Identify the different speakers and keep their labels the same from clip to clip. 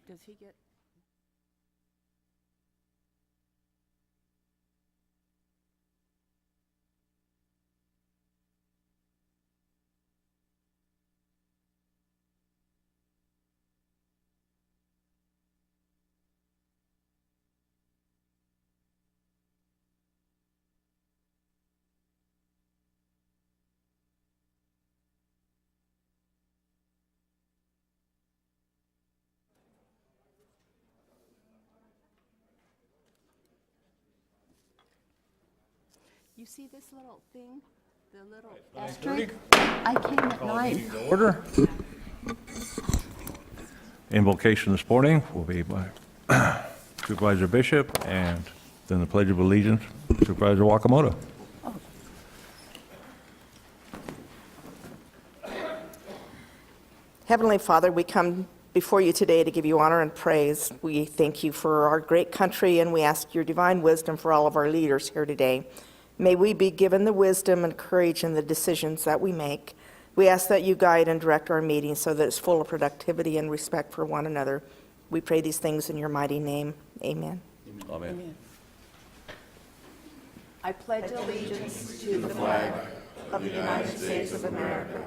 Speaker 1: Does he get? You see this little thing? The little asterisk? I came at 9.
Speaker 2: Order. Invocation this morning will be by Supervisor Bishop, and then the Pledge of Allegiance, Supervisor Wakamoto.
Speaker 3: Heavenly Father, we come before you today to give you honor and praise. We thank you for our great country, and we ask your divine wisdom for all of our leaders here today. May we be given the wisdom and courage in the decisions that we make. We ask that you guide and direct our meetings so that it's full of productivity and respect for one another. We pray these things in your mighty name. Amen.
Speaker 2: Amen.
Speaker 3: I pledge allegiance to the flag of the United States of America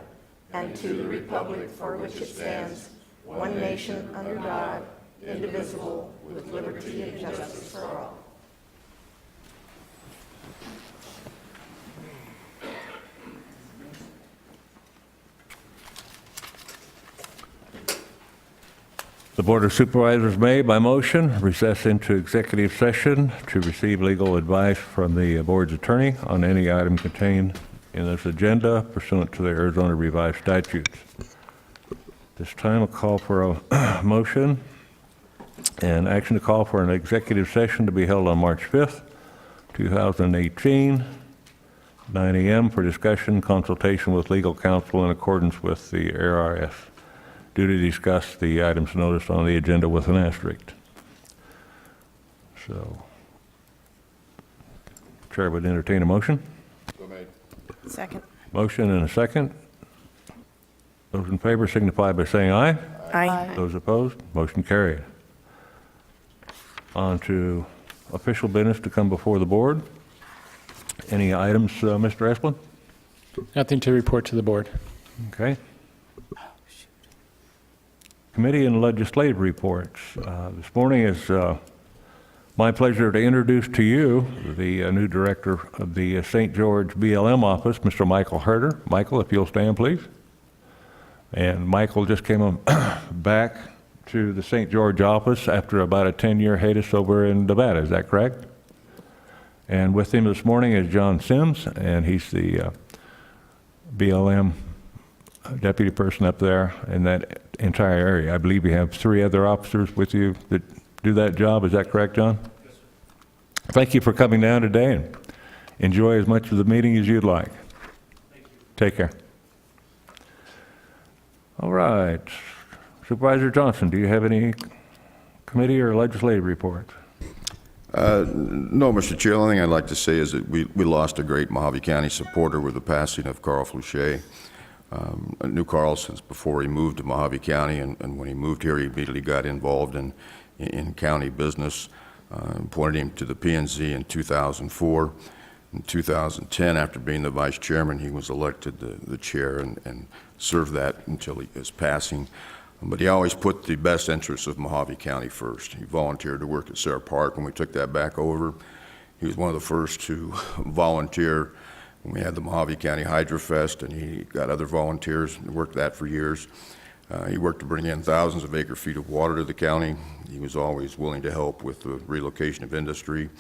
Speaker 3: and to the republic for which it stands, one nation under God, indivisible, with liberty and justice for all.
Speaker 2: The Board of Supervisors may, by motion, recess into executive session to receive legal advice from the board's attorney on any item contained in this agenda pursuant to the Arizona Revised Statutes. This time, a call for a motion and action to call for an executive session to be held on March 5th, 2018, 9 a.m. for discussion, consultation with legal counsel in accordance with the ARS, due to discuss the items noticed on the agenda with an asterisk. So, Chair would entertain a motion.
Speaker 4: So made.
Speaker 3: Second.
Speaker 2: Motion and a second. Those in favor signify by saying aye.
Speaker 3: Aye.
Speaker 2: Those opposed, motion carried. On to official business to come before the board. Any items, Mr. Esplin?
Speaker 5: Nothing to report to the board.
Speaker 2: Okay. Committee and legislative reports. This morning is my pleasure to introduce to you the new director of the St. George BLM office, Mr. Michael Herter. Michael, if you'll stand, please. And Michael just came back to the St. George office after about a 10-year hiatus over in Nevada. Is that correct? And with him this morning is John Sims, and he's the BLM deputy person up there in that entire area. I believe you have 3 other officers with you that do that job. Is that correct, John? Yes, sir. Thank you for coming down today, and enjoy as much of the meeting as you'd like. Thank you. Take care. All right. Supervisor Johnson, do you have any committee or legislative reports?
Speaker 4: No, Mr. Chair. The only thing I'd like to say is that we lost a great Mojave County supporter with the passing of Carl Fouché. I knew Carl since before he moved to Mojave County, and when he moved here, he immediately got involved in county business. Appointed him to the P&Z in 2004. In 2010, after being the vice chairman, he was elected the chair and served that until his passing. But he always put the best interests of Mojave County first. He volunteered to work at Sarah Park when we took that back over. He was one of the first to volunteer when we had the Mojave County Hydro Fest, and he got other volunteers and worked that for years. He worked to bring in thousands of acre feet of water to the county. He was always willing to help with the relocation of industry,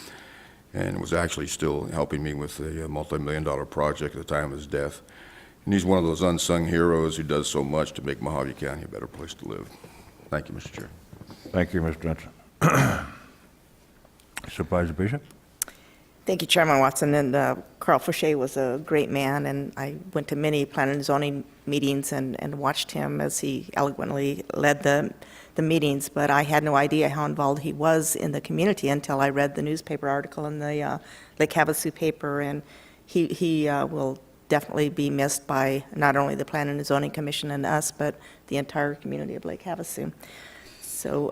Speaker 4: and was actually still helping me with a multi-million-dollar project at the time of his death. And he's one of those unsung heroes who does so much to make Mojave County a better place to live. Thank you, Mr. Chair.
Speaker 2: Thank you, Mr. Johnson. Supervisor Bishop?
Speaker 3: Thank you, Chairman Watson. And Carl Fouché was a great man, and I went to many planning and zoning meetings and watched him as he eloquently led the meetings, but I had no idea how involved he was in the community until I read the newspaper article in the Lake Havasu paper, and he will definitely be missed by not only the Planning and Zoning Commission and us, but the entire community of Lake Havasu. So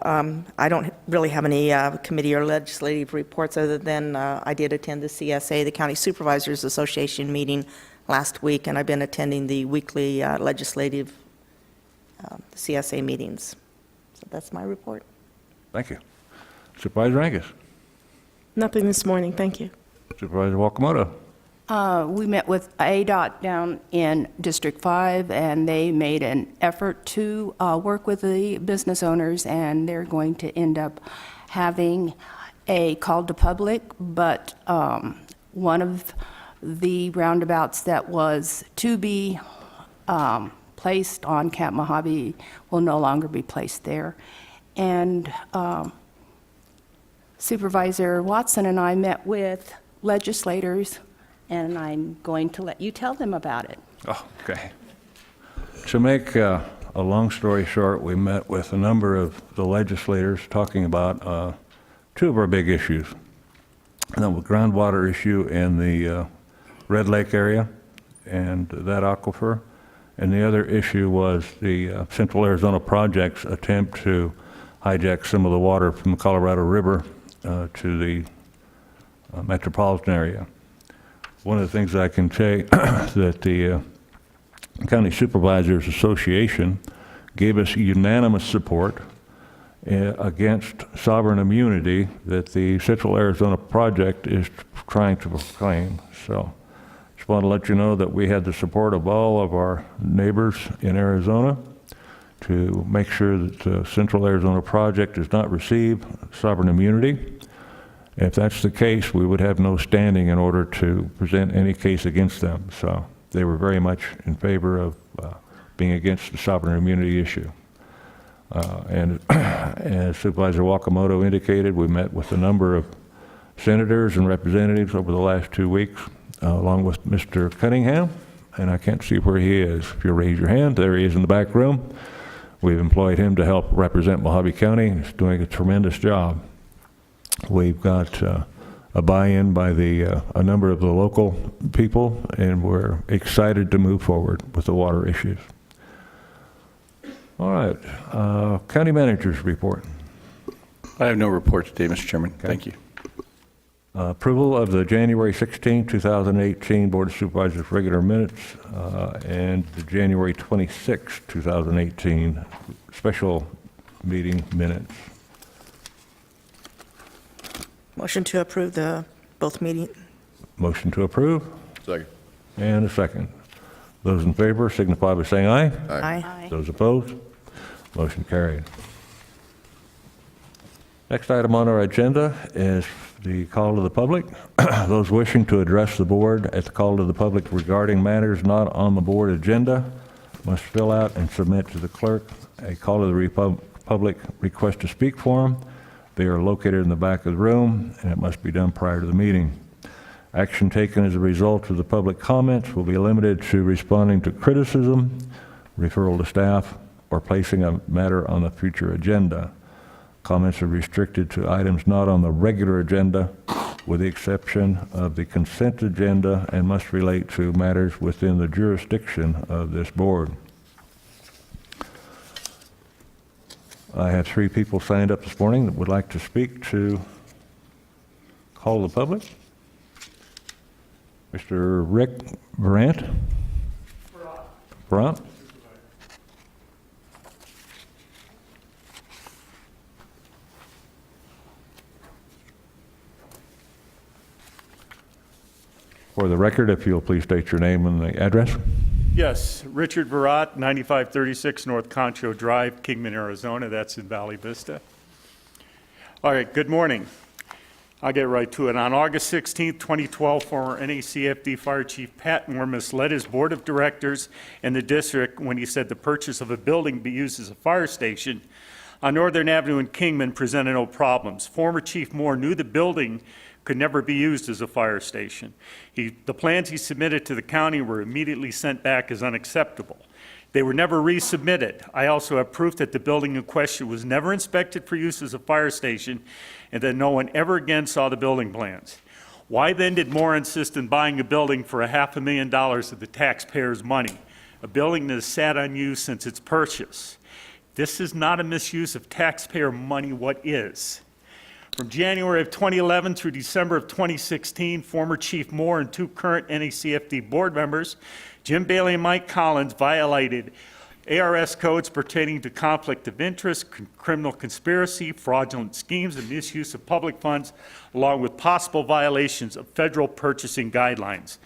Speaker 3: I don't really have any committee or legislative reports other than I did attend the CSA, the County Supervisors Association meeting last week, and I've been attending the weekly legislative CSA meetings. So that's my report.
Speaker 2: Thank you. Supervisor Angus.
Speaker 6: Nothing this morning, thank you.
Speaker 2: Supervisor Wakamoto.
Speaker 1: We met with ADOT down in District 5, and they made an effort to work with the business owners, and they're going to end up having a call to public, but one of the roundabouts that was to be placed on Camp Mojave will no longer be placed there. And Supervisor Watson and I met with legislators, and I'm going to let you tell them about it.
Speaker 2: Oh, okay. To make a long story short, we met with a number of the legislators talking about two of our big issues. The groundwater issue in the Red Lake area and that aquifer. And the other issue was the Central Arizona Project's attempt to hijack some of the water from the Colorado River to the metropolitan area. One of the things I can say that the County Supervisors Association gave us unanimous support against sovereign immunity that the Central Arizona Project is trying to proclaim. So just want to let you know that we had the support of all of our neighbors in Arizona to make sure that the Central Arizona Project does not receive sovereign immunity. If that's the case, we would have no standing in order to present any case against them. So they were very much in favor of being against the sovereign immunity issue. And as Supervisor Wakamoto indicated, we met with a number of senators and representatives over the last 2 weeks, along with Mr. Cunningham, and I can't see where he is. If you raise your hand, there he is in the back room. We've employed him to help represent Mojave County, and he's doing a tremendous job. We've got a buy-in by a number of the local people, and we're excited to move forward with the water issues. All right, County Manager's report.
Speaker 5: I have no report today, Mr. Chairman. Thank you.
Speaker 2: Approval of the January 16, 2018 Board of Supervisors regular minutes and the January 26, 2018 special meeting minutes.
Speaker 3: Motion to approve both meetings.
Speaker 2: Motion to approve
Speaker 4: Second.
Speaker 2: and a second. Those in favor signify by saying aye.
Speaker 3: Aye.
Speaker 2: Those opposed, motion carried. Next item on our agenda is the call to the public. Those wishing to address the board at the call to the public regarding matters not on the board agenda must fill out and submit to the clerk a call to the public request to speak form. They are located in the back of the room, and it must be done prior to the meeting. Action taken as a result of the public comments will be limited to responding to criticism, referral to staff, or placing a matter on the future agenda. Comments are restricted to items not on the regular agenda, with the exception of the consent agenda, and must relate to matters within the jurisdiction of this board. I have 3 people signed up this morning that would like to speak to call the public. Mr. Rick Brandt. Brandt. For the record, if you'll please state your name and the address.
Speaker 7: Yes, Richard Barat, 9536 North Concho Drive, Kingman, Arizona. That's in Valley Vista. All right, good morning. I'll get right to it. On August 16, 2012, former NACFD Fire Chief Pat Normus led his board of directors in the district when he said the purchase of a building be used as a fire station on Northern Avenue in Kingman presented no problems. Former Chief Moore knew the building could never be used as a fire station. The plans he submitted to the county were immediately sent back as unacceptable. They were never resubmitted. I also have proof that the building in question was never inspected for use as a fire station and that no one ever again saw the building plans. Why then did Moore insist on buying a building for $500,000 of the taxpayers' money, a building that has sat unused since its purchase? This is not a misuse of taxpayer money. What is? From January of 2011 through December of 2016, former Chief Moore and 2 current NACFD board members, Jim Bailey and Mike Collins, violated ARS codes pertaining to conflict of interest, criminal conspiracy, fraudulent schemes, and misuse of public funds, along with possible violations of federal purchasing guidelines.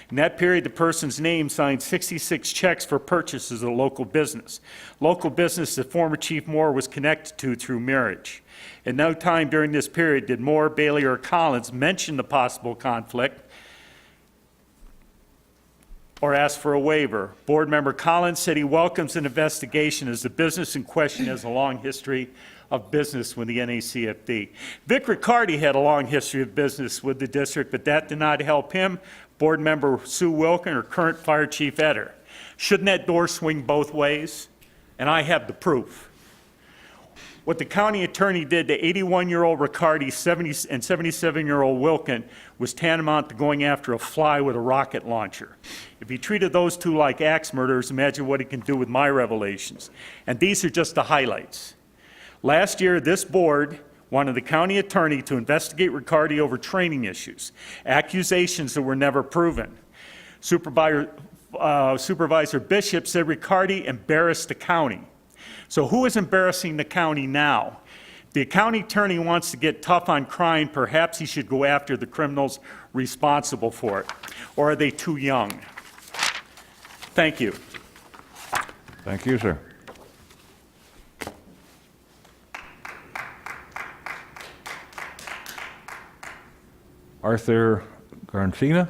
Speaker 7: In that period, the person's name signed 66 checks for purchases of a local business. Local business that former Chief Moore was connected to through marriage. At no time during this period did Moore, Bailey, or Collins mention the possible conflict or ask for a waiver. Board member Collins said he welcomes an investigation as the business in question has a long history of business with the NACFD. Vic Riccardi had a long history of business with the district, but that did not help him, board member Sue Wilkin, or current Fire Chief Etter. Shouldn't that door swing both ways? And I have the proof. What the county attorney did to 81-year-old Riccardi and 77-year-old Wilkin was tantamount to going after a fly with a rocket launcher. If he treated those two like axe murderers, imagine what he can do with my revelations. And these are just the highlights. Last year, this board wanted the county attorney to investigate Riccardi over training issues, accusations that were never proven. Supervisor Bishop said Riccardi embarrassed the county. So who is embarrassing the county now? If the county attorney wants to get tough on crime, perhaps he should go after the criminals responsible for it. Or are they too young? Thank you.
Speaker 2: Thank you, sir. Arthur Garcia?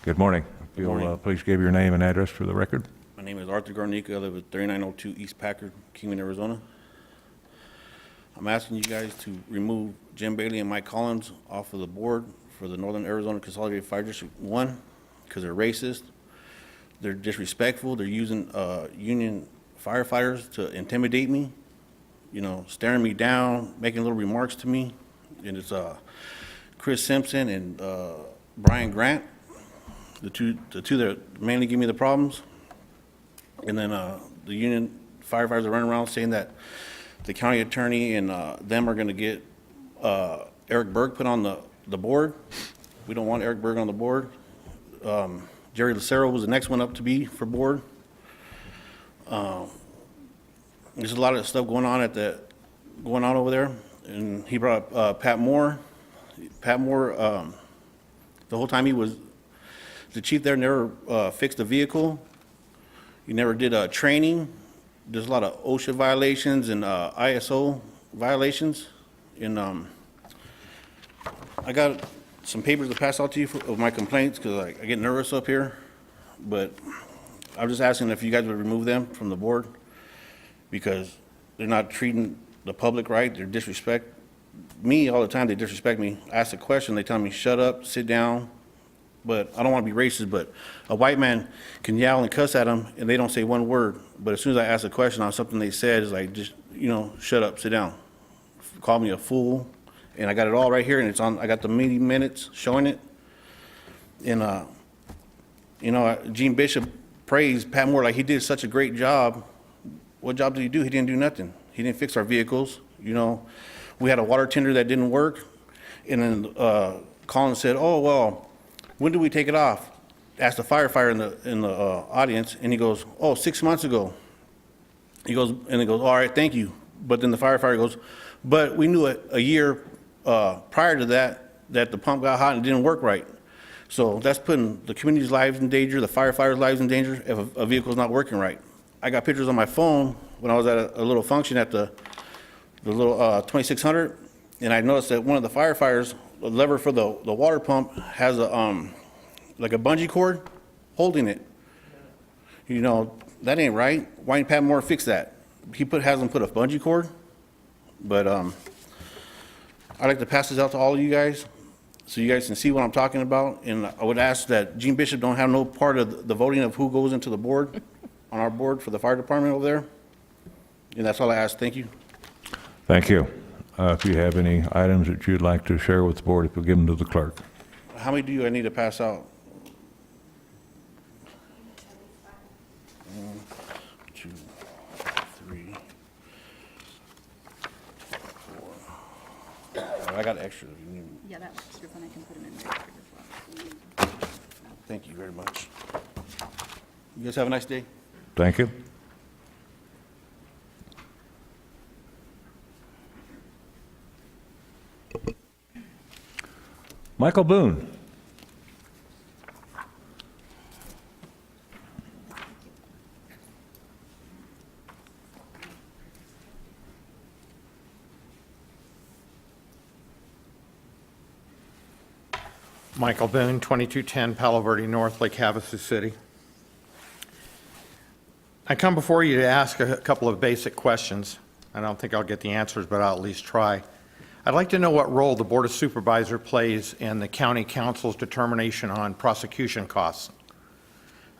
Speaker 2: Good morning. If you'll
Speaker 8: morning.
Speaker 2: please give your name and address for the record.
Speaker 8: My name is Arthur Garnica. I live at 3902 East Packard, Kingman, Arizona. I'm asking you guys to remove Jim Bailey and Mike Collins off of the board for the Northern Arizona Consolidated Fire District 1 because they're racist, they're disrespectful, they're using union firefighters to intimidate me, you know, staring me down, making little remarks to me. And it's Chris Simpson and Brian Grant, the two that mainly give me the problems. And then the union firefighters are running around saying that the county attorney and them are going to get Eric Berg put on the board. We don't want Eric Berg on the board. Jerry Lucero was the next one up to be for board. There's a lot of stuff going on over there, and he brought up Pat Moore. Pat Moore, the whole time he was the chief there, never fixed a vehicle. He never did training. There's a lot of OSHA violations and ISO violations. And I got some papers to pass out to you of my complaints because I get nervous up here. But I'm just asking if you guys would remove them from the board because they're not treating the public right. They disrespect me all the time. They disrespect me. I ask a question, they tell me, shut up, sit down. But I don't want to be racist, but a white man can yell and cuss at them and they don't say one word. But as soon as I ask a question on something they said, it's like, just, you know, shut up, sit down. Call me a fool. And I got it all right here and it's on, I got the meeting minutes showing it. And, you know, Gene Bishop praised Pat Moore like he did such a great job. What job did he do? He didn't do nothing. He didn't fix our vehicles. You know, we had a water tender that didn't work. And then Collins said, oh, well, when do we take it off? Asked the firefighter in the audience, and he goes, oh, 6 months ago. He goes, all right, thank you. But then the firefighter goes, but we knew a year prior to that the pump got hot and didn't work right. So that's putting the community's lives in danger, the firefighters' lives in danger if a vehicle's not working right. I got pictures on my phone when I was at a little function at the little 2600, and I noticed that one of the firefighters, the lever for the water pump has a like a bungee cord holding it. You know, that ain't right. Why didn't Pat Moore fix that? He hasn't put a bungee cord. But I'd like to pass this out to all of you guys so you guys can see what I'm talking about. And I would ask that Gene Bishop don't have no part of the voting of who goes into the board on our board for the fire department over there. And that's all I ask. Thank you.
Speaker 2: Thank you. if you have any items that you'd like to share with the board, if you'll give them to the clerk.
Speaker 8: How many do I need to pass out? 1, 2, 3, 4. I got extras. if you need.
Speaker 9: Yeah, that works. You're fine. I can put them in there as well.
Speaker 8: Thank you very much. You guys have a nice day.
Speaker 2: Thank you. Michael Boone.
Speaker 10: Michael Boone, 2210 Palo Verde North, Lake Havasu City. I come before you to ask a couple of basic questions. I don't think I'll get the answers, but I'll at least try. I'd like to know what role the Board of Supervisors plays in the County Council's determination on prosecution costs.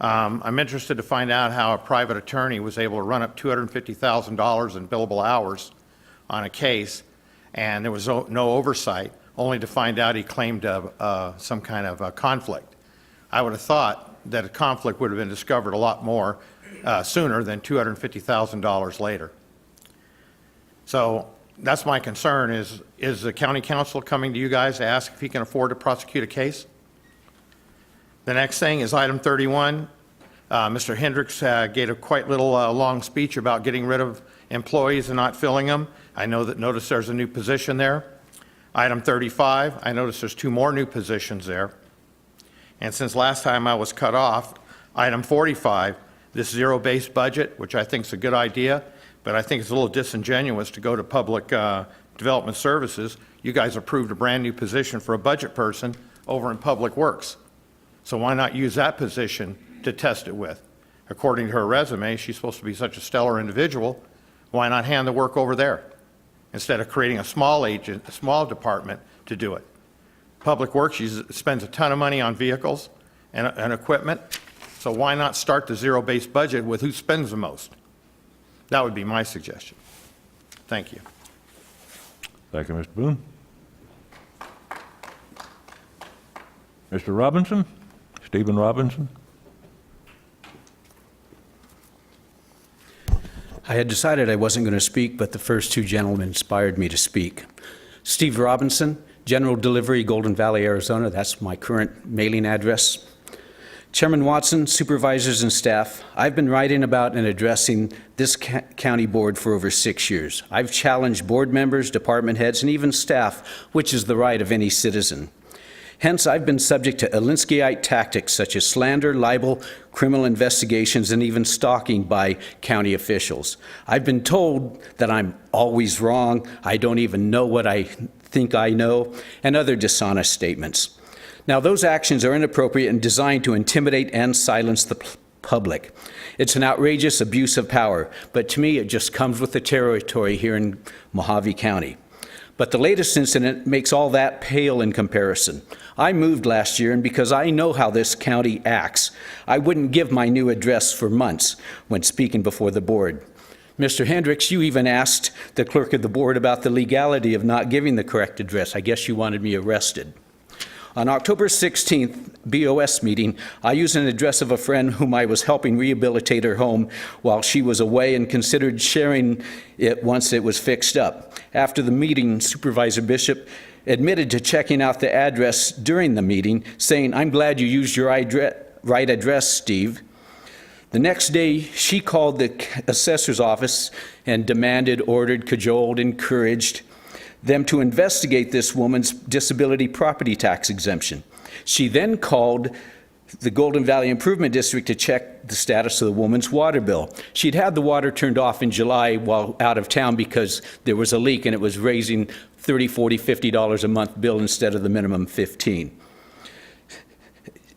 Speaker 10: I'm interested to find out how a private attorney was able to run up $250,000 in billable hours on a case, and there was no oversight, only to find out he claimed some kind of a conflict. I would have thought that a conflict would have been discovered a lot more sooner than $250,000 later. So that's my concern is the county council coming to you guys to ask if he can afford to prosecute a case? The next thing is item 31. Mr. Hendricks gave a quite little long speech about getting rid of employees and not filling them. I notice there's a new position there. Item 35, I notice there's 2 more new positions there. And since last time I was cut off, item 45, this zero-based budget, which I think is a good idea, but I think it's a little disingenuous to go to public development services. You guys approved a brand new position for a budget person over in Public Works. So why not use that position to test it with? According to her resume, she's supposed to be such a stellar individual. Why not hand the work over there instead of creating a small department to do it? Public Works spends a ton of money on vehicles and equipment. So why not start the zero-based budget with who spends the most? That would be my suggestion. Thank you.
Speaker 2: Thank you, Mr. Boone. Mr. Robinson, Stephen Robinson.
Speaker 11: I had decided I wasn't going to speak, but the first 2 gentlemen inspired me to speak. Steve Robinson, General Delivery, Golden Valley, Arizona. That's my current mailing address. Chairman Watson, supervisors and staff, I've been writing about and addressing this county board for over 6 years. I've challenged board members, department heads, and even staff, which is the right of any citizen. Hence, I've been subject to Alinskyite tactics such as slander, libel, criminal investigations, and even stalking by county officials. I've been told that I'm always wrong, I don't even know what I think I know, and other dishonest statements. Now, those actions are inappropriate and designed to intimidate and silence the public. It's an outrageous abuse of power, but to me, it just comes with the territory here in Mojave County. But the latest incident makes all that pale in comparison. I moved last year, and because I know how this county acts, I wouldn't give my new address for months when speaking before the board. Mr. Hendricks, you even asked the clerk of the board about the legality of not giving the correct address. I guess you wanted me arrested. On October 16th BOS meeting, I used an address of a friend whom I was helping rehabilitate her home while she was away and considered sharing it once it was fixed up. After the meeting, Supervisor Bishop admitted to checking out the address during the meeting, saying, "I'm glad you used your right address, Steve." The next day, she called the assessor's office and demanded, ordered, cajoled, encouraged them to investigate this woman's disability property tax exemption. She then called the Golden Valley Improvement District to check the status of the woman's water bill. She'd had the water turned off in July while out of town because there was a leak and it was raising $30, $40, $50 a month bill instead of the minimum $15.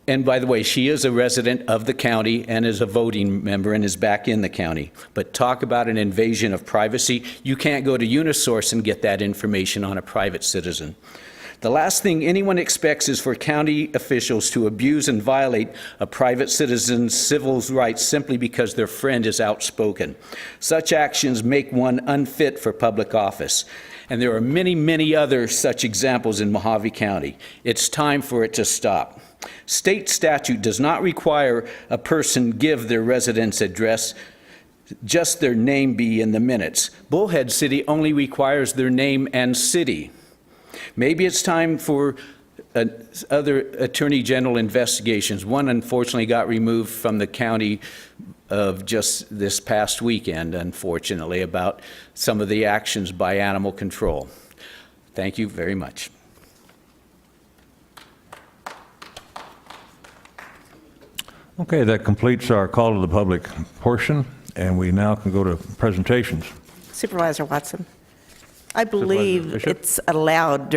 Speaker 11: And by the way, she is a resident of the county and is a voting member and is back in the county. But talk about an invasion of privacy. You can't go to Unisource and get that information on a private citizen. The last thing anyone expects is for county officials to abuse and violate a private citizen's civil rights simply because their friend is outspoken. Such actions make one unfit for public office. And there are many, many other such examples in Mojave County. It's time for it to stop. State statute does not require a person give their residence address, just their name be in the minutes. Bullhead City only requires their name and city. Maybe it's time for other Attorney General investigations. One unfortunately got removed from the county of just this past weekend, unfortunately, about some of the actions by animal control. Thank you very much.
Speaker 2: Okay, that completes our call to the public portion, and we now can go to presentations.
Speaker 3: Supervisor Watson. I believe
Speaker 2: Bishop?
Speaker 3: it's allowed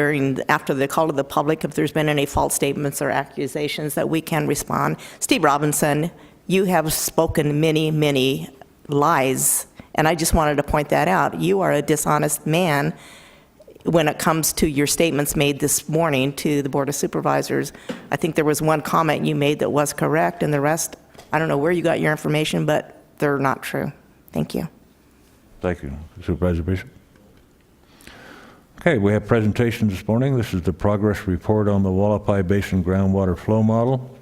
Speaker 3: after the call to the public, if there's been any false statements or accusations, that we can respond. Steve Robinson, you have spoken many, many lies, and I just wanted to point that out. You are a dishonest man when it comes to your statements made this morning to the Board of Supervisors. I think there was one comment you made that was correct, and the rest, I don't know where you got your information, but they're not true. Thank you.
Speaker 2: Thank you, Supervisor Bishop. Okay, we have presentations this morning. This is the progress report on the Wallapai Basin groundwater flow model.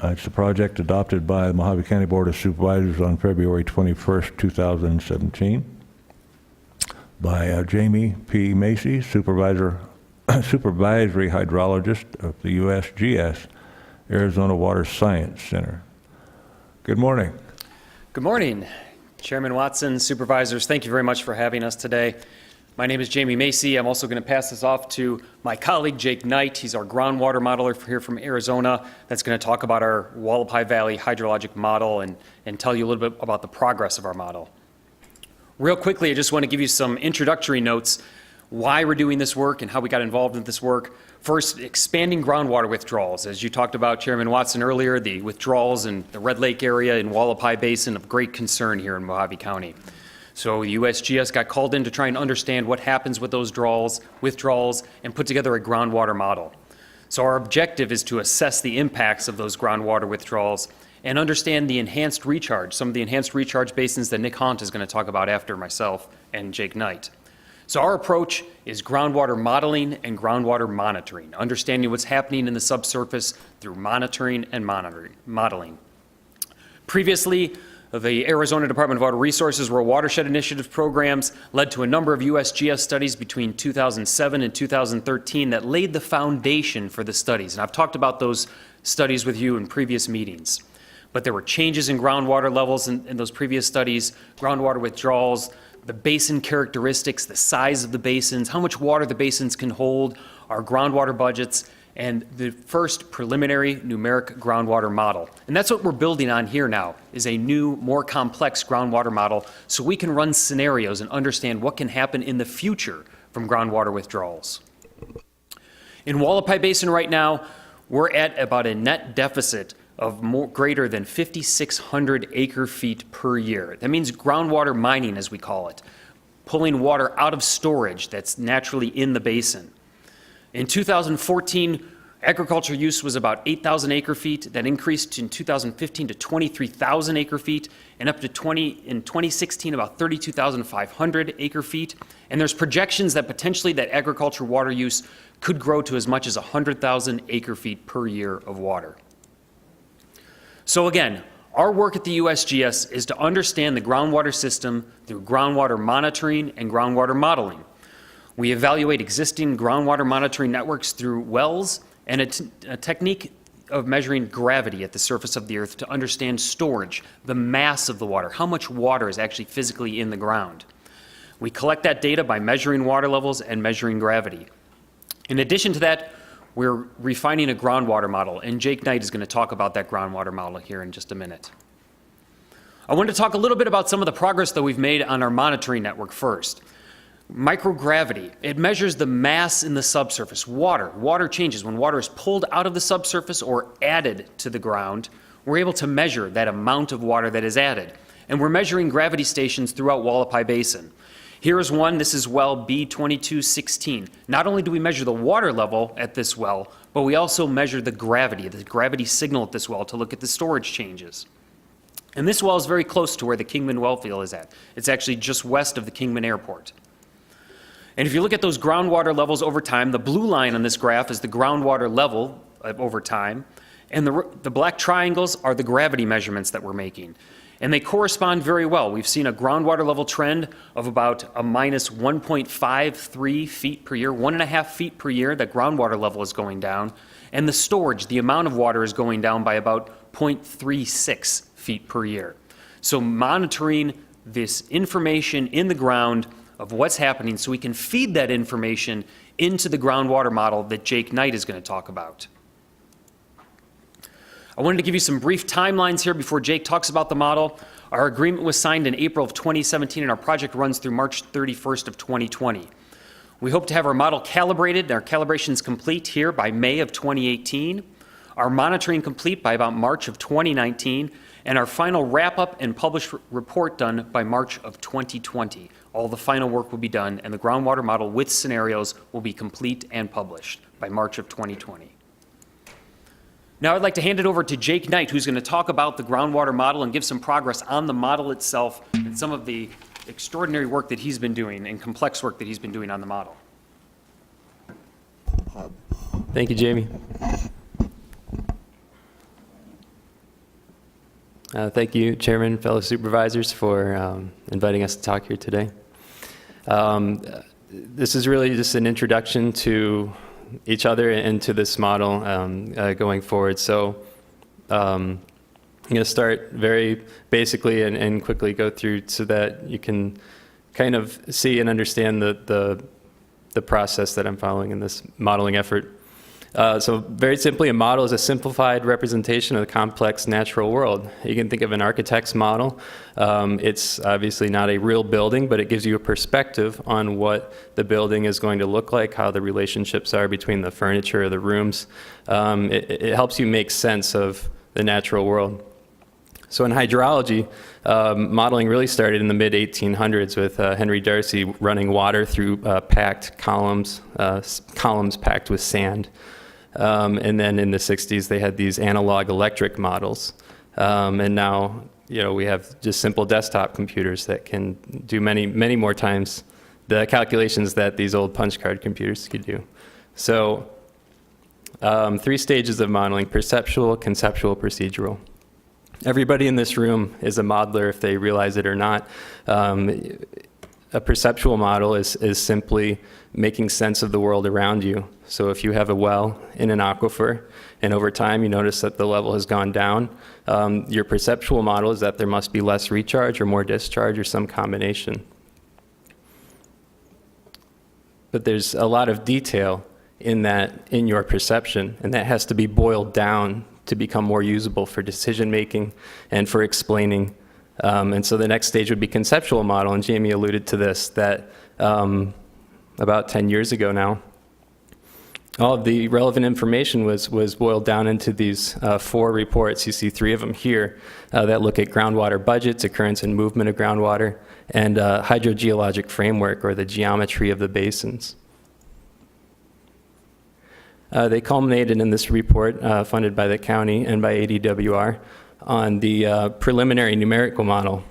Speaker 2: It's a project adopted by the Mojave County Board of Supervisors on February 21st, 2017 by Jamie P. Macy, supervisory hydrologist of the USGS, Arizona Water Science Center. Good morning.
Speaker 12: Good morning, Chairman Watson, supervisors. Thank you very much for having us today. My name is Jamie Macy. I'm also going to pass this off to my colleague, Jake Knight. He's our groundwater modeler here from Arizona. That's going to talk about our Wallapai Valley hydrologic model and tell you a little bit about the progress of our model. Real quickly, I just want to give you some introductory notes, why we're doing this work and how we got involved in this work. First, expanding groundwater withdrawals. As you talked about, Chairman Watson, earlier, the withdrawals in the Red Lake area in Wallapai Basin of great concern here in Mojave County. So the USGS got called in to try and understand what happens with those withdrawals and put together a groundwater model. So our objective is to assess the impacts of those groundwater withdrawals and understand the enhanced recharge, some of the enhanced recharge basins that Nick Haunt is going to talk about after myself and Jake Knight. So our approach is groundwater modeling and groundwater monitoring, understanding what's happening in the subsurface through monitoring and modeling. Previously, the Arizona Department of Water Resources Rural Watershed Initiative programs led to a number of USGS studies between 2007 and 2013 that laid the foundation for the studies. And I've talked about those studies with you in previous meetings. But there were changes in groundwater levels in those previous studies, groundwater withdrawals, the basin characteristics, the size of the basins, how much water the basins can hold, our groundwater budgets, and the first preliminary numeric groundwater model. And that's what we're building on here now, is a new, more complex groundwater model so we can run scenarios and understand what can happen in the future from groundwater withdrawals. In Wallapai Basin right now, we're at about a net deficit of greater than 5,600 acre feet per year. That means groundwater mining, as we call it, pulling water out of storage that's naturally in the basin. In 2014, agriculture use was about 8,000 acre feet. That increased in 2015 to 23,000 acre feet, and up to in 2016, about 32,500 acre feet. And there's projections that potentially that agriculture water use could grow to as much as 100,000 acre feet per year of water. So again, our work at the USGS is to understand the groundwater system through groundwater monitoring and groundwater modeling. We evaluate existing groundwater monitoring networks through wells and a technique of measuring gravity at the surface of the earth to understand storage, the mass of the water, how much water is actually physically in the ground. We collect that data by measuring water levels and measuring gravity. In addition to that, we're refining a groundwater model, and Jake Knight is going to talk about that groundwater model here in just a minute. I want to talk a little bit about some of the progress that we've made on our monitoring network first. Microgravity, it measures the mass in the subsurface. Water changes. When water is pulled out of the subsurface or added to the ground, we're able to measure that amount of water that is added. And we're measuring gravity stations throughout Wallapai Basin. Here is one. This is well B2216. Not only do we measure the water level at this well, but we also measure the gravity signal at this well to look at the storage changes. And this well is very close to where the Kingman well field is at. It's actually just west of the Kingman Airport. And if you look at those groundwater levels over time, the blue line on this graph is the groundwater level over time, and the black triangles are the gravity measurements that we're making. And they correspond very well. We've seen a groundwater level trend of about a minus 1.53 feet per year, 1.5 feet per year, that groundwater level is going down. And the storage, the amount of water is going down by about 0.36 feet per year. So monitoring this information in the ground of what's happening so we can feed that information into the groundwater model that Jake Knight is going to talk about. I wanted to give you some brief timelines here before Jake talks about the model. Our agreement was signed in April of 2017, and our project runs through March 31st of 2020. We hope to have our model calibrated and our calibrations complete here by May of 2018, our monitoring complete by about March of 2019, and our final wrap-up and published report done by March of 2020. All the final work will be done, and the groundwater model with scenarios will be complete and published by March of 2020. Now I'd like to hand it over to Jake Knight, who's going to talk about the groundwater model and give some progress on the model itself and some of the extraordinary work that he's been doing and complex work that he's been doing on the model.
Speaker 13: Thank you, Jamie. Thank you, Chairman, fellow supervisors, for inviting us to talk here today. This is really just an introduction to each other and to this model going forward. So I'm going to start very basically and quickly go through so that you can kind of see and understand the process that I'm following in this modeling effort. So very simply, a model is a simplified representation of the complex natural world. You can think of an architect's model. It's obviously not a real building, but it gives you a perspective on what the building is going to look like, how the relationships are between the furniture, the rooms. It helps you make sense of the natural world. So in hydrology, modeling really started in the mid-1800s with Henry Darcy running water through packed columns, columns packed with sand. And then in the 60s, they had these analog electric models. And now, we have just simple desktop computers that can do many, many more times the calculations that these old punch card computers could do. So 3 stages of modeling: perceptual, conceptual, procedural. Everybody in this room is a modeler if they realize it or not. A perceptual model is simply making sense of the world around you. So if you have a well in an aquifer and over time you notice that the level has gone down, your perceptual model is that there must be less recharge or more discharge or some combination. But there's a lot of detail in your perception, and that has to be boiled down to become more usable for decision making and for explaining. And so the next stage would be conceptual model, and Jamie alluded to this, that about 10 years ago now, all of the relevant information was boiled down into these 4 reports. You see 3 of them here that look at groundwater budgets, occurrence and movement of groundwater, and hydrogeologic framework, or the geometry of the basins. They culminated in this report funded by the county and by ADWR on the preliminary numerical model.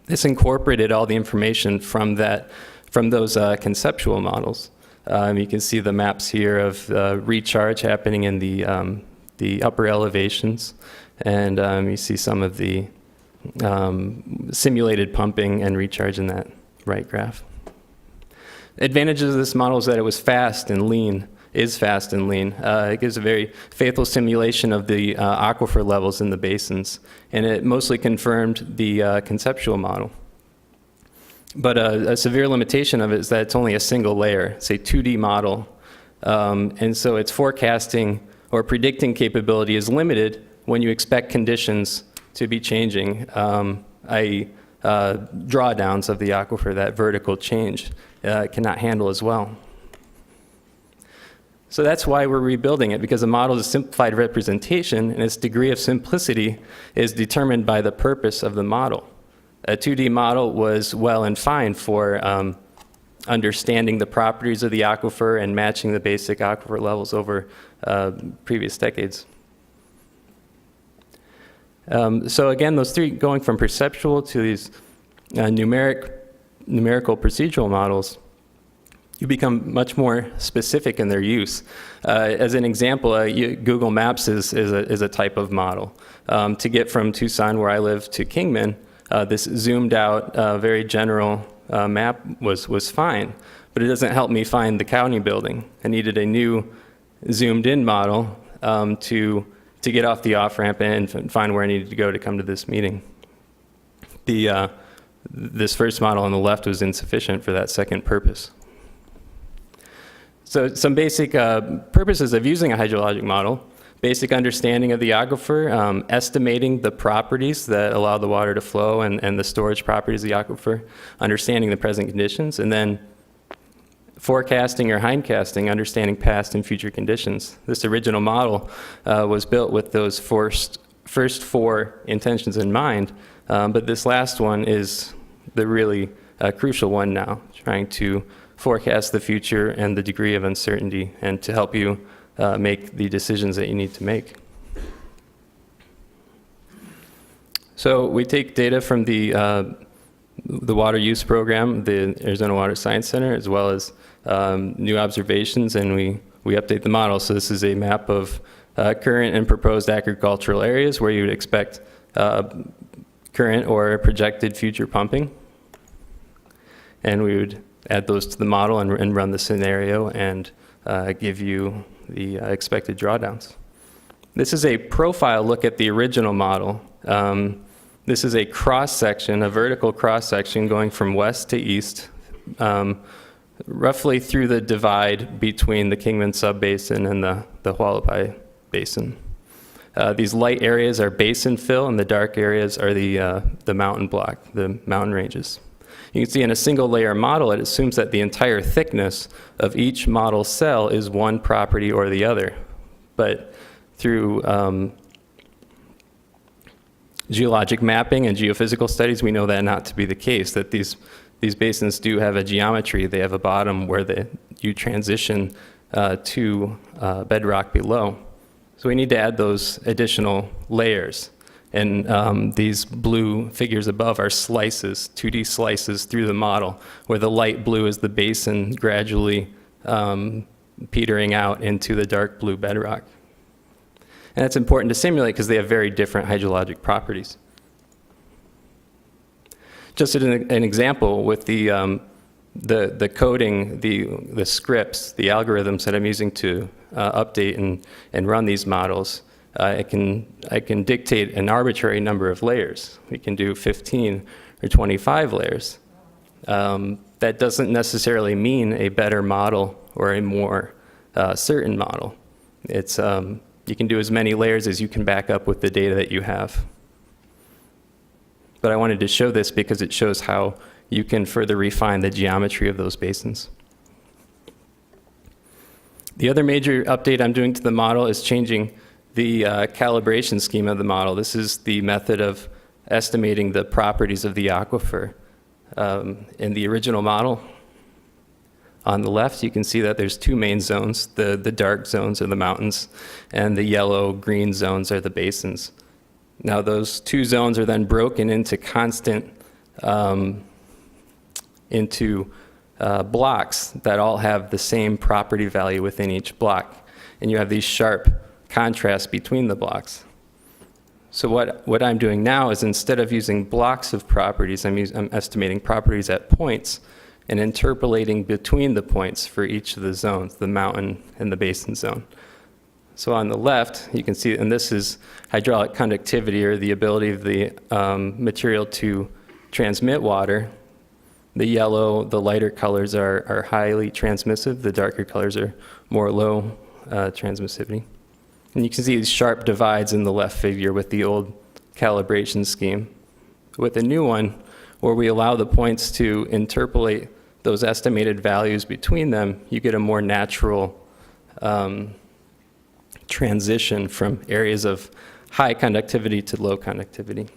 Speaker 13: This incorporated all the information from those conceptual models. You can see the maps here of recharge happening in the upper elevations, and you see some of the simulated pumping and recharge in that right graph. Advantages of this model is that it was fast and lean. It gives a very faithful simulation of the aquifer levels in the basins, and it mostly confirmed the conceptual model. But a severe limitation of it is that it's only a single layer. It's a 2D model, and so its forecasting or predicting capability is limited when you expect conditions to be changing, i.e. drawdowns of the aquifer, that vertical change, cannot handle as well. So that's why we're rebuilding it, because the model is a simplified representation, and its degree of simplicity is determined by the purpose of the model. A 2D model was well and fine for understanding the properties of the aquifer and matching the basic aquifer levels over previous decades. So again, those three, going from perceptual to these numerical procedural models, you become much more specific in their use. As an example, Google Maps is a type of model. To get from Tucson, where I live, to Kingman, this zoomed out, very general map was fine, but it doesn't help me find the county building. I needed a new zoomed in model to get off the off-ramp and find where I needed to go to come to this meeting. This first model on the left was insufficient for that second purpose. So some basic purposes of using a hydrologic model: basic understanding of the aquifer, estimating the properties that allow the water to flow and the storage properties of the aquifer, understanding the present conditions, and then forecasting or hindcasting, understanding past and future conditions. This original model was built with those first four intentions in mind, but this last one is the really crucial one now, trying to forecast the future and the degree of uncertainty, and to help you make the decisions that you need to make. So we take data from the water use program, the Arizona Water Science Center, as well as new observations, and we update the model. So this is a map of current and proposed agricultural areas where you would expect current or projected future pumping. And we would add those to the model and run the scenario and give you the expected drawdowns. This is a profile look at the original model. This is a cross-section, a vertical cross-section going from west to east, roughly through the divide between the Kingman Subbasin and the Hualapai Basin. These light areas are basin fill, and the dark areas are the mountain block, the mountain ranges. You can see in a single layer model, it assumes that the entire thickness of each model cell is one property or the other. But through geologic mapping and geophysical studies, we know that not to be the case, that these basins do have a geometry. They have a bottom where you transition to bedrock below. So we need to add those additional layers. And these blue figures above are slices, 2D slices through the model, where the light blue is the basin gradually petering out into the dark blue bedrock. And that's important to simulate because they have very different hydrologic properties. Just as an example, with the coding, the scripts, the algorithms that I'm using to update and run these models, I can dictate an arbitrary number of layers. We can do 15 or 25 layers. That doesn't necessarily mean a better model or a more certain model. It's you can do as many layers as you can back up with the data that you have. But I wanted to show this because it shows how you can further refine the geometry of those basins. The other major update I'm doing to the model is changing the calibration scheme of the model. This is the method of estimating the properties of the aquifer. In the original model, on the left, you can see that there's two main zones. The dark zones are the mountains, and the yellow-green zones are the basins. Now, those two zones are then broken into constant, blocks that all have the same property value within each block. And you have these sharp contrasts between the blocks. So what I'm doing now is, instead of using blocks of properties, I'm estimating properties at points and interpolating between the points for each of the zones, the mountain and the basin zone. So on the left, you can see, and this is hydraulic conductivity, or the ability of the material to transmit water. The yellow, the lighter colors are highly transmissive. The darker colors are more low transmissivity. And you can see these sharp divides in the left figure with the old calibration scheme. With the new one, where we allow the points to interpolate those estimated values between them, you get a more natural transition from areas of high conductivity to low conductivity.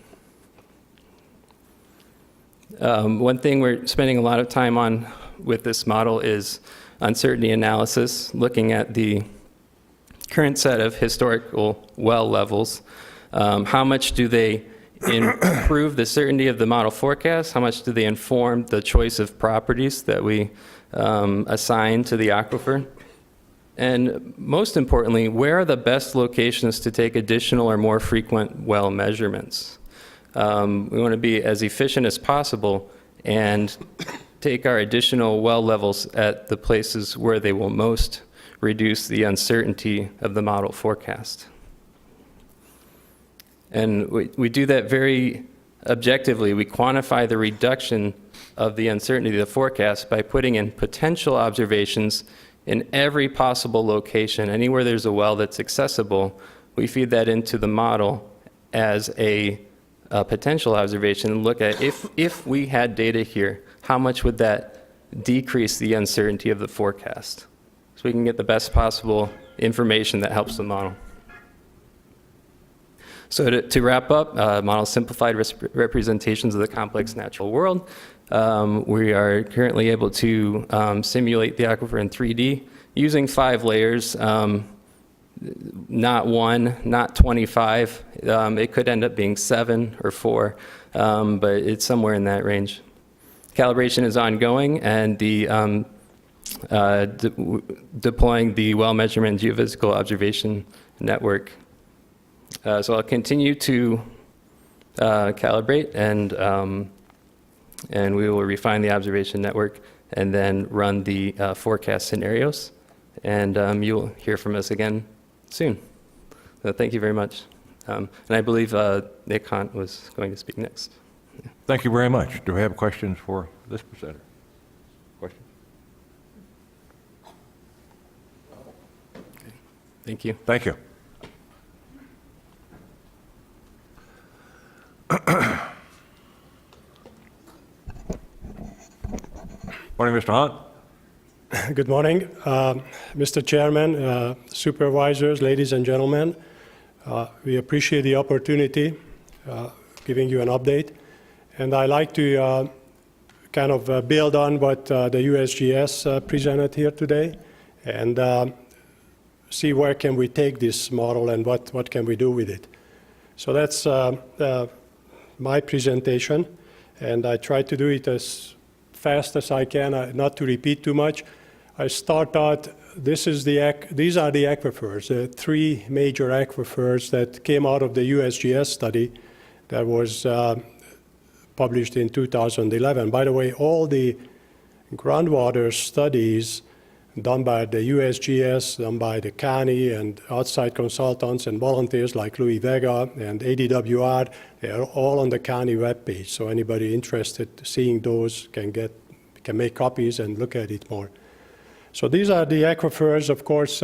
Speaker 13: One thing we're spending a lot of time on with this model is uncertainty analysis, looking at the current set of historical well levels. How much do they improve the certainty of the model forecast? How much do they inform the choice of properties that we assign to the aquifer? And most importantly, where are the best locations to take additional or more frequent well measurements? We want to be as efficient as possible and take our additional well levels at the places where they will most reduce the uncertainty of the model forecast. And we do that very objectively. We quantify the reduction of the uncertainty of the forecast by putting in potential observations in every possible location. Anywhere there's a well that's accessible, we feed that into the model as a potential observation and look at if we had data here, how much would that decrease the uncertainty of the forecast? So we can get the best possible information that helps the model. So to wrap up, model simplified representations of the complex natural world. We are currently able to simulate the aquifer in 3D using 5 layers, not 1, not 25. It could end up being 7 or 4, but it's somewhere in that range. Calibration is ongoing, and the deploying the well measurement geophysical observation network. So I'll continue to calibrate, and we will refine the observation network and then run the forecast scenarios. And you'll hear from us again soon. So thank you very much. And I believe Nick Hunt was going to speak next.
Speaker 2: Thank you very much. Do we have questions for this presenter? Questions?
Speaker 13: Okay. Thank you.
Speaker 2: Thank you. Morning, Mr. Hunt.
Speaker 14: Good morning, Mr. Chairman, supervisors, ladies and gentlemen. We appreciate the opportunity giving you an update. And I like to kind of build on what the USGS presented here today and see where can we take this model and what can we do with it. So that's my presentation, and I try to do it as fast as I can, not to repeat too much. I start out, these are the aquifers, the 3 major aquifers that came out of the USGS study that was published in 2011. By the way, all the groundwater studies done by the USGS, done by the county and outside consultants and volunteers like Louis Vega and ADWR, they are all on the county webpage. So anybody interested in seeing those can make copies and look at it more. So these are the aquifers. Of course,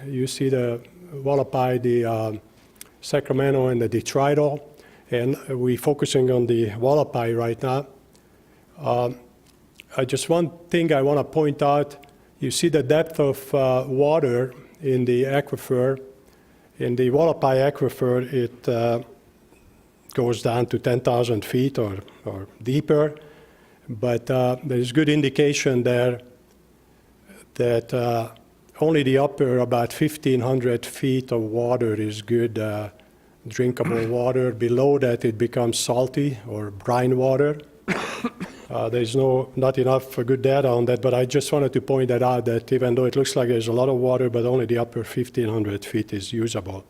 Speaker 14: you see the Wallapai, the Sacramento, and the detrital. And we're focusing on the Wallapai right now. Just one thing I want to point out. You see the depth of water in the aquifer. In the Wallapai aquifer, it goes down to 10,000 feet or deeper. But there's good indication there that only the upper about 1,500 feet of water is good drinkable water. Below that, it becomes salty or brine water. There's not enough good data on that, but I just wanted to point that out, that even though it looks like there's a lot of water, but only the upper 1,500 feet is usable.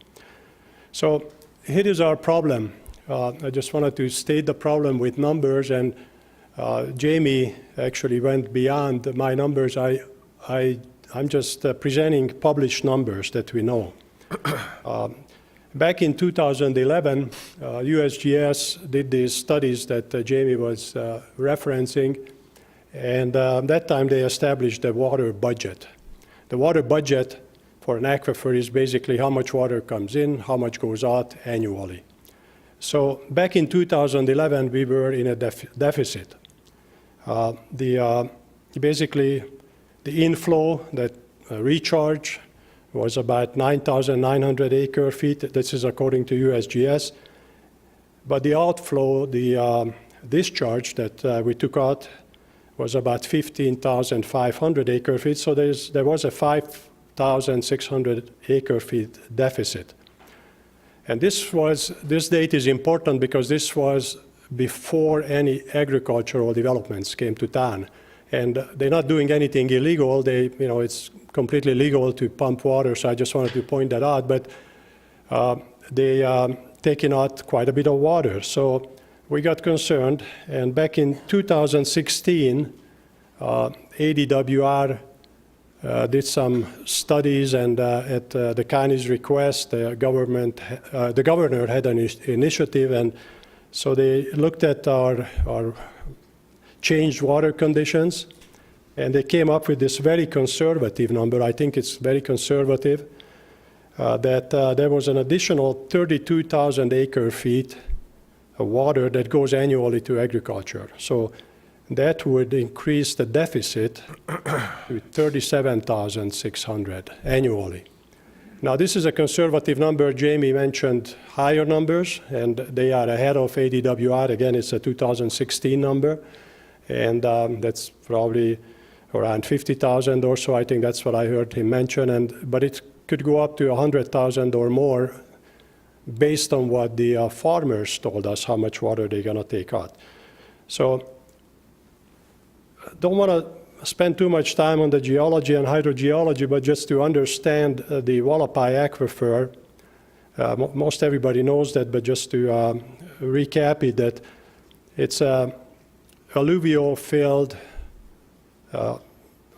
Speaker 14: So here is our problem. I just wanted to state the problem with numbers, and Jamie actually went beyond my numbers. I'm just presenting published numbers that we know. Back in 2011, USGS did these studies that Jamie was referencing, and that time they established the water budget. The water budget for an aquifer is basically how much water comes in, how much goes out annually. So back in 2011, we were in a deficit. Basically, the inflow, that recharge, was about 9,900 acre-feet. This is according to USGS. But the outflow, the discharge that we took out was about 15,500 acre feet, so there was a 5,600 acre feet deficit. And this date is important because this was before any agricultural developments came to town. And they're not doing anything illegal. It's completely legal to pump water, so I just wanted to point that out. But they taking out quite a bit of water. So we got concerned, and back in 2016, ADWR did some studies, and at the county's request, the governor had an initiative, and so they looked at our changed water conditions, and they came up with this very conservative number. I think it's very conservative, that there was an additional 32,000 acre feet of water that goes annually to agriculture. So that would increase the deficit to 37,600 annually. Now, this is a conservative number. Jamie mentioned higher numbers, and they are ahead of ADWR. Again, it's a 2016 number, and that's probably around 50,000 or so. I think that's what I heard him mention, but it could go up to 100,000 or more based on what the farmers told us how much water they're going to take out. So don't want to spend too much time on the geology and hydrogeology, but just to understand the Wallapai aquifer, most everybody knows that, but just to recap it, that it's a alluvial-filled,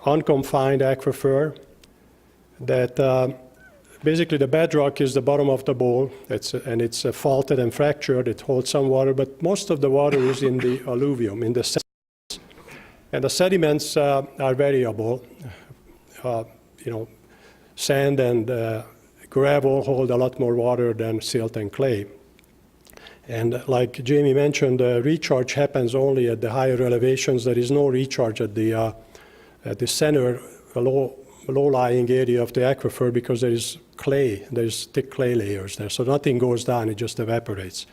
Speaker 14: unconfined aquifer that basically the bedrock is the bottom of the bowl, and it's faulted and fractured. It holds some water, but most of the water is in the alluvium, in the sediments. And the sediments are variable. Sand and gravel hold a lot more water than silt and clay. And like Jamie mentioned, the recharge happens only at the higher elevations. There is no recharge at the center, low-lying area of the aquifer, because there is clay. There's thick clay layers there, so nothing goes down. It just evaporates.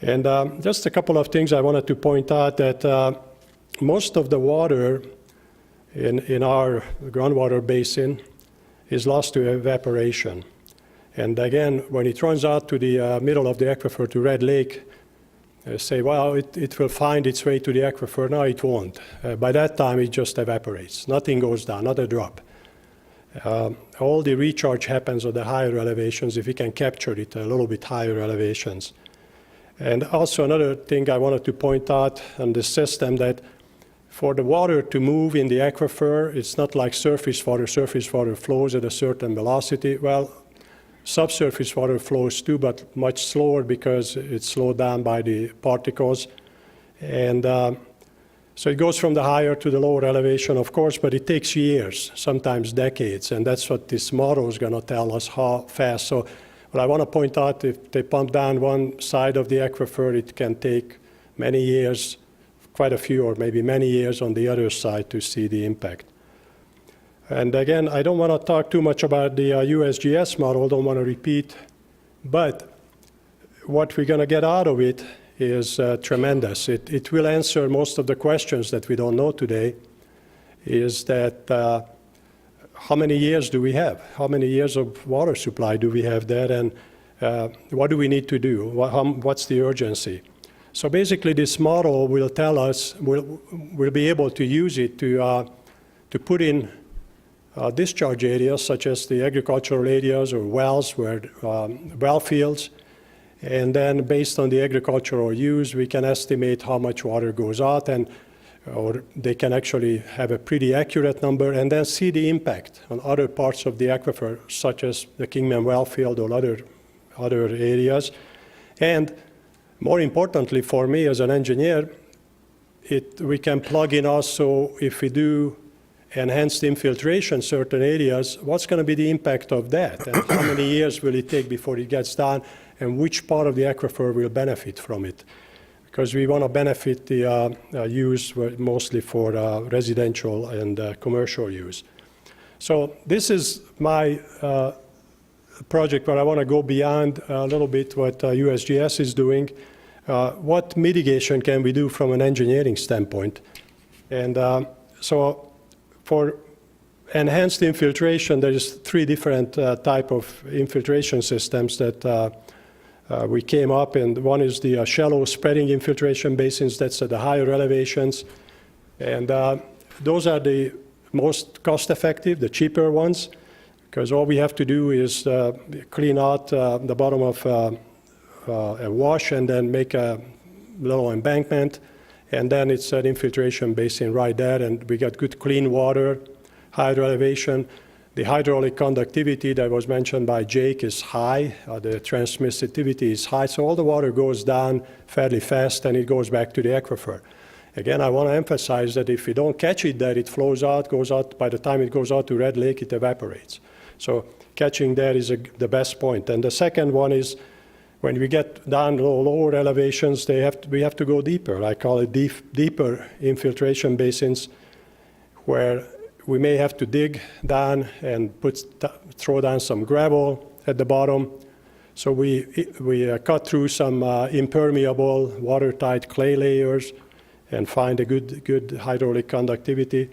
Speaker 14: And just a couple of things I wanted to point out, that most of the water in our groundwater basin is lost to evaporation. And again, when it runs out to the middle of the aquifer, to Red Lake, say, well, it will find its way to the aquifer. No, it won't. By that time, it just evaporates. Nothing goes down, not a drop. All the recharge happens at the higher elevations, if we can capture it at a little bit higher elevations. And also another thing I wanted to point out on this system, that for the water to move in the aquifer, it's not like surface water. Surface water flows at a certain velocity. Well, subsurface water flows too, but much slower because it's slowed down by the particles. And so it goes from the higher to the lower elevation, of course, but it takes years, sometimes decades, and that's what this model is going to tell us, how fast. So what I want to point out, if they pump down one side of the aquifer, it can take many years, quite a few or maybe many years on the other side to see the impact. And again, I don't want to talk too much about the USGS model, don't want to repeat, but what we're going to get out of it is tremendous. It will answer most of the questions that we don't know today, is that how many years do we have? How many years of water supply do we have there, and what do we need to do? What's the urgency? So basically, this model will tell us, we'll be able to use it to put in discharge areas, such as the agricultural areas or wells, well fields, and then based on the agricultural use, we can estimate how much water goes out, or they can actually have a pretty accurate number, and then see the impact on other parts of the aquifer, such as the Kingman well field or other areas. And more importantly for me as an engineer, we can plug in also, if we do enhanced infiltration certain areas, what's going to be the impact of that? And how many years will it take before it gets done? And which part of the aquifer will benefit from it? Because we want to benefit the use mostly for residential and commercial use. So this is my project where I want to go beyond a little bit what USGS is doing. what mitigation can we do from an engineering standpoint? And so for enhanced infiltration, there's 3 different type of infiltration systems that we came up, and one is the shallow spreading infiltration basins. That's at the higher elevations, and those are the most cost-effective, the cheaper ones, because all we have to do is clean out the bottom of a wash and then make a little embankment, and then it's an infiltration basin right there, and we got good clean water, higher elevation. The hydraulic conductivity that was mentioned by Jake is high. The transmissivity is high, so all the water goes down fairly fast and it goes back to the aquifer. Again, I want to emphasize that if you don't catch it there, it flows out, goes out. By the time it goes out to Red Lake, it evaporates. So catching there is the best point. And the second one is when we get down lower elevations, we have to go deeper. I call it deeper infiltration basins, where we may have to dig down and throw down some gravel at the bottom. So we cut through some impermeable, watertight clay layers and find a good hydraulic conductivity.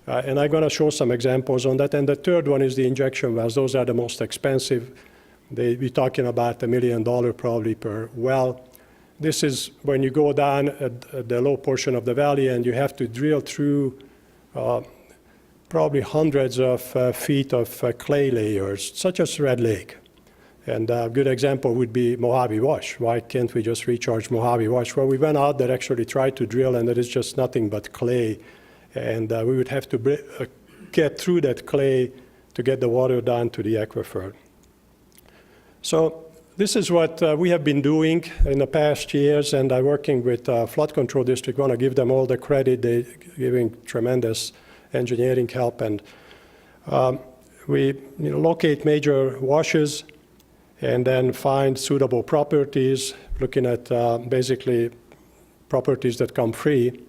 Speaker 14: And I'm going to show some examples on that. And the third one is the injection wells. Those are the most expensive. We're talking about $1 million probably per well. This is when you go down at the low portion of the valley and you have to drill through probably hundreds of feet of clay layers, such as Red Lake. And a good example would be Mojave Wash. Why can't we just recharge Mojave Wash? Well, we went out there, actually tried to drill, and there is just nothing but clay. And we would have to get through that clay to get the water down to the aquifer. So this is what we have been doing in the past years, and I'm working with Flood Control District. I want to give them all the credit. They're giving tremendous engineering help. And we locate major washes and then find suitable properties, looking at basically properties that come free,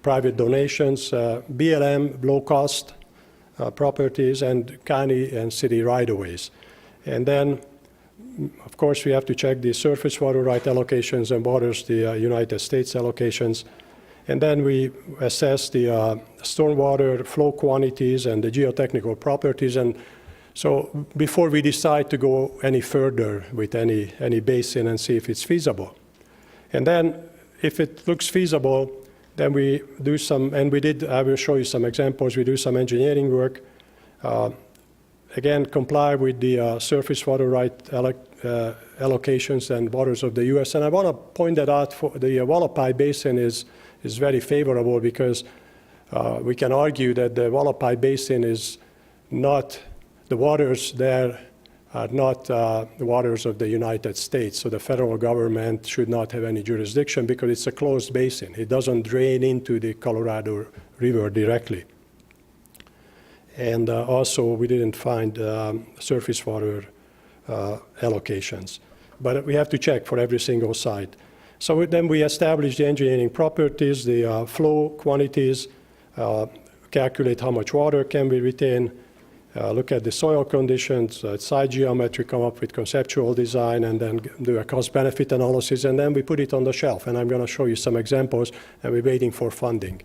Speaker 14: private donations, BLM, low-cost properties, and county and city right-of-ways. And then, of course, we have to check the surface water right allocations and waters, the United States allocations. And then we assess the stormwater flow quantities and the geotechnical properties. And so before we decide to go any further with any basin and see if it's feasible. And then if it looks feasible, then we do some, and I will show you some examples. We do some engineering work. Again, comply with the surface water right allocations and waters of the U.S. And I want to point that out. For the Wallapai Basin is very favorable because we can argue that the Wallapai Basin is not, the waters there are not the waters of the United States. So the federal government should not have any jurisdiction because it's a closed basin. It doesn't drain into the Colorado River directly. And also, we didn't find surface water allocations. But we have to check for every single site. So then we establish the engineering properties, the flow quantities, calculate how much water can we retain, look at the soil conditions, site geometry, come up with conceptual design, and then do a cost-benefit analysis, and then we put it on the shelf. And I'm going to show you some examples, and we're waiting for funding.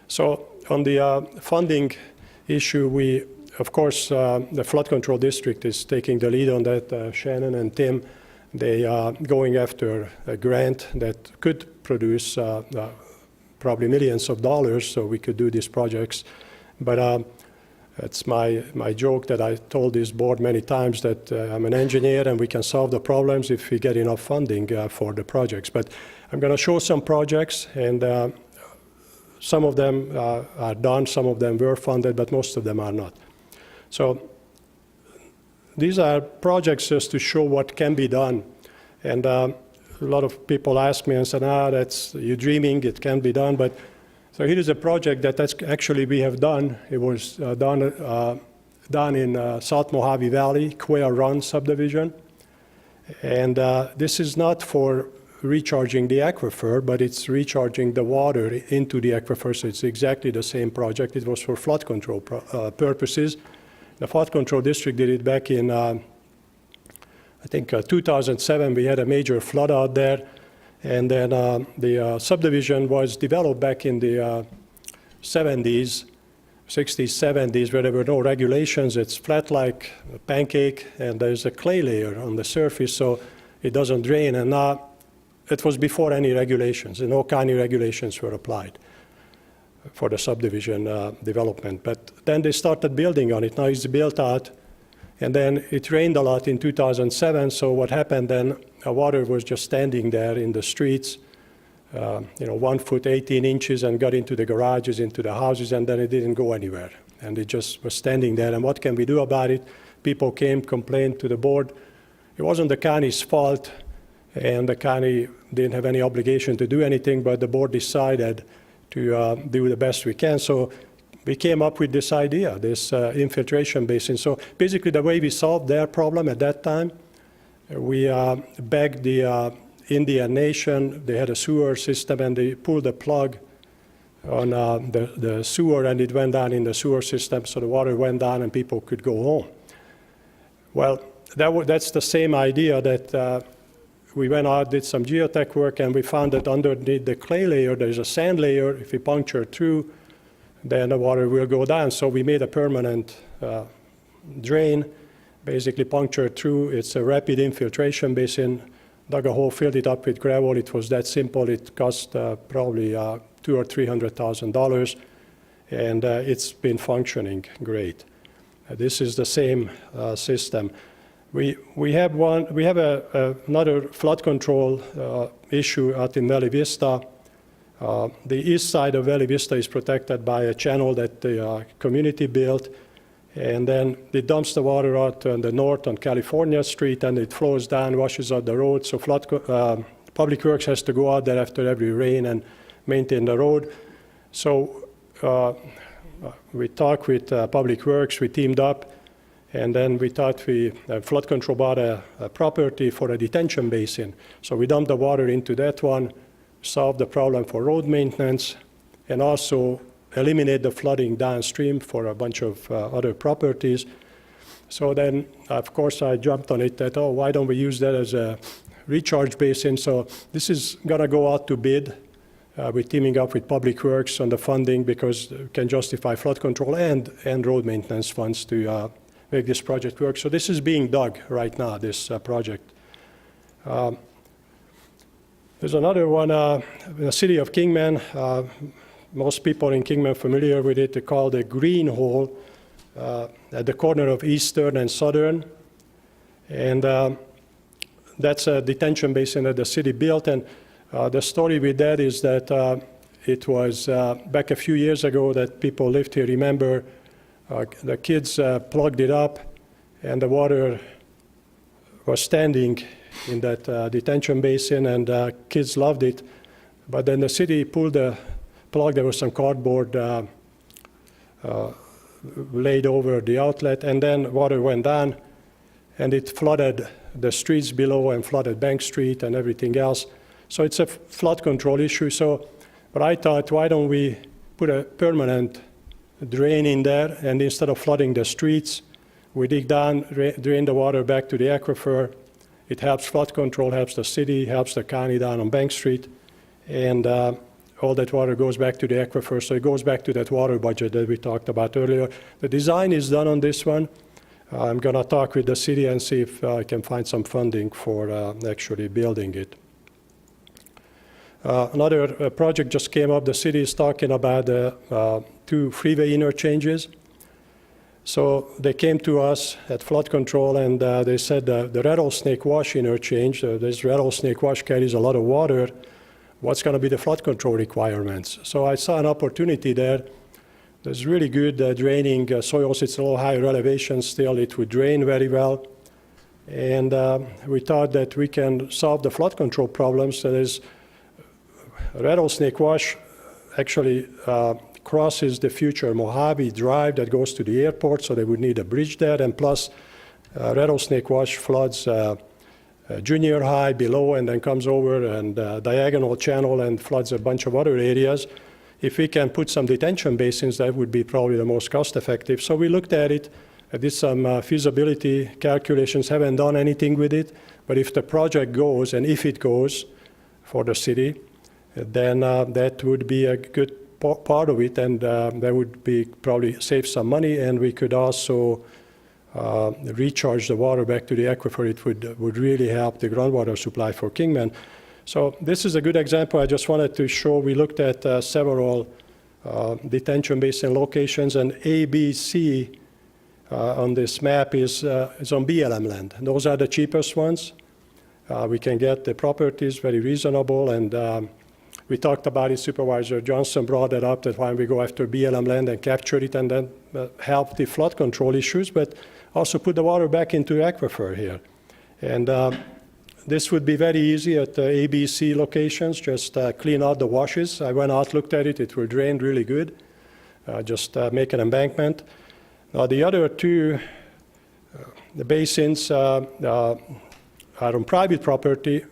Speaker 14: So on the funding issue, we, of course, the Flood Control District is taking the lead on that. Shannon and Tim, they are going after a grant that could produce probably millions of dollars, so we could do these projects. But it's my joke that I told this board many times that I'm an engineer and we can solve the problems if we get enough funding for the projects. But I'm going to show some projects, and some of them are done, some of them were funded, but most of them are not. So these are projects just to show what can be done. And a lot of people ask me and said, you're dreaming, it can be done. But so here is a project that actually we have done. It was done in South Mojave Valley, Quail Run subdivision. And this is not for recharging the aquifer, but it's recharging the water into the aquifer, so it's exactly the same project. It was for flood control purposes. The Flood Control District did it back in I think 2007, we had a major flood out there, and then the subdivision was developed back in the 70s, 60s, 70s, where there were no regulations. It's flat like a pancake, and there's a clay layer on the surface, so it doesn't drain. And now, it was before any regulations, and no county regulations were applied for the subdivision development. But then they started building on it. Now it's built out, and then it rained a lot in 2007, so what happened then, water was just standing there in the streets, 1 foot 18 inches, and got into the garages, into the houses, and then it didn't go anywhere. And it just was standing there. And what can we do about it? People came, complained to the board. It wasn't the county's fault, and the county didn't have any obligation to do anything, but the board decided to do the best we can. So we came up with this idea, this infiltration basin. So basically the way we solved their problem at that time, we begged the Indian nation. They had a sewer system, and they pulled the plug on the sewer, and it went down in the sewer system, so the water went down and people could go home. Well, that's the same idea that we went out, did some geotech work, and we found that underneath the clay layer, there's a sand layer. If we puncture through, then the water will go down. So we made a permanent drain, basically punctured through. It's a rapid infiltration basin. Dug a hole, filled it up with gravel. It was that simple. It cost probably $200,000 or $300,000, and it's been functioning great. This is the same system. We have another flood control issue out in Valley Vista. The east side of Valley Vista is protected by a channel that the community built, and then it dumps the water out on the north on California Street, and it flows down, washes out the road. So Public Works has to go out there after every rain and maintain the road. So we talked with Public Works, we teamed up, and then we thought flood control bought a property for a detention basin. So we dumped the water into that one, solved the problem for road maintenance, and also eliminate the flooding downstream for a bunch of other properties. So then, of course, I jumped on it that, why don't we use that as a recharge basin? So this is going to go out to bid. We're teaming up with Public Works on the funding because we can justify flood control and road maintenance funds to make this project work. So this is being dug right now, this project. There's another one in the city of Kingman. Most people in Kingman are familiar with it. They call it the Green Hole at the corner of Eastern and Southern. And that's a detention basin that the city built. And the story with that is that it was back a few years ago that people lived here. Remember, the kids plugged it up, and the water was standing in that detention basin, and kids loved it. But then the city pulled the plug. There was some cardboard laid over the outlet, and then water went down, and it flooded the streets below and flooded Bank Street and everything else. So it's a flood control issue. But I thought, why don't we put a permanent drain in there, and instead of flooding the streets, we dig down, drain the water back to the aquifer. It helps flood control, helps the city, helps the county down on Bank Street, and all that water goes back to the aquifer, so it goes back to that water budget that we talked about earlier. The design is done on this one. I'm going to talk with the city and see if I can find some funding for actually building it. Another project just came up. The city is talking about 2 freeway interchanges. So they came to us at flood control, and they said the Rattlesnake Wash interchange, this Rattlesnake Wash carries a lot of water. What's going to be the flood control requirements? So I saw an opportunity there. There's really good draining soils. It's a little higher elevation still. It would drain very well. And we thought that we can solve the flood control problems. So there's Rattlesnake Wash actually crosses the future Mojave Drive that goes to the airport, so they would need a bridge there. And plus, Rattlesnake Wash floods Junior High below and then comes over and Diagonal Channel and floods a bunch of other areas. If we can put some detention basins, that would be probably the most cost effective. So we looked at it I did some feasibility calculations, haven't done anything with it, but if the project goes, and if it goes for the city, then that would be a good part of it, and that would be probably save some money, and we could also recharge the water back to the aquifer. It would really help the groundwater supply for Kingman. So this is a good example. I just wanted to show, we looked at several detention basin locations, and A, B, C on this map is on BLM land. Those are the cheapest ones. We can get the properties very reasonable, and we talked about it. Supervisor Johnson brought it up, that why we go after BLM land and capture it and then help the flood control issues, but also put the water back into the aquifer here. And this would be very easy at the ABC locations, just clean out the washes. I went out, looked at it, it will drain really good. Just make an embankment. Now the other two, the basins are on private property.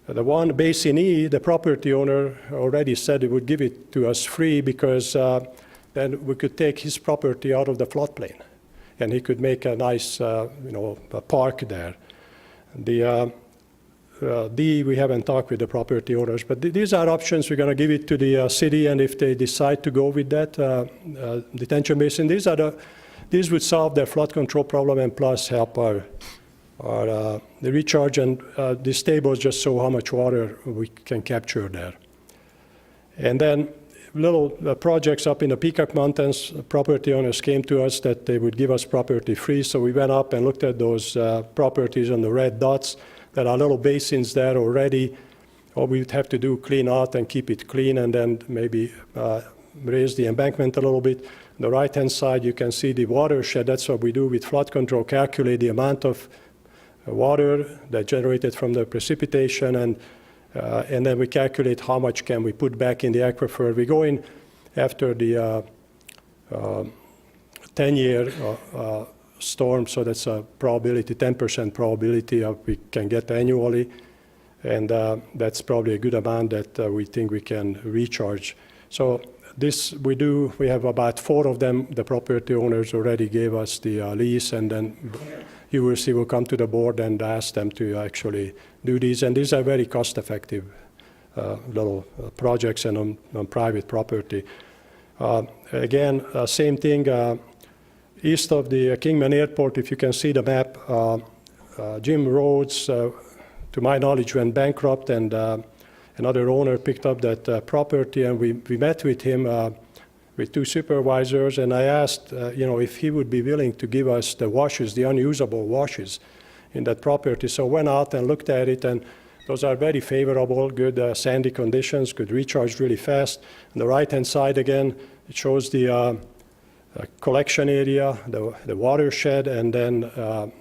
Speaker 14: The one, Basin E, the property owner already said he would give it to us free because then we could take his property out of the floodplain, and he could make a nice, a park there. The D, we haven't talked with the property owners, but these are options. We're going to give it to the city, and if they decide to go with that detention basin, these would solve their flood control problem and plus help our the recharge, and these tables just show how much water we can capture there. And then little projects up in the Peacock Mountains, property owners came to us that they would give us property free, so we went up and looked at those properties on the red dots. There are little basins there already. All we'd have to do, clean out and keep it clean, and then maybe raise the embankment a little bit. On the right-hand side, you can see the watershed. That's what we do with flood control, calculate the amount of water that generated from the precipitation, and then we calculate how much can we put back in the aquifer. We go in after the 10-year storm, so that's a probability, 10% probability of we can get annually, and that's probably a good amount that we think we can recharge. So this we do. We have about 4 of them. The property owners already gave us the lease, and then you will see we'll come to the board and ask them to actually do these. And these are very cost-effective little projects and on private property. Again, same thing. East of the Kingman Airport, if you can see the map, Jim Rhodes, to my knowledge, went bankrupt, and another owner picked up that property, and we met with him with 2 supervisors, and I asked, if he would be willing to give us the washes, the unusable washes in that property. So went out and looked at it, and those are very favorable, good sandy conditions, could recharge really fast. On the right-hand side again, it shows the collection area, the watershed, and then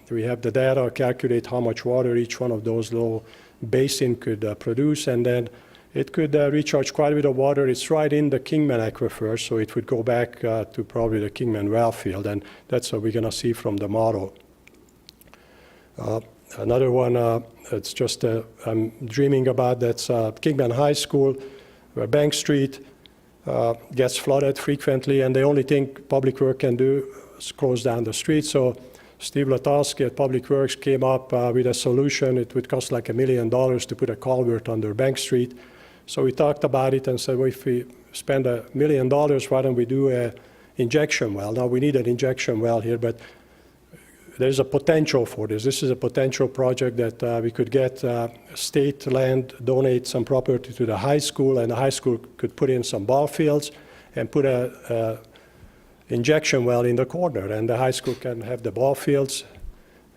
Speaker 14: we have the data, calculate how much water each one of those little basin could produce, and then it could recharge quite a bit of water. It's right in the Kingman aquifer, so it would go back to probably the Kingman well field, and that's what we're going to see from the model. Another one, it's just I'm dreaming about, that's Kingman High School, where Bank Street gets flooded frequently, and the only thing Public Works can do is close down the street. So Steve Latowski at Public Works came up with a solution. It would cost like $1 million to put a culvert under Bank Street. So we talked about it and said, well, if we spend $1 million, why don't we do an injection well? Now, we need an injection well here, but there's a potential for this. This is a potential project that we could get state land, donate some property to the high school, and the high school could put in some ball fields and put a injection well in the corner, and the high school can have the ball fields,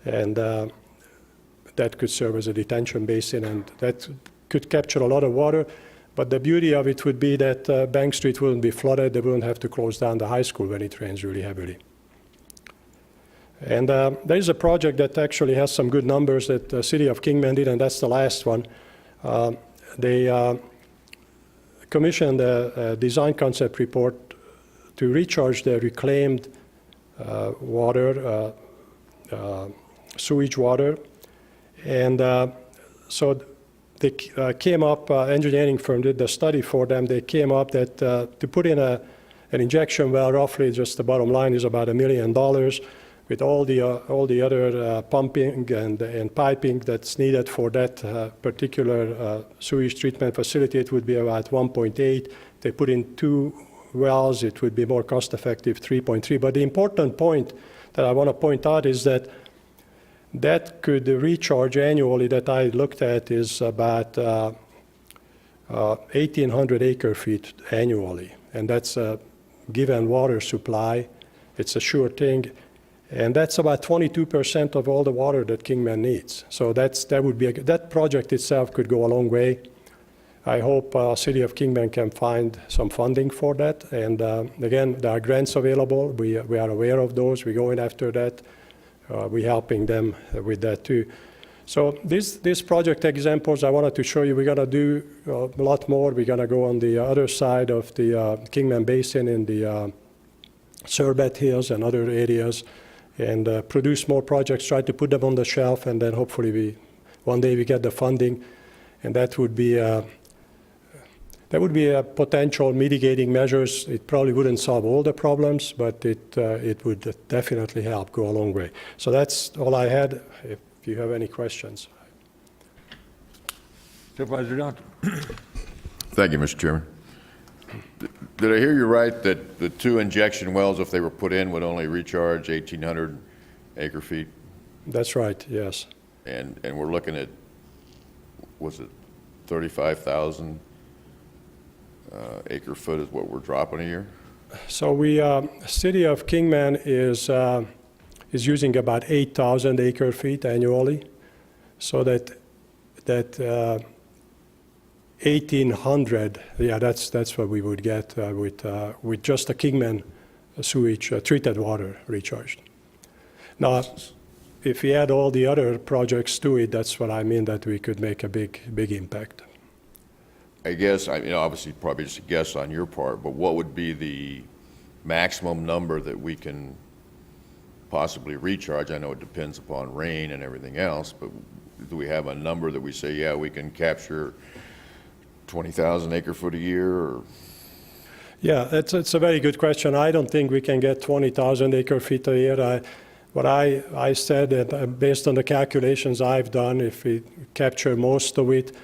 Speaker 14: and that could serve as a detention basin, and that could capture a lot of water. But the beauty of it would be that Bank Street wouldn't be flooded. They wouldn't have to close down the high school when it rains really heavily. And there is a project that actually has some good numbers that the city of Kingman did, and that's the last one. They commissioned a design concept report to recharge the reclaimed water, sewage water. And so they came up, engineering firm did the study for them. They came up that to put in an injection well, roughly just the bottom line is about $1 million. with all the other pumping and piping that's needed for that particular sewage treatment facility, it would be about 1.8. They put in 2 wells, it would be more cost-effective, 3.3. But the important point that I want to point out is that that could recharge annually that I looked at is about 1,800 acre-feet annually, and that's a given water supply. It's a sure thing, and that's about 22% of all the water that Kingman needs. So that project itself could go a long way. I hope City of Kingman can find some funding for that, and again, there are grants available. We are aware of those. We're going after that. We're helping them with that too. So these project examples I wanted to show you, we're going to do a lot more. We're going to go on the other side of the Kingman Basin in the Sorbet Hills and other areas and produce more projects, try to put them on the shelf, and then hopefully one day we get the funding, and that would be a potential mitigating measures. It probably wouldn't solve all the problems, but it would definitely help go a long way. So that's all I had. If you have any questions.
Speaker 2: Supervisor Johnson.
Speaker 4: Thank you, Mr. Chairman. Did I hear you right that the 2 injection wells, if they were put in, would only recharge 1,800 acre-feet?
Speaker 14: That's right, yes.
Speaker 4: And we're looking at, was it 35,000 acre-foot is what we're dropping a year?
Speaker 14: So City of Kingman is using about 8,000 acre-feet annually, so that 1,800, yeah, that's what we would get with just the Kingman sewage treated water recharged. Now, if we add all the other projects to it, that's what I mean, that we could make a big impact.
Speaker 4: I guess, obviously probably just a guess on your part, but what would be the maximum number that we can possibly recharge? I know it depends upon rain and everything else, but do we have a number that we say, yeah, we can capture 20,000 acre-foot a year? Or?
Speaker 14: Yeah, it's a very good question. I don't think we can get 20,000 acre-feet a year. What I said, that based on the calculations I've done, if we capture most of it,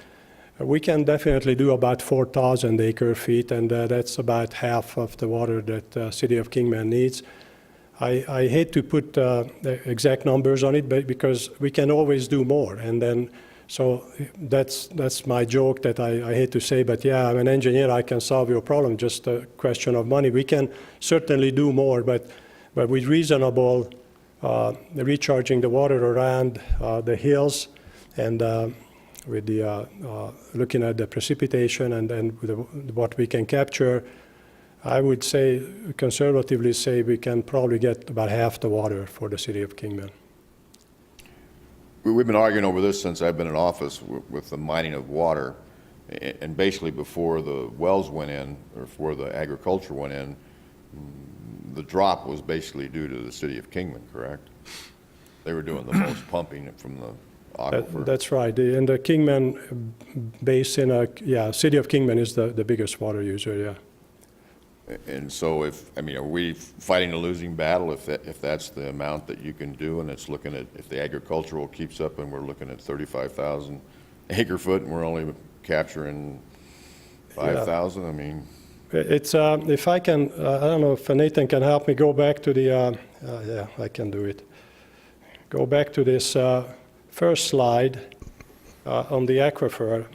Speaker 14: we can definitely do about 4,000 acre-feet, and that's about half of the water that City of Kingman needs. I hate to put the exact numbers on it, but because we can always do more, and then so that's my joke that I hate to say, but yeah, I'm an engineer. I can solve your problem. Just a question of money. We can certainly do more, but with reasonable recharging the water around the hills and with the looking at the precipitation and then what we can capture, I would say, conservatively say, we can probably get about half the water for the City of Kingman.
Speaker 4: We've been arguing over this since I've been in office with the mining of water, and basically before the wells went in, or before the agriculture went in, the drop was basically due to the City of Kingman, correct? They were doing the most pumping from the aquifer.
Speaker 14: That's right. In the Kingman Basin, City of Kingman is the biggest water user, yeah.
Speaker 4: And so are we fighting a losing battle if that's the amount that you can do, and it's looking at, if the agricultural keeps up and we're looking at 35,000 acre-foot and we're only capturing 5,000, I mean.
Speaker 14: It's, if I can, I don't know if Nathan can help me go back to the, yeah, I can do it. Go back to this first slide on the aquifer.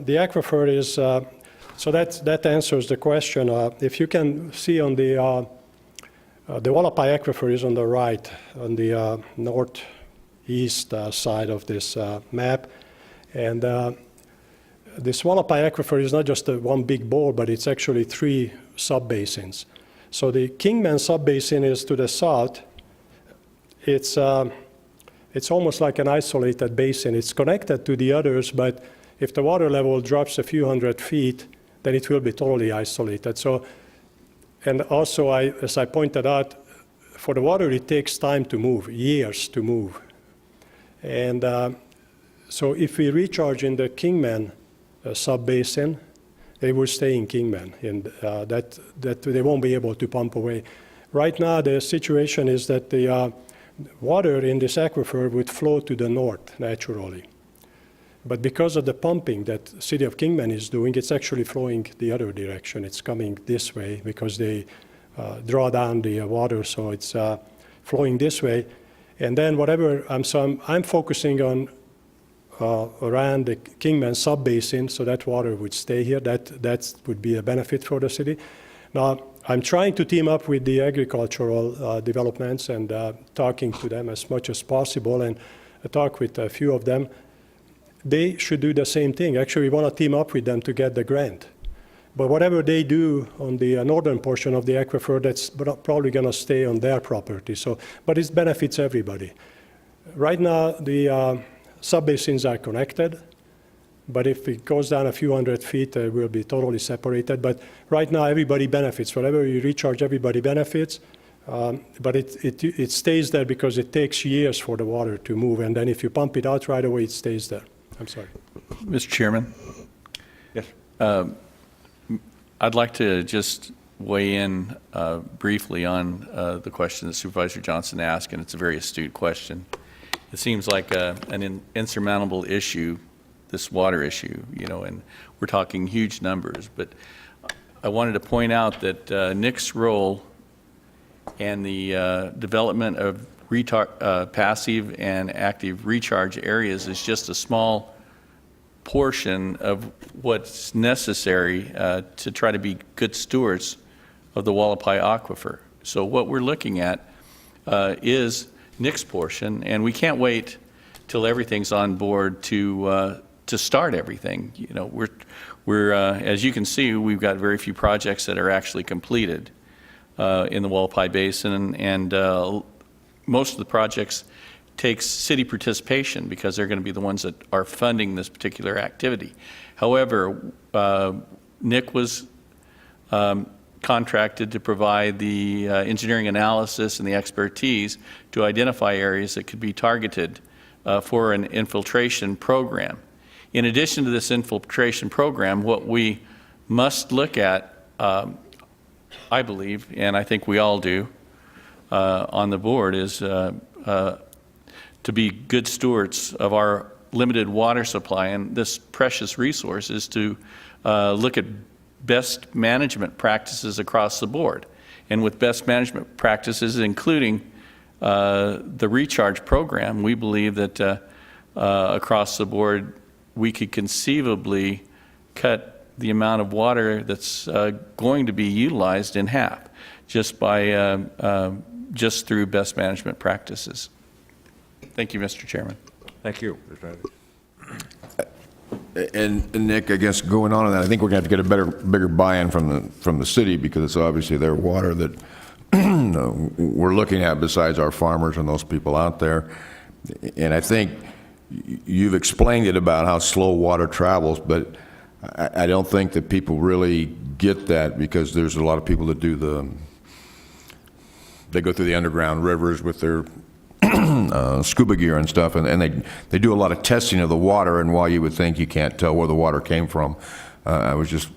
Speaker 14: The aquifer is, so that answers the question. If you can see on the Wallapai aquifer is on the right, on the northeast side of this map. And this Wallapai aquifer is not just one big bowl, but it's actually 3 subbasins. So the Kingman subbasin is to the south. It's almost like an isolated basin. It's connected to the others, but if the water level drops a few hundred feet, then it will be totally isolated. So, and also, as I pointed out, for the water, it takes time to move, years to move. And so if we recharge in the Kingman sub-basin, they will stay in Kingman, and that they won't be able to pump away. Right now, the situation is that the water in this aquifer would flow to the north naturally. But because of the pumping that City of Kingman is doing, it's actually flowing the other direction. It's coming this way because they draw down the water, so it's flowing this way. And then whatever, I'm focusing on around the Kingman sub-basin, so that water would stay here. That would be a benefit for the city. Now, I'm trying to team up with the agricultural developments and talking to them as much as possible, and I talk with a few of them. They should do the same thing. Actually, we want to team up with them to get the grant. But whatever they do on the northern portion of the aquifer, that's probably going to stay on their property. So, but it benefits everybody. Right now, the sub-basins are connected, but if it goes down a few hundred feet, it will be totally separated. But right now, everybody benefits. Whatever you recharge, everybody benefits. But it stays there because it takes years for the water to move. And then if you pump it out right away, it stays there. I'm sorry.
Speaker 5: Mr. Chairman?
Speaker 2: Yes.
Speaker 5: I'd like to just weigh in briefly on the question that Supervisor Johnson asked, and it's a very astute question. It seems like an insurmountable issue, this water issue, and we're talking huge numbers. But I wanted to point out that Nick's role and the development of passive and active recharge areas is just a small portion of what's necessary to try to be good stewards of the Wallapai Aquifer. So what we're looking at is Nick's portion, and we can't wait till everything's on board to start everything. We're as you can see, we've got very few projects that are actually completed in the Wallapai Basin, and most of the projects takes city participation because they're going to be the ones that are funding this particular activity. However, Nick was contracted to provide the engineering analysis and the expertise to identify areas that could be targeted for an infiltration program. In addition to this infiltration program, what we must look at, I believe, and I think we all do on the board, is to be good stewards of our limited water supply, and this precious resource is to look at best management practices across the board. And with best management practices, including the recharge program, we believe that across the board we could conceivably cut the amount of water that's going to be utilized in half just by just through best management practices. Thank you, Mr. Chairman.
Speaker 2: Thank you.
Speaker 4: And Nick, I guess going on that, I think we're going to have to get a bigger buy-in from the city, because it's obviously their water that we're looking at besides our farmers and those people out there. And I think you've explained it about how slow water travels, but I don't think that people really get that, because there's a lot of people that they go through the underground rivers with their scuba gear and stuff, and they do a lot of testing of the water, and while you would think you can't tell where the water came from, I was just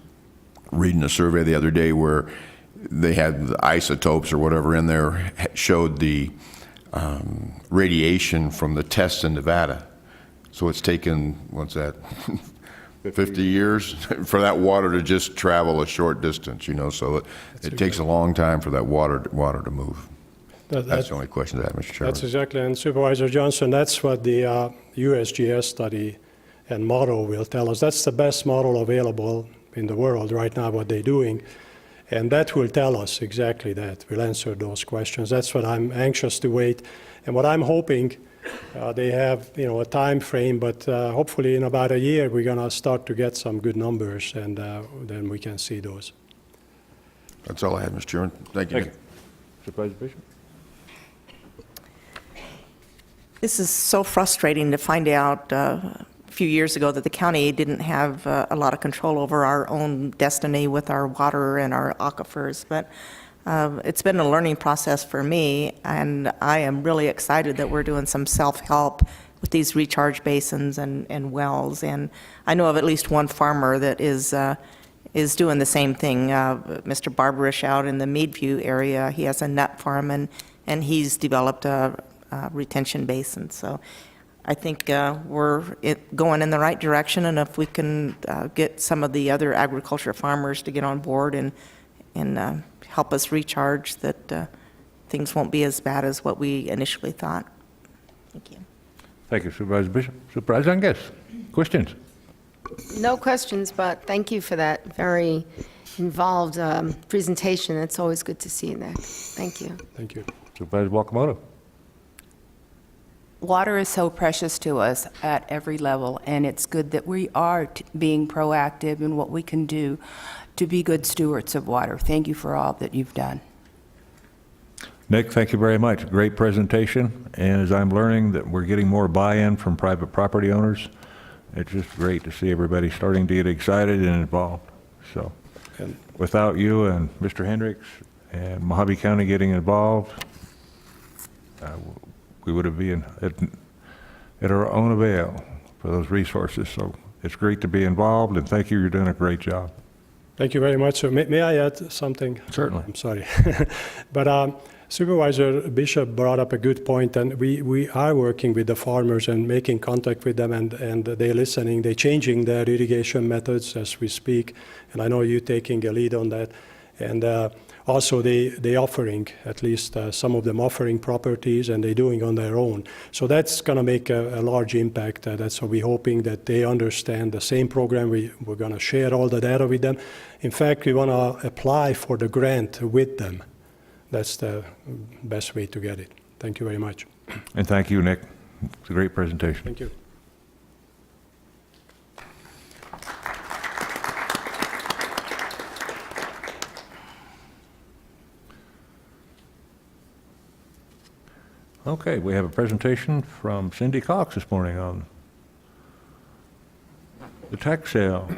Speaker 4: reading a survey the other day where they had the isotopes or whatever in there, showed the radiation from the tests in Nevada. So it's taken, what's that, 50 years for that water to just travel a short distance, so it takes a long time for that water to move. That's the only question to that, Mr. Chairman.
Speaker 14: That's exactly, and Supervisor Johnson, that's what the USGS study and model will tell us. That's the best model available in the world right now, what they're doing, and that will tell us exactly that. Will answer those questions. That's what I'm anxious to wait, and what I'm hoping, they have a time frame, but hopefully in about a year we're going to start to get some good numbers, and then we can see those.
Speaker 4: That's all I have, Mr. Chairman. Thank you.
Speaker 2: Supervisor Bishop?
Speaker 3: This is so frustrating to find out a few years ago that the county didn't have a lot of control over our own destiny with our water and our aquifers, but it's been a learning process for me, and I am really excited that we're doing some self-help with these recharge basins and wells, and I know of at least one farmer that is doing the same thing. Mr. Barbarish out in the Meadview area, he has a nut farm, and he's developed a retention basin. So I think we're going in the right direction, and if we can get some of the other agriculture farmers to get on board and help us recharge, that things won't be as bad as what we initially thought. Thank you.
Speaker 2: Thank you, Supervisor Bishop. Supervisor Angus, questions?
Speaker 15: No questions, but thank you for that very involved presentation. It's always good to see that. Thank you.
Speaker 14: Thank you.
Speaker 2: Supervisor Wakamoto.
Speaker 1: Water is so precious to us at every level, and it's good that we are being proactive in what we can do to be good stewards of water. Thank you for all that you've done.
Speaker 2: Nick, thank you very much. Great presentation. And as I'm learning that we're getting more buy-in from private property owners, it's just great to see everybody starting to get excited and involved. So without you and Mr. Hendricks and Mojave County getting involved, we would have been at our own avail for those resources. So it's great to be involved, and thank you. You're doing a great job.
Speaker 14: Thank you very much. So may I add something?
Speaker 2: Certainly.
Speaker 14: I'm sorry. But Supervisor Bishop brought up a good point, and we are working with the farmers and making contact with them, and they're listening. They're changing their irrigation methods as we speak, and I know you're taking a lead on that. And also they offering, at least some of them offering properties, and they're doing on their own. So that's going to make a large impact. That's what we're hoping, that they understand the same program. We're going to share all the data with them. In fact, we want to apply for the grant with them. That's the best way to get it. Thank you very much.
Speaker 2: And thank you, Nick. It's a great presentation.
Speaker 14: Thank you.
Speaker 2: Okay, we have a presentation from Cindy Cox this morning on the tax sale.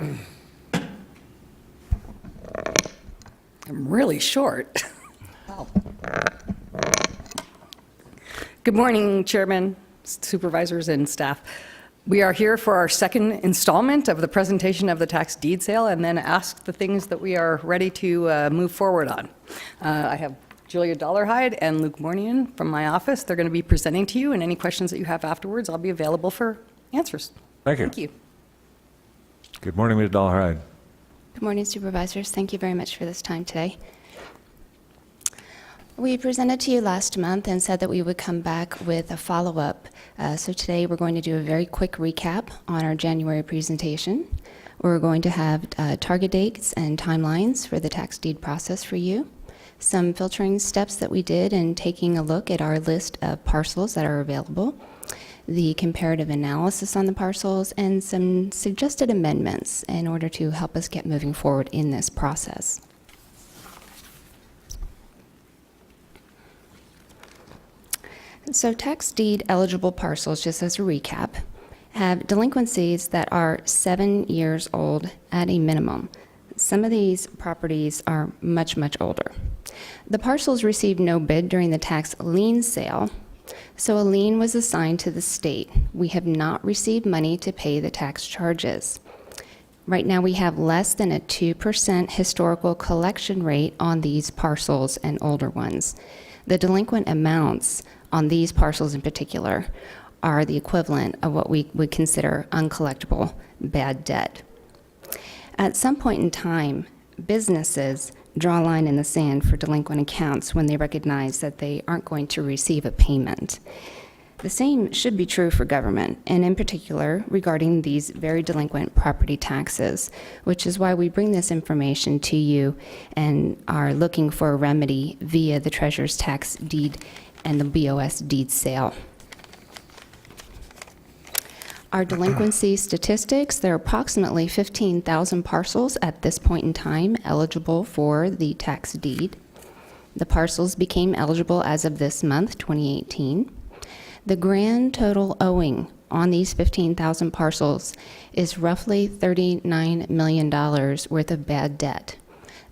Speaker 9: I'm really short. Good morning, Chairman, Supervisors, and staff. We are here for our second installment of the presentation of the tax deed sale, and then ask the things that we are ready to move forward on. I have Julia Dollarhide and Luke Mornian from my office. They're going to be presenting to you, and any questions that you have afterwards, I'll be available for answers.
Speaker 2: Thank you.
Speaker 9: Thank you.
Speaker 2: Good morning, Ms. Dollarhide.
Speaker 16: Good morning, Supervisors. Thank you very much for this time today. We presented to you last month and said that we would come back with a follow-up. So today we're going to do a very quick recap on our January presentation. We're going to have target dates and timelines for the tax deed process for you, some filtering steps that we did in taking a look at our list of parcels that are available, the comparative analysis on the parcels, and some suggested amendments in order to help us get moving forward in this process. So tax deed eligible parcels, just as a recap, have delinquencies that are 7 years old at a minimum. Some of these properties are much, much older. The parcels received no bid during the tax lien sale, so a lien was assigned to the state. We have not received money to pay the tax charges. Right now we have less than a 2% historical collection rate on these parcels and older ones. The delinquent amounts on these parcels in particular are the equivalent of what we would consider uncollectible bad debt. At some point in time, businesses draw a line in the sand for delinquent accounts when they recognize that they aren't going to receive a payment. The same should be true for government, and in particular regarding these very delinquent property taxes, which is why we bring this information to you and are looking for a remedy via the Treasurer's tax deed and the BOS deed sale. Our delinquency statistics, there are approximately 15,000 parcels at this point in time eligible for the tax deed. The parcels became eligible as of this month, 2018. The grand total owing on these 15,000 parcels is roughly $39 million worth of bad debt.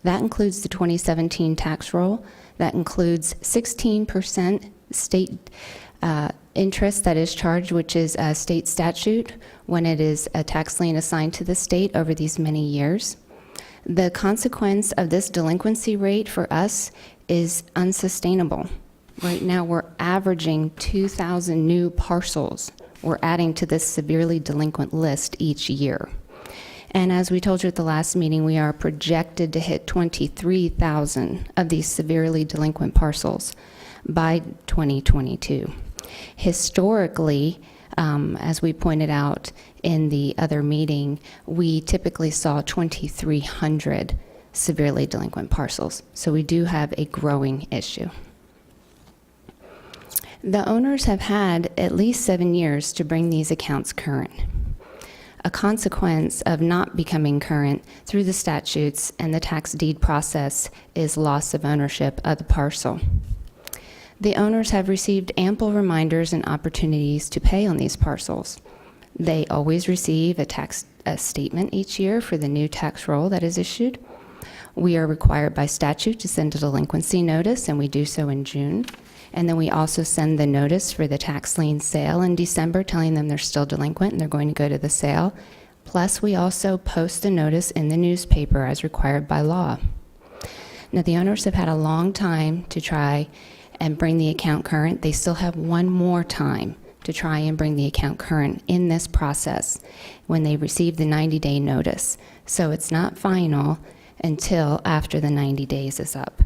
Speaker 16: That includes the 2017 tax roll. That includes 16% state interest that is charged, which is a state statute when it is a tax lien assigned to the state over these many years. The consequence of this delinquency rate for us is unsustainable. Right now, we're averaging 2,000 new parcels we're adding to this severely delinquent list each year. And as we told you at the last meeting, we are projected to hit 23,000 of these severely delinquent parcels by 2022. Historically, as we pointed out in the other meeting, we typically saw 2,300 severely delinquent parcels. So we do have a growing issue. The owners have had at least 7 years to bring these accounts current. A consequence of not becoming current through the statutes and the tax deed process is loss of ownership of the parcel. The owners have received ample reminders and opportunities to pay on these parcels. They always receive a statement each year for the new tax roll that is issued. We are required by statute to send a delinquency notice, and we do so in June. And then we also send the notice for the tax lien sale in December, telling them they're still delinquent and they're going to go to the sale. Plus, we also post a notice in the newspaper as required by law. Now, the owners have had a long time to try and bring the account current. They still have one more time to try and bring the account current in this process when they receive the 90-day notice. So it's not final until after the 90 days is up.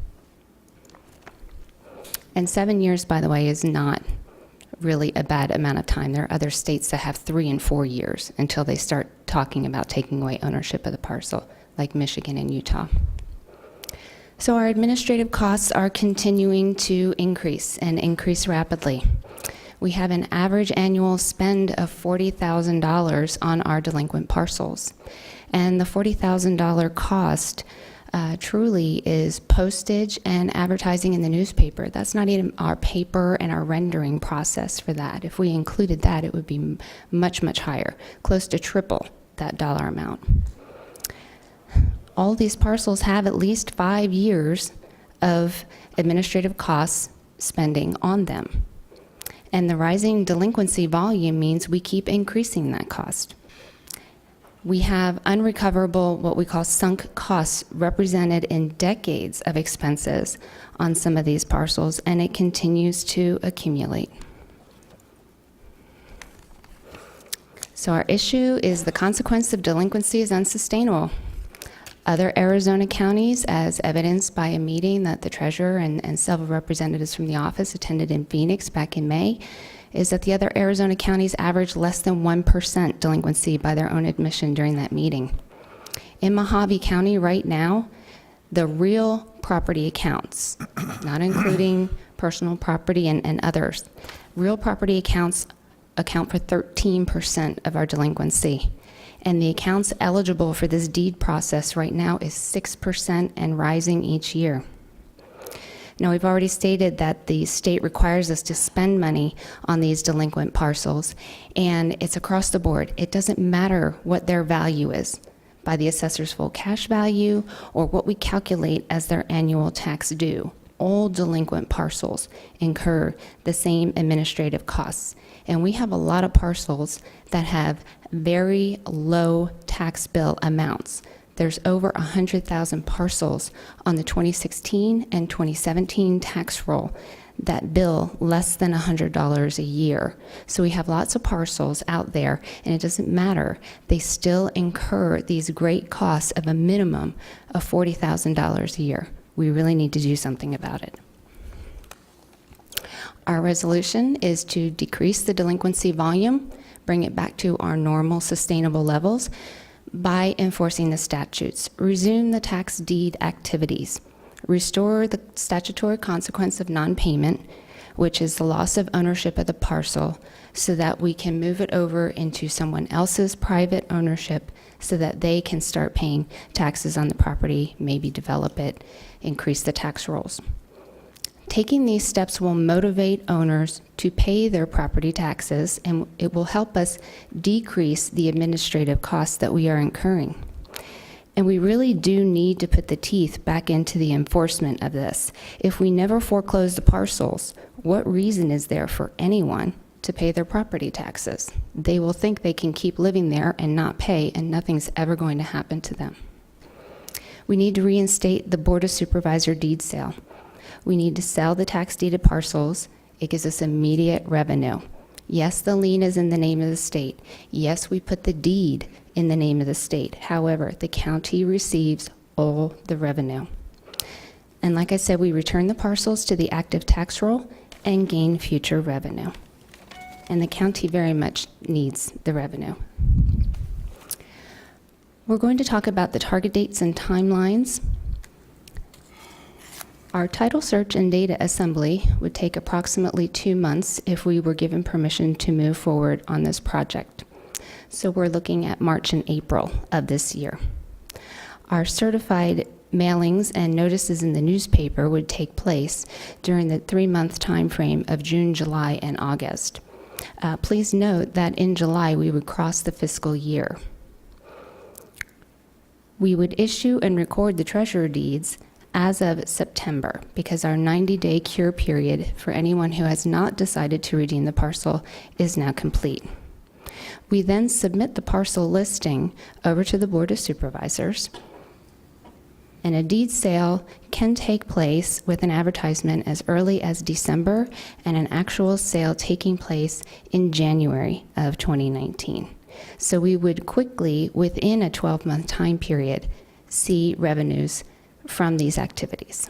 Speaker 16: And 7 years, by the way, is not really a bad amount of time. There are other states that have 3 and 4 years until they start talking about taking away ownership of the parcel, like Michigan and Utah. So our administrative costs are continuing to increase and increase rapidly. We have an average annual spend of $40,000 on our delinquent parcels. And the $40,000 cost truly is postage and advertising in the newspaper. That's not even our paper and our rendering process for that. If we included that, it would be much, much higher, close to triple that dollar amount. All these parcels have at least 5 years of administrative costs spending on them. And the rising delinquency volume means we keep increasing that cost. We have unrecoverable, what we call sunk costs, represented in decades of expenses on some of these parcels, and it continues to accumulate. So our issue is the consequence of delinquency is unsustainable. Other Arizona counties, as evidenced by a meeting that the treasurer and several representatives from the office attended in Phoenix back in May, is that the other Arizona counties average less than 1% delinquency by their own admission during that meeting. In Mojave County right now, the real property accounts, not including personal property and others, real property accounts account for 13% of our delinquency. And the accounts eligible for this deed process right now is 6% and rising each year. Now, we've already stated that the state requires us to spend money on these delinquent parcels, and it's across the board. It doesn't matter what their value is, by the assessor's full cash value or what we calculate as their annual tax due. All delinquent parcels incur the same administrative costs. And we have a lot of parcels that have very low tax bill amounts. There's over 100,000 parcels on the 2016 and 2017 tax roll that bill less than $100 a year. So we have lots of parcels out there, and it doesn't matter. They still incur these great costs of a minimum of $40,000 a year. We really need to do something about it. Our resolution is to decrease the delinquency volume, bring it back to our normal sustainable levels by enforcing the statutes, resume the tax deed activities, restore the statutory consequence of non-payment, which is the loss of ownership of the parcel, so that we can move it over into someone else's private ownership so that they can start paying taxes on the property, maybe develop it, increase the tax rolls. Taking these steps will motivate owners to pay their property taxes, and it will help us decrease the administrative costs that we are incurring. And we really do need to put the teeth back into the enforcement of this. If we never foreclose the parcels, what reason is there for anyone to pay their property taxes? They will think they can keep living there and not pay, and nothing's ever going to happen to them. We need to reinstate the Board of Supervisor deed sale. We need to sell the tax deeded parcels. It gives us immediate revenue. Yes, the lien is in the name of the state. Yes, we put the deed in the name of the state. However, the county receives all the revenue. And like I said, we return the parcels to the active tax roll and gain future revenue. And the county very much needs the revenue. We're going to talk about the target dates and timelines. Our title search and data assembly would take approximately 2 months if we were given permission to move forward on this project. So we're looking at March and April of this year. Our certified mailings and notices in the newspaper would take place during the 3-month time frame of June, July, and August. Please note that in July we would cross the fiscal year. We would issue and record the treasurer deeds as of September, because our 90-day cure period for anyone who has not decided to redeem the parcel is now complete. We then submit the parcel listing over to the Board of Supervisors, and a deed sale can take place with an advertisement as early as December and an actual sale taking place in January of 2019. So we would quickly, within a 12-month time period, see revenues from these activities.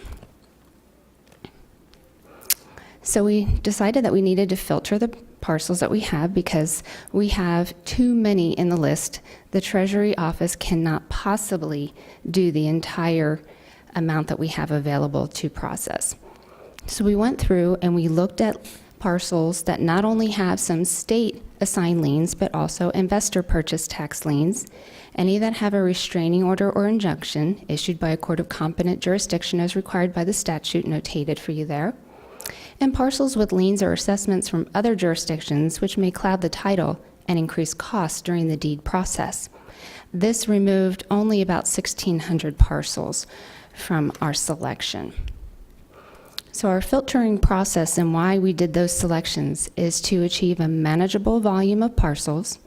Speaker 16: So we decided that we needed to filter the parcels that we have because we have too many in the list. The Treasury Office cannot possibly do the entire amount that we have available to process. So we went through and we looked at parcels that not only have some state assigned liens, but also investor purchase tax liens, any that have a restraining order or injunction issued by a court of competent jurisdiction as required by the statute notated for you there, and parcels with liens or assessments from other jurisdictions which may cloud the title and increase costs during the deed process. This removed only about 1,600 parcels from our selection. So our filtering process and why we did those selections is to achieve a manageable volume of parcels,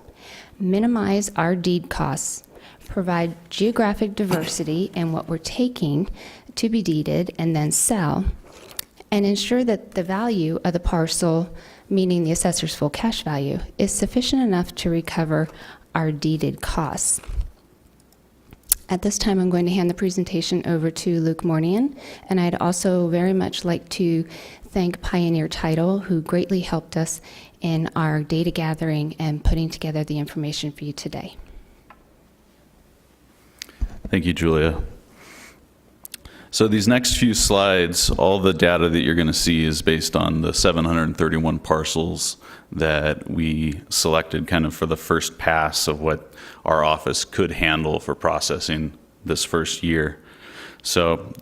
Speaker 16: minimize our deed costs, provide geographic diversity in what we're taking to be deeded and then sell, and ensure that the value of the parcel, meaning the assessor's full cash value, is sufficient enough to recover our deeded costs. At this time, I'm going to hand the presentation over to Luke Mornian, and I'd also very much like to thank Pioneer Title, who greatly helped us in our data gathering and putting together the information for you today.
Speaker 17: Thank you, Julia. So these next few slides, all the data that you're going to see is based on the 731 parcels that we selected kind of for the first pass of what our office could handle for processing this first year. So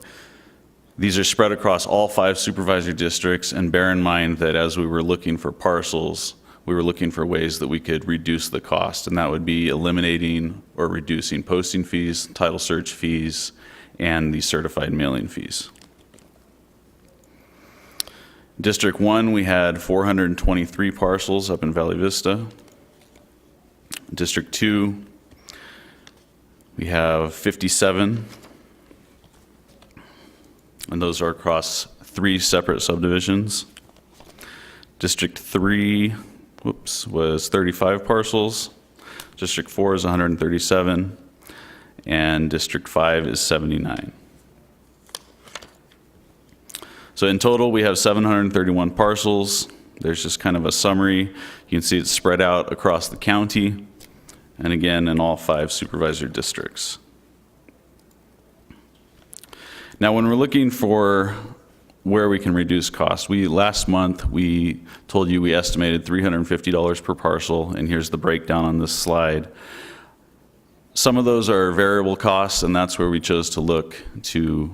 Speaker 17: these are spread across all 5 supervisor districts, and bear in mind that as we were looking for parcels, we were looking for ways that we could reduce the cost, and that would be eliminating or reducing posting fees, title search fees, and the certified mailing fees. District 1, we had 423 parcels up in Valley Vista. District 2, we have 57, and those are across 3 separate subdivisions. District 3, was 35 parcels. District 4 is 137, and District 5 is 79. So in total, we have 731 parcels. There's just kind of a summary. You can see it's spread out across the county, and again, in all 5 supervisor districts. Now, when we're looking for where we can reduce costs, last month, we told you we estimated $350 per parcel, and here's the breakdown on this slide. Some of those are variable costs, and that's where we chose to look to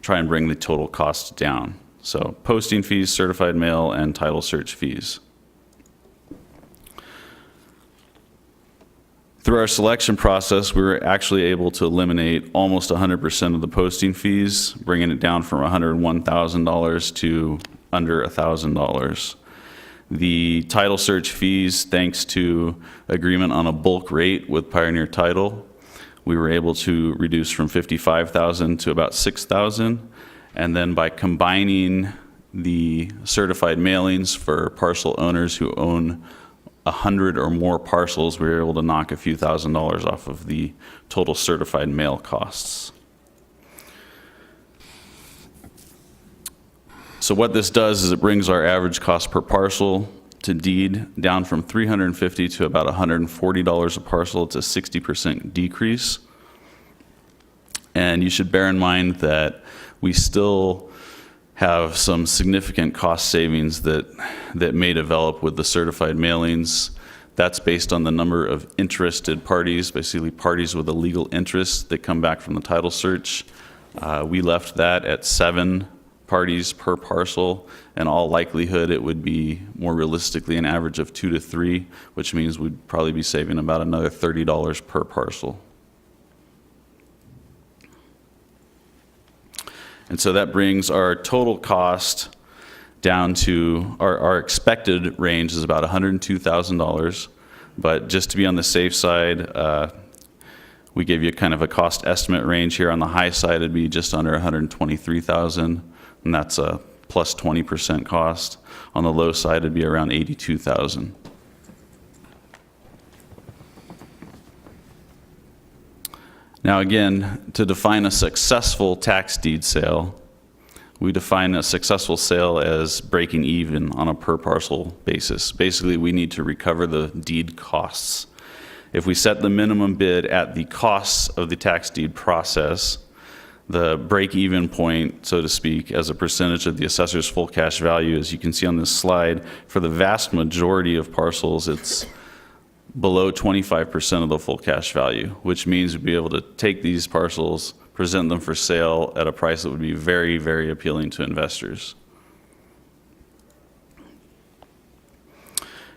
Speaker 17: try and bring the total cost down. So posting fees, certified mail, and title search fees. Through our selection process, we were actually able to eliminate almost 100% of the posting fees, bringing it down from $101,000 to under $1,000. The title search fees, thanks to agreement on a bulk rate with Pioneer Title, we were able to reduce from $55,000 to about $6,000. And then by combining the certified mailings for parcel owners who own 100 or more parcels, we were able to knock a few $1,000s off of the total certified mail costs. So what this does is it brings our average cost per parcel to deed down from $350 to about $140 a parcel. It's a 60% decrease. And you should bear in mind that we still have some significant cost savings that may develop with the certified mailings. That's based on the number of interested parties, basically parties with a legal interest that come back from the title search. We left that at 7 parties per parcel. In all likelihood, it would be more realistically an average of 2 to 3, which means we'd probably be saving about another $30 per parcel. And so that brings our total cost down to, our expected range is about $102,000. But just to be on the safe side, we gave you kind of a cost estimate range here. On the high side, it'd be just under $123,000, and that's a plus 20% cost. On the low side, it'd be around $82,000. Now again, to define a successful tax deed sale, we define a successful sale as breaking even on a per parcel basis. Basically, we need to recover the deed costs. If we set the minimum bid at the costs of the tax deed process, the break-even point, so to speak, as a percentage of the assessor's full cash value, as you can see on this slide, for the vast majority of parcels, it's below 25% of the full cash value, which means we'd be able to take these parcels, present them for sale at a price that would be very, very appealing to investors.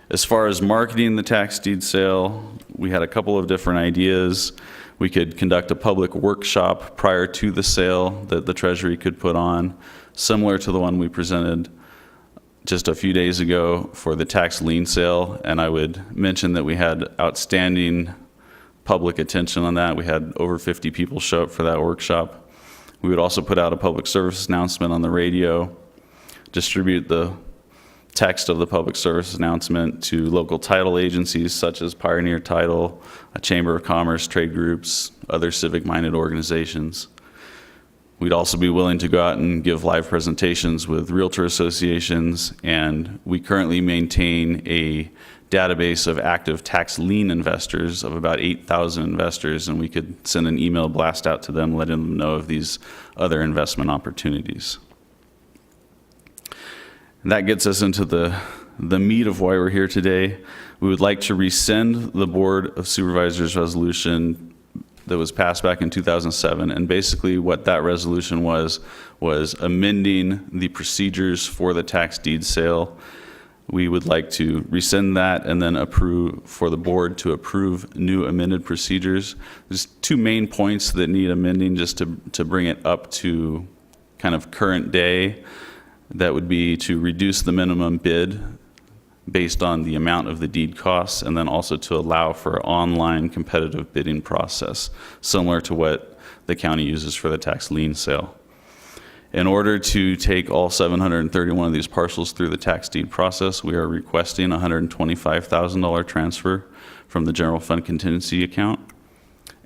Speaker 17: As far as marketing the tax deed sale, we had a couple of different ideas. We could conduct a public workshop prior to the sale that the Treasury could put on, similar to the one we presented just a few days ago for the tax lien sale. And I would mention that we had outstanding public attention on that. We had over 50 people show up for that workshop. We would also put out a public service announcement on the radio, distribute the text of the public service announcement to local title agencies such as Pioneer Title, a Chamber of Commerce, trade groups, other civic-minded organizations. We'd also be willing to go out and give live presentations with realtor associations, and we currently maintain a database of active tax lien investors of about 8,000 investors, and we could send an email blast out to them letting them know of these other investment opportunities. And that gets us into the meat of why we're here today. We would like to rescind the Board of Supervisors resolution that was passed back in 2007. And basically what that resolution was amending the procedures for the tax deed sale. We would like to rescind that and then approve for the board to approve new amended procedures. There's 2 main points that need amending just to bring it up to kind of current day. That would be to reduce the minimum bid based on the amount of the deed costs, and then also to allow for online competitive bidding process, similar to what the county uses for the tax lien sale. In order to take all 731 of these parcels through the tax deed process, we are requesting a $125,000 transfer from the general fund contingency account,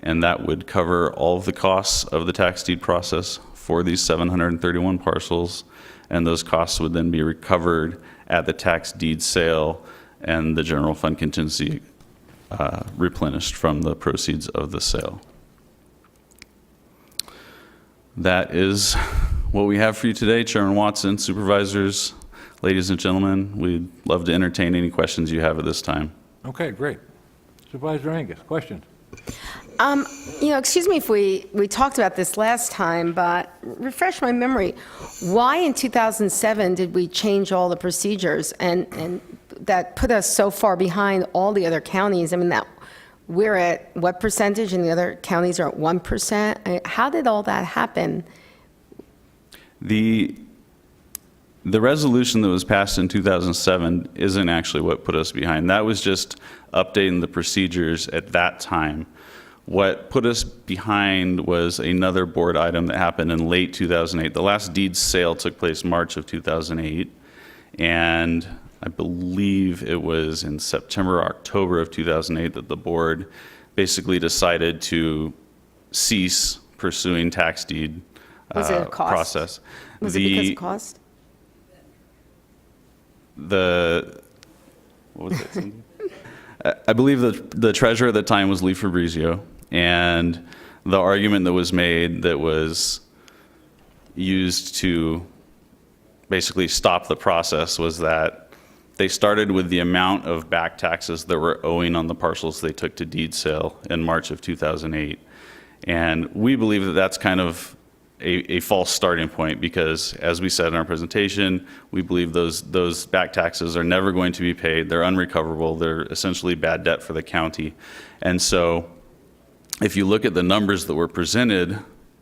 Speaker 17: and that would cover all of the costs of the tax deed process for these 731 parcels, and those costs would then be recovered at the tax deed sale and the general fund contingency replenished from the proceeds of the sale. That is what we have for you today. Chairman Watson, supervisors, ladies and gentlemen, we'd love to entertain any questions you have at this time.
Speaker 2: Okay, great. Supervisor Angus, questions?
Speaker 15: Excuse me if we talked about this last time, but refresh my memory. Why in 2007 did we change all the procedures and that put us so far behind all the other counties? I mean, that we're at what percentage and the other counties are at 1%? How did all that happen?
Speaker 17: The resolution that was passed in 2007 isn't actually what put us behind. That was just updating the procedures at that time. What put us behind was another board item that happened in late 2008. The last deed sale took place March of 2008, and I believe it was in September or October of 2008 that the board basically decided to cease pursuing tax deed
Speaker 15: Was it a cost?
Speaker 17: process.
Speaker 15: Was it because of cost?
Speaker 17: What was it, Cindy? I believe the treasurer at the time was Lee Fabrizio, and the argument that was made that was used to basically stop the process was that they started with the amount of back taxes that were owing on the parcels they took to deed sale in March of 2008. And we believe that that's kind of a false starting point because, as we said in our presentation, we believe those back taxes are never going to be paid. They're unrecoverable. They're essentially bad debt for the county. And so if you look at the numbers that were presented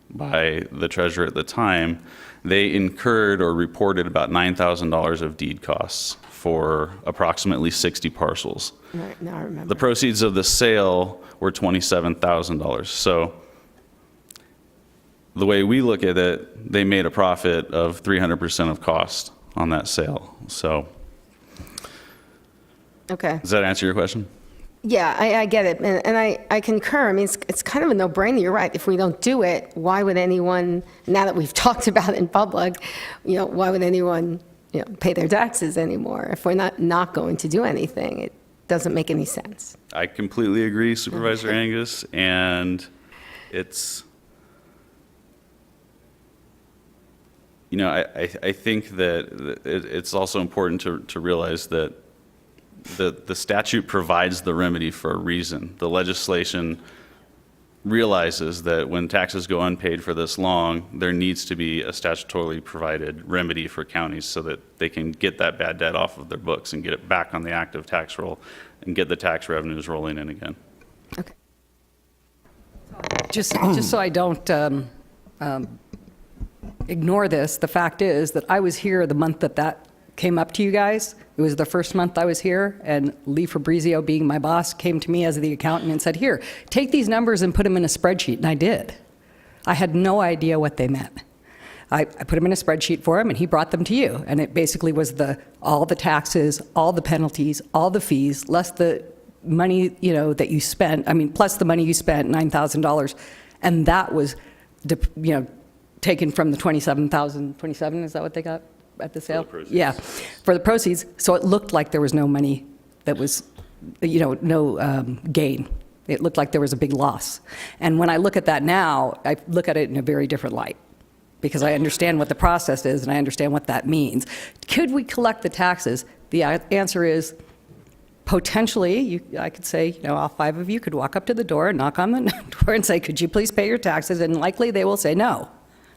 Speaker 17: by the treasurer at the time, they incurred or reported about $9,000 of deed costs for approximately 60 parcels.
Speaker 15: Right, now I remember.
Speaker 17: The proceeds of the sale were $27,000. So the way we look at it, they made a profit of 300% of cost on that sale. So
Speaker 15: Okay.
Speaker 17: does that answer your question?
Speaker 15: Yeah, I get it, and I concur. I mean, it's kind of a no-brainer. You're right. If we don't do it, why would anyone, now that we've talked about it in public, why would anyone, pay their taxes anymore? If we're not going to do anything, it doesn't make any sense.
Speaker 17: I completely agree, Supervisor Angus, and it's, I think that it's also important to realize that the statute provides the remedy for a reason. The legislation realizes that when taxes go unpaid for this long, there needs to be a statutorily provided remedy for counties so that they can get that bad debt off of their books and get it back on the active tax roll and get the tax revenues rolling in again.
Speaker 15: Okay.
Speaker 9: Just so I don't ignore this, the fact is that I was here the month that came up to you guys. It was the first month I was here, and Lee Fabrizio, being my boss, came to me as the accountant and said, here, take these numbers and put them in a spreadsheet, and I did. I had no idea what they meant. I put them in a spreadsheet for him, and he brought them to you, and it basically was all the taxes, all the penalties, all the fees, less the money, that you spent, plus the money you spent, $9,000, and that was, taken from the $27,027, is that what they got at the sale? Yeah, for the proceeds. So it looked like there was no money that was, no gain. It looked like there was a big loss. And when I look at that now, I look at it in a very different light because I understand what the process is and I understand what that means. Could we collect the taxes? The answer is potentially, I could say, all 5 of you could walk up to the door and knock on the door and say, could you please pay your taxes? And likely they will say no.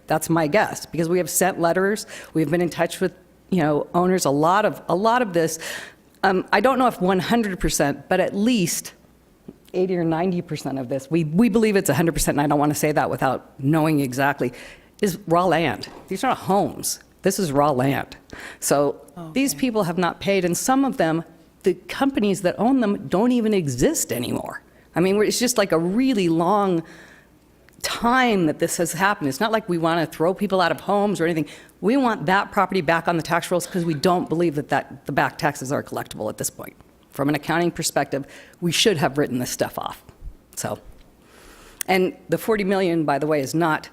Speaker 9: That's my guess, because we have sent letters, we've been in touch with, owners, a lot of this. I don't know if 100%, but at least 80 or 90% of this, we believe it's 100%, and I don't want to say that without knowing exactly, is raw land. These are not homes. This is raw land. So these people have not paid, and some of them, the companies that own them don't even exist anymore. It's just like a really long time that this has happened. It's not like we want to throw people out of homes or anything. We want that property back on the tax rolls because we don't believe that the back taxes are collectible at this point. From an accounting perspective, we should have written this stuff off. And the $40 million, by the way, is not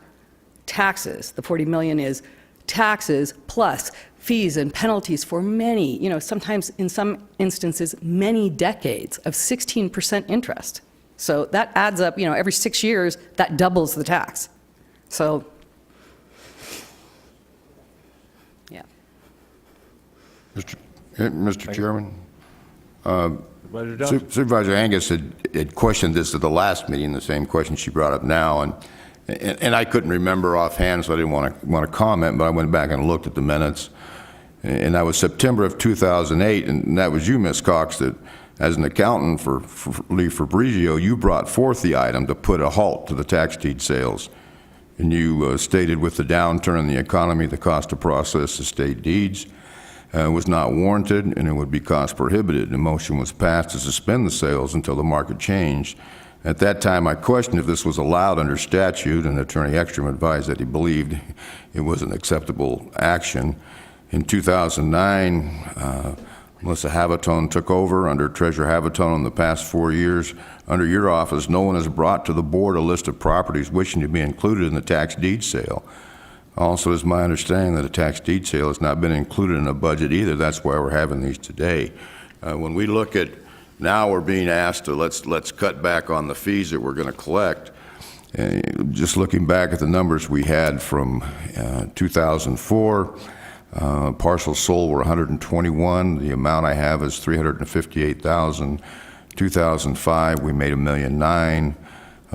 Speaker 9: taxes. The $40 million is taxes plus fees and penalties for many, sometimes in some instances, many decades of 16% interest. So that adds up, every 6 years, that doubles the tax. So, yeah.
Speaker 4: Mr. Chairman,
Speaker 2: Supervisor Johnson?
Speaker 4: Supervisor Angus had questioned this at the last meeting, the same question she brought up now, and I couldn't remember offhand, so I didn't want to comment, but I went back and looked at the minutes, and that was September of 2008, and that was you, Ms. Cox, that as an accountant for Lee Fabrizio, you brought forth the item to put a halt to the tax deed sales. And you stated with the downturn in the economy, the cost to process estate deeds was not warranted and it would be cost prohibitive. The motion was passed to suspend the sales until the market changed. At that time, I questioned if this was allowed under statute, and Attorney Ekstrom advised that he believed it was an acceptable action. In 2009, Melissa Havatone took over under Treasurer Havatone in the past 4 years. Under your office, no one has brought to the board a list of properties wishing to be included in the tax deed sale. Also, it's my understanding that a tax deed sale has not been included in the budget either. That's why we're having these today. When we look at, now we're being asked to let's cut back on the fees that we're going to collect. Just looking back at the numbers we had from 2004, parcels sold were 121. The amount I have is $358,000. 2005, we made $1,009,000,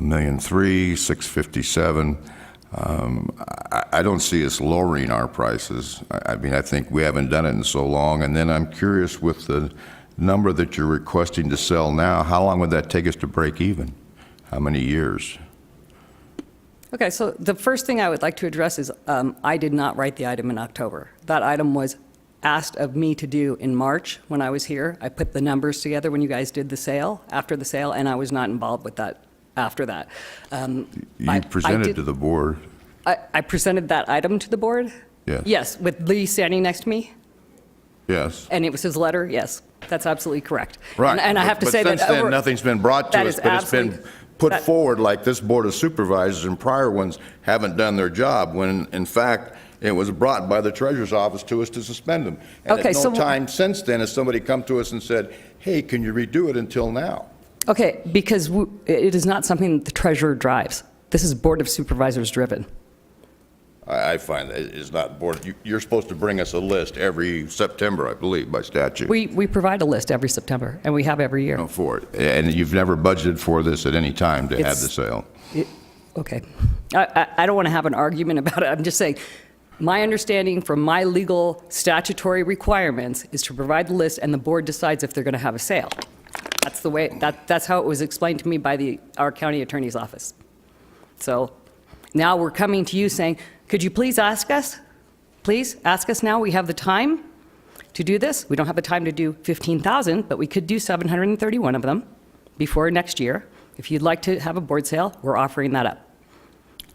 Speaker 4: $1,003,000, $657,000. I don't see us lowering our prices. I mean, I think we haven't done it in so long. And then I'm curious, with the number that you're requesting to sell now, how long would that take us to break even? How many years?
Speaker 9: Okay, so the first thing I would like to address is I did not write the item in October. That item was asked of me to do in March when I was here. I put the numbers together when you guys did the sale, after the sale, and I was not involved with that after that.
Speaker 4: You presented to the board.
Speaker 9: I presented that item to the board?
Speaker 4: Yes.
Speaker 9: Yes, with Lee standing next to me,
Speaker 4: Yes.
Speaker 9: and it was his letter, yes. That's absolutely correct.
Speaker 4: Right.
Speaker 9: And I have to say that...
Speaker 4: But since then, nothing's been brought to
Speaker 9: That
Speaker 4: us,
Speaker 9: is
Speaker 4: but it's been
Speaker 9: absolutely-
Speaker 4: put
Speaker 9: that-
Speaker 4: forward like this Board of Supervisors and prior ones haven't done their job, when in fact, it was brought by the Treasurer's Office to us to suspend them. And
Speaker 9: Okay,
Speaker 4: at no
Speaker 9: so-
Speaker 4: time since then has somebody come to us and said, hey, can you redo it until now?
Speaker 9: Okay, because it is not something that the treasurer drives. This is Board of Supervisors driven.
Speaker 4: I find that it's not board, you're supposed to bring us a list every September, I believe, by statute.
Speaker 9: We provide a list every September, and we have every year.
Speaker 4: For it. And you've never budgeted for this at any time to have the sale?
Speaker 9: Okay. I don't want to have an argument about it. I'm just saying, my understanding from my legal statutory requirements is to provide the list, and the board decides if they're going to have a sale. That's the way, that's how it was explained to me by our county attorney's office. So now we're coming to you saying, could you please ask us? Please ask us now. We have the time to do this. We don't have the time to do 15,000, but we could do 731 of them before next year. If you'd like to have a board sale, we're offering that up.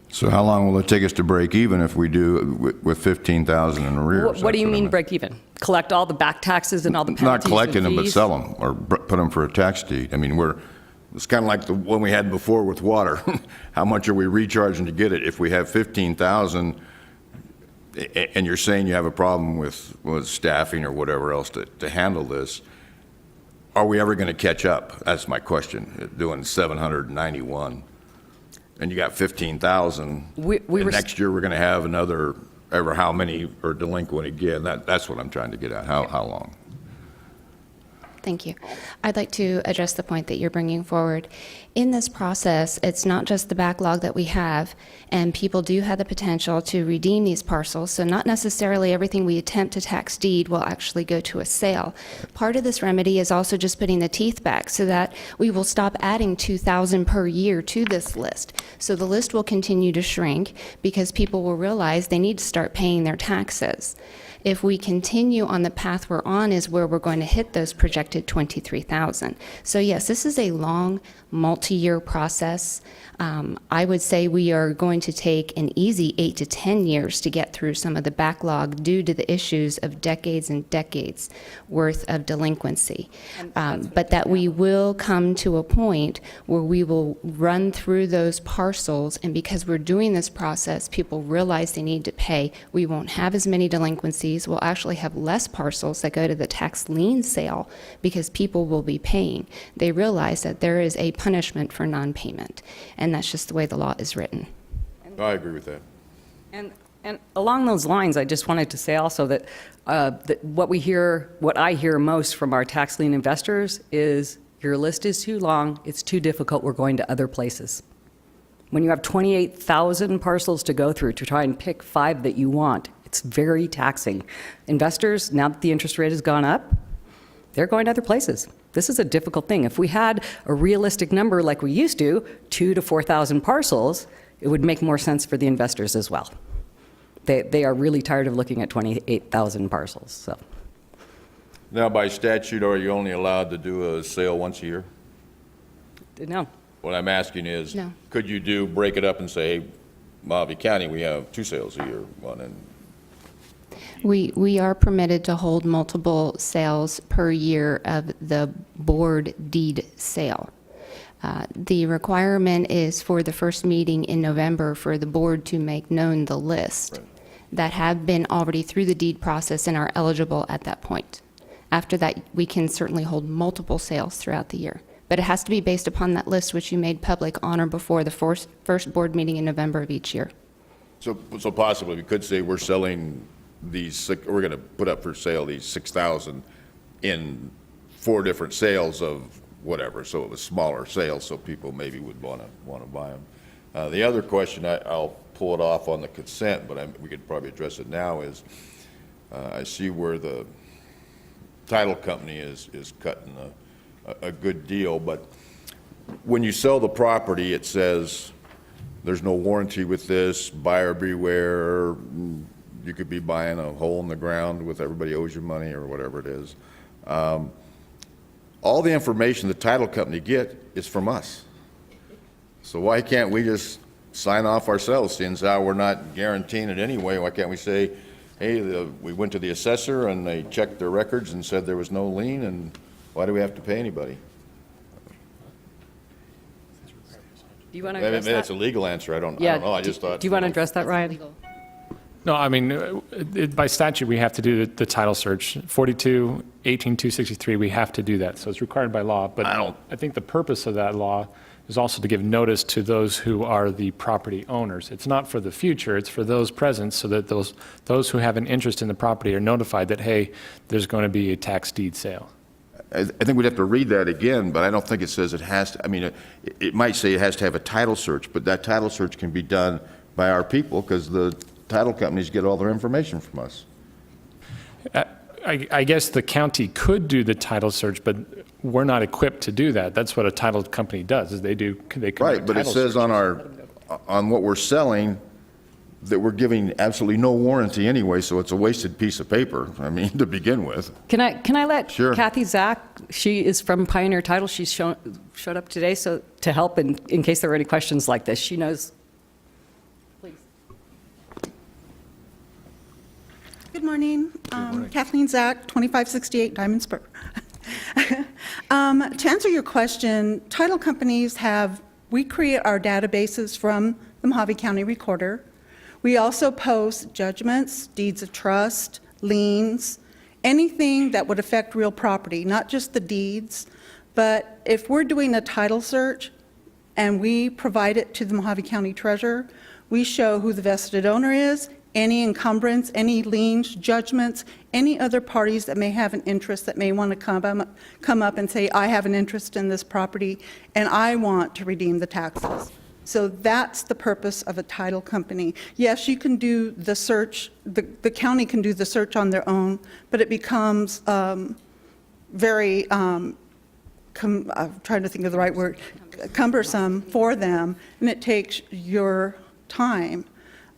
Speaker 4: So how long will it take us to break even if we do with 15,000 in arrears?
Speaker 9: What do you
Speaker 4: That's
Speaker 9: mean
Speaker 4: I
Speaker 9: break even? Collect all the back taxes and all the
Speaker 4: Not
Speaker 9: penalties
Speaker 4: collecting
Speaker 9: and
Speaker 4: them, but
Speaker 9: fees?
Speaker 4: sell them, or put them for a tax deed. I mean, it's kind of like the one we had before with water. How much are we recharging to get it? If we have 15,000, and you're saying you have a problem with staffing or whatever else to handle this, are we ever going to catch up? That's my question, doing 791. And you got 15,000. And next year, we're going to have another, ever how many are delinquent again? That's what I'm trying to get at. How long?
Speaker 16: Thank you. I'd like to address the point that you're bringing forward. In this process, it's not just the backlog that we have, and people do have the potential to redeem these parcels, so not necessarily everything we attempt to tax deed will actually go to a sale. Part of this remedy is also just putting the teeth back so that we will stop adding 2,000 per year to this list. So the list will continue to shrink because people will realize they need to start paying their taxes. If we continue on the path we're on is where we're going to hit those projected 23,000. So yes, this is a long, multi-year process. I would say we are going to take an easy 8 to 10 years to get through some of the backlog due to the issues of decades and decades worth of delinquency. But that we will come to a point where we will run through those parcels, and because we're doing this process, people realize they need to pay. We won't have as many delinquencies. We'll actually have less parcels that go to the tax lien sale because people will be paying. They realize that there is a punishment for non-payment, and that's just the way the law is written.
Speaker 4: I agree with that.
Speaker 9: And along those lines, I just wanted to say also that, that what I hear most from our tax lien investors is, your list is too long, it's too difficult, we're going to other places. When you have 28,000 parcels to go through to try and pick 5 that you want, it's very taxing. Investors, now that the interest rate has gone up, they're going to other places. This is a difficult thing. If we had a realistic number like we used to, 2,000 to 4,000 parcels, it would make more sense for the investors as well. They are really tired of looking at 28,000 parcels. So.
Speaker 4: Now, by statute, are you only allowed to do a sale once a year?
Speaker 9: No.
Speaker 4: What I'm asking is,
Speaker 16: No.
Speaker 4: could you break it up and say, hey, Mojave County, we have 2 sales a year, one in
Speaker 16: We are permitted to hold multiple sales per year of the board deed sale. The requirement is for the first meeting in November for the board to make known the list that have been already through the deed process and are eligible at that point. After that, we can certainly hold multiple sales throughout the year. But it has to be based upon that list which you made public on or before the first board meeting in November of each year.
Speaker 4: So possibly we could say we're selling these, we're going to put up for sale these 6,000 in 4 different sales of whatever, so it was smaller sales, so people maybe would want to buy them. The other question, I'll pull it off on the consent, but we could probably address it now, is I see where the title company is cutting a good deal, but when you sell the property, it says there's no warranty with this, buyer beware. You could be buying a hole in the ground with everybody owes you money or whatever it is. All the information the title company get is from us. So why can't we just sign off ourselves, since we're not guaranteeing it anyway? Why can't we say, hey, we went to the assessor and they checked their records and said there was no lien, and why do we have to pay anybody?
Speaker 9: Do you want to
Speaker 4: Maybe
Speaker 9: address that?
Speaker 4: that's a legal answer. I don't
Speaker 9: Yeah,
Speaker 4: know. I just thought.
Speaker 9: Do you want to address that, Ryan?
Speaker 18: No, I mean, by statute, we have to do the title search. 42-18-263, we have to do that, so it's required by law. But I think the purpose of that law is also to give notice to those who are the property owners. It's not for the future, it's for those present, so that those who have an interest in the property are notified that, hey, there's going to be a tax deed sale.
Speaker 4: I think we'd have to read that again, but I don't think it says it has to. I mean, it might say it has to have a title search, but that title search can be done by our people because the title companies get all their information from us.
Speaker 18: I guess the county could do the title search, but we're not equipped to do that. That's what a title company does, is they conduct
Speaker 4: Right, but it
Speaker 18: title
Speaker 4: says
Speaker 18: searches.
Speaker 4: on what we're selling that we're giving absolutely no warranty anyway, so it's a wasted piece of paper, I mean, to begin with.
Speaker 9: Can I let
Speaker 4: Sure.
Speaker 9: Kathy Zach, she is from Pioneer Title, she's showed up today so to help in case there were any questions like this. She knows. Please.
Speaker 19: Good morning. Kathleen Zach, 2568 Diamond Spur. To answer your question, title companies we create our databases from the Mojave County Recorder. We also post judgments, deeds of trust, liens, anything that would affect real property, not just the deeds, but if we're doing a title search and we provide it to the Mojave County Treasurer, we show who the vested owner is, any encumbrance, any liens, judgments, any other parties that may have an interest that may want to come up and say, I have an interest in this property and I want to redeem the taxes. So that's the purpose of a title company. Yes, you can do the search, the county can do the search on their own, but it becomes very, I'm trying to think of the right word, cumbersome for them, and it takes your time.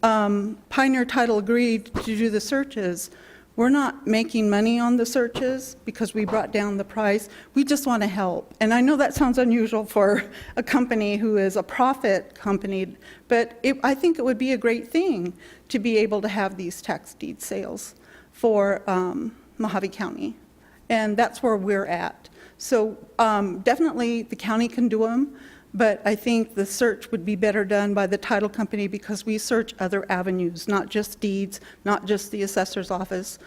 Speaker 19: Pioneer Title agreed to do the searches. We're not making money on the searches because we brought down the price. We just want to help. And I know that sounds unusual for a company who is a profit company, but I think it would be a great thing to be able to have these tax deed sales for Mojave County. And that's where we're at. So definitely the county can do them, but I think the search would be better done by the title company because we search other avenues, not just deeds, not just the assessor's office.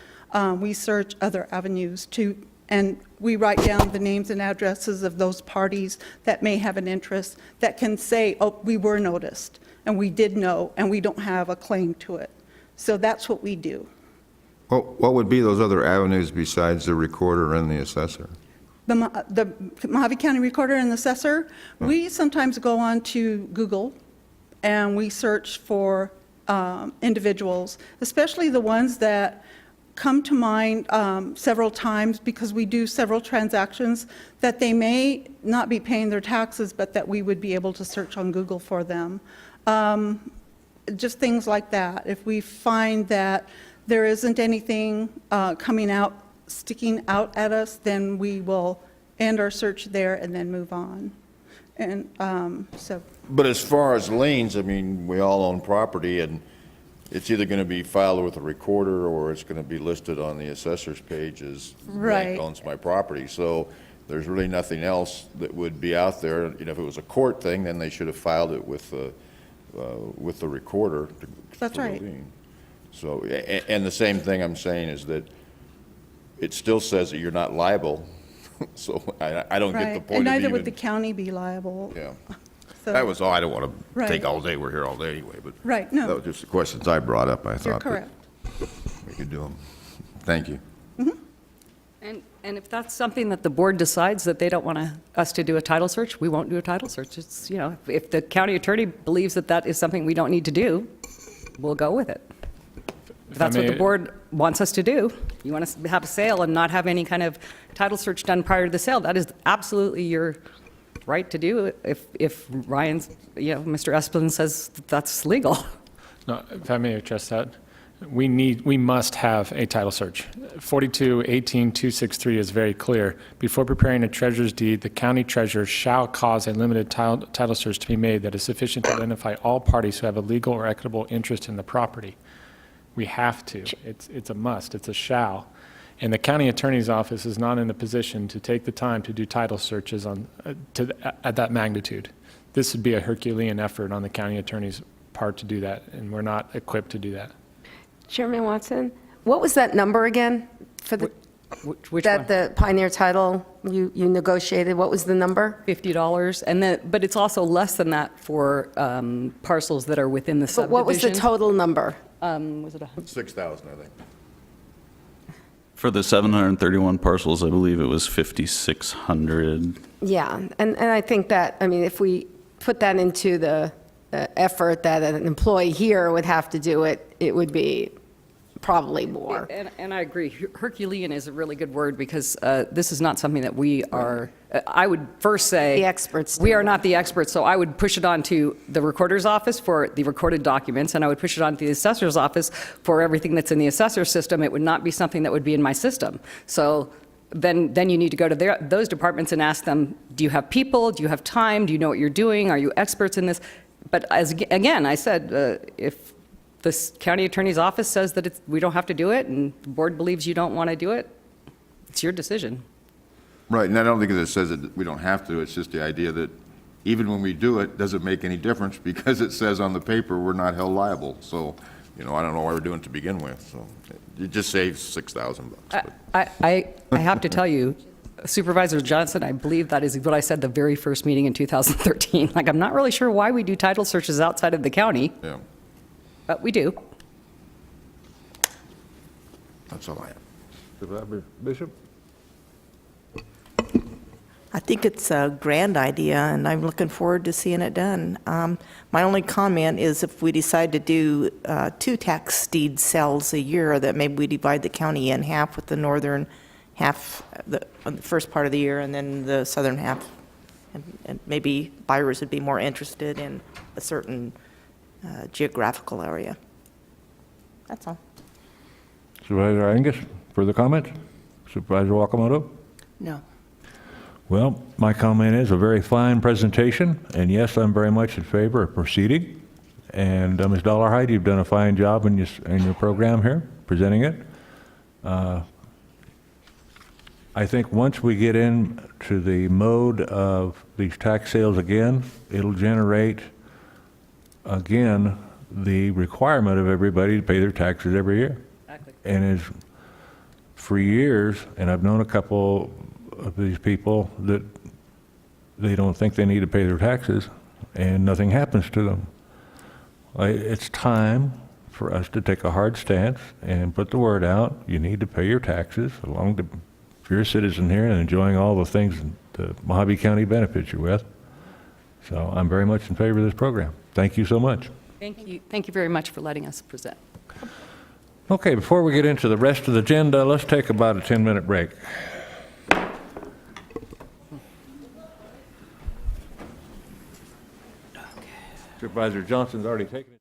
Speaker 19: We search other avenues too, and we write down the names and addresses of those parties that may have an interest that can say, oh, we were noticed, and we did know, and we don't have a claim to it. So that's what we do.
Speaker 4: Well, what would be those other avenues besides the recorder and the assessor?
Speaker 19: The Mojave County Recorder and the Assessor, we sometimes go on to Google and we search for individuals, especially the ones that come to mind several times because we do several transactions that they may not be paying their taxes, but that we would be able to search on Google for them. Just things like that. If we find that there isn't anything sticking out at us, then we will end our search there and then move on. And so,
Speaker 4: But as far as liens, I mean, we all own property, and it's either going to be filed with a recorder or it's going to be listed on the assessor's page as
Speaker 19: Right.
Speaker 4: bank owns my property. So there's really nothing else that would be out there. You know, if it was a court thing, then they should have filed it with the recorder.
Speaker 19: That's
Speaker 4: for the
Speaker 19: right.
Speaker 4: lien. So, and the same thing I'm saying is that it still says that you're not liable. So I don't get the
Speaker 19: right.
Speaker 4: point
Speaker 19: And
Speaker 4: of
Speaker 19: neither would the
Speaker 4: even,
Speaker 19: county be liable.
Speaker 4: yeah.
Speaker 19: So-
Speaker 4: That was all. I don't want to
Speaker 19: Right.
Speaker 4: take all day. We're here all day anyway, but.
Speaker 19: Right, no.
Speaker 4: That was just the questions I brought up. I
Speaker 19: You're
Speaker 4: thought that
Speaker 19: correct.
Speaker 4: we could do them. Thank you.
Speaker 9: And if that's something that the board decides that they don't want us to do a title search, we won't do a title search. It's, you know, if the county attorney believes that that is something we don't need to do, we'll go with it. If that's what the board wants us to do, you want us to have a sale and not have any kind of title search done prior to the sale, that is absolutely your right to do if Ryan's, you know, Mr. Espelin says that that's legal.
Speaker 18: No, if I may address that, we must have a title search. 42-18-263 is very clear. Before preparing a treasurer's deed, the county treasurer shall cause a limited title search to be made that is sufficient to identify all parties who have a legal or equitable interest in the property. We have to. It's a must. It's a shall. And the county attorney's office is not in a position to take the time to do title searches at that magnitude. This would be a Herculean effort on the county attorney's part to do that, and we're not equipped to do that.
Speaker 15: Chairman Watson, what was that number again for the,
Speaker 9: Which
Speaker 15: that
Speaker 9: one?
Speaker 15: the Pioneer title you negotiated? What was the number?
Speaker 9: $50, and then, but it's also less than that for parcels that are within the
Speaker 15: But
Speaker 9: subdivision.
Speaker 15: what was the total number?
Speaker 9: Was it
Speaker 4: 6,000, I think.
Speaker 17: For the 731 parcels, I believe it was 5,600.
Speaker 15: Yeah, and I think that, I mean, if we put that into the effort that an employee here would have to do it, it would be probably more.
Speaker 9: And I agree. Herculean is a really good word because this is not something that we are, I would first say.
Speaker 15: The experts do.
Speaker 9: We are not the experts, so I would push it on to the recorder's office for the recorded documents, and I would push it on to the assessor's office for everything that's in the assessor's system. It would not be something that would be in my system. So then you need to go to those departments and ask them, do you have people? Do you have time? Do you know what you're doing? Are you experts in this? But again, I said, if the county attorney's office says that we don't have to do it, and the board believes you don't want to do it, it's your decision.
Speaker 4: Right, and I don't think it says that we don't have to. It's just the idea that even when we do it, doesn't make any difference because it says on the paper we're not held liable. So, you know, I don't know why we're doing it to begin with. So it just saves $6,000.
Speaker 9: I have to tell you, Supervisor Johnson, I believe that is what I said the very first meeting in 2013. Like, I'm not really sure why we do title searches outside of the county,
Speaker 4: Yeah,
Speaker 9: but we do.
Speaker 4: that's all I have.
Speaker 2: Supervisor Bishop?
Speaker 3: I think it's a grand idea, and I'm looking forward to seeing it done. My only comment is if we decide to do 2 tax deed sales a year, that maybe we divide the county in half with the northern half on the first part of the year and then the southern half. And maybe buyers would be more interested in a certain geographical area. That's all.
Speaker 2: Supervisor Angus, further comments? Supervisor Wakamoto?
Speaker 1: No.
Speaker 2: Well, my comment is a very fine presentation, and yes, I'm very much in favor of proceeding. And Ms. Dollarhide, you've done a fine job in your program here, presenting it. I think once we get into the mode of these tax sales again, it'll generate, again, the requirement of everybody to pay their taxes every year.
Speaker 9: Exactly.
Speaker 2: And as for years, and I've known a couple of these people that they don't think they need to pay their taxes, and nothing happens to them. It's time for us to take a hard stance and put the word out. You need to pay your taxes if you're a citizen here and enjoying all the things that Mojave County benefits you with. So I'm very much in favor of this program. Thank you so much.
Speaker 9: Thank you. Thank you very much for letting us present.
Speaker 2: Okay, before we get into the rest of the agenda, let's take about a 10-minute break. Supervisor Johnson's already taken it.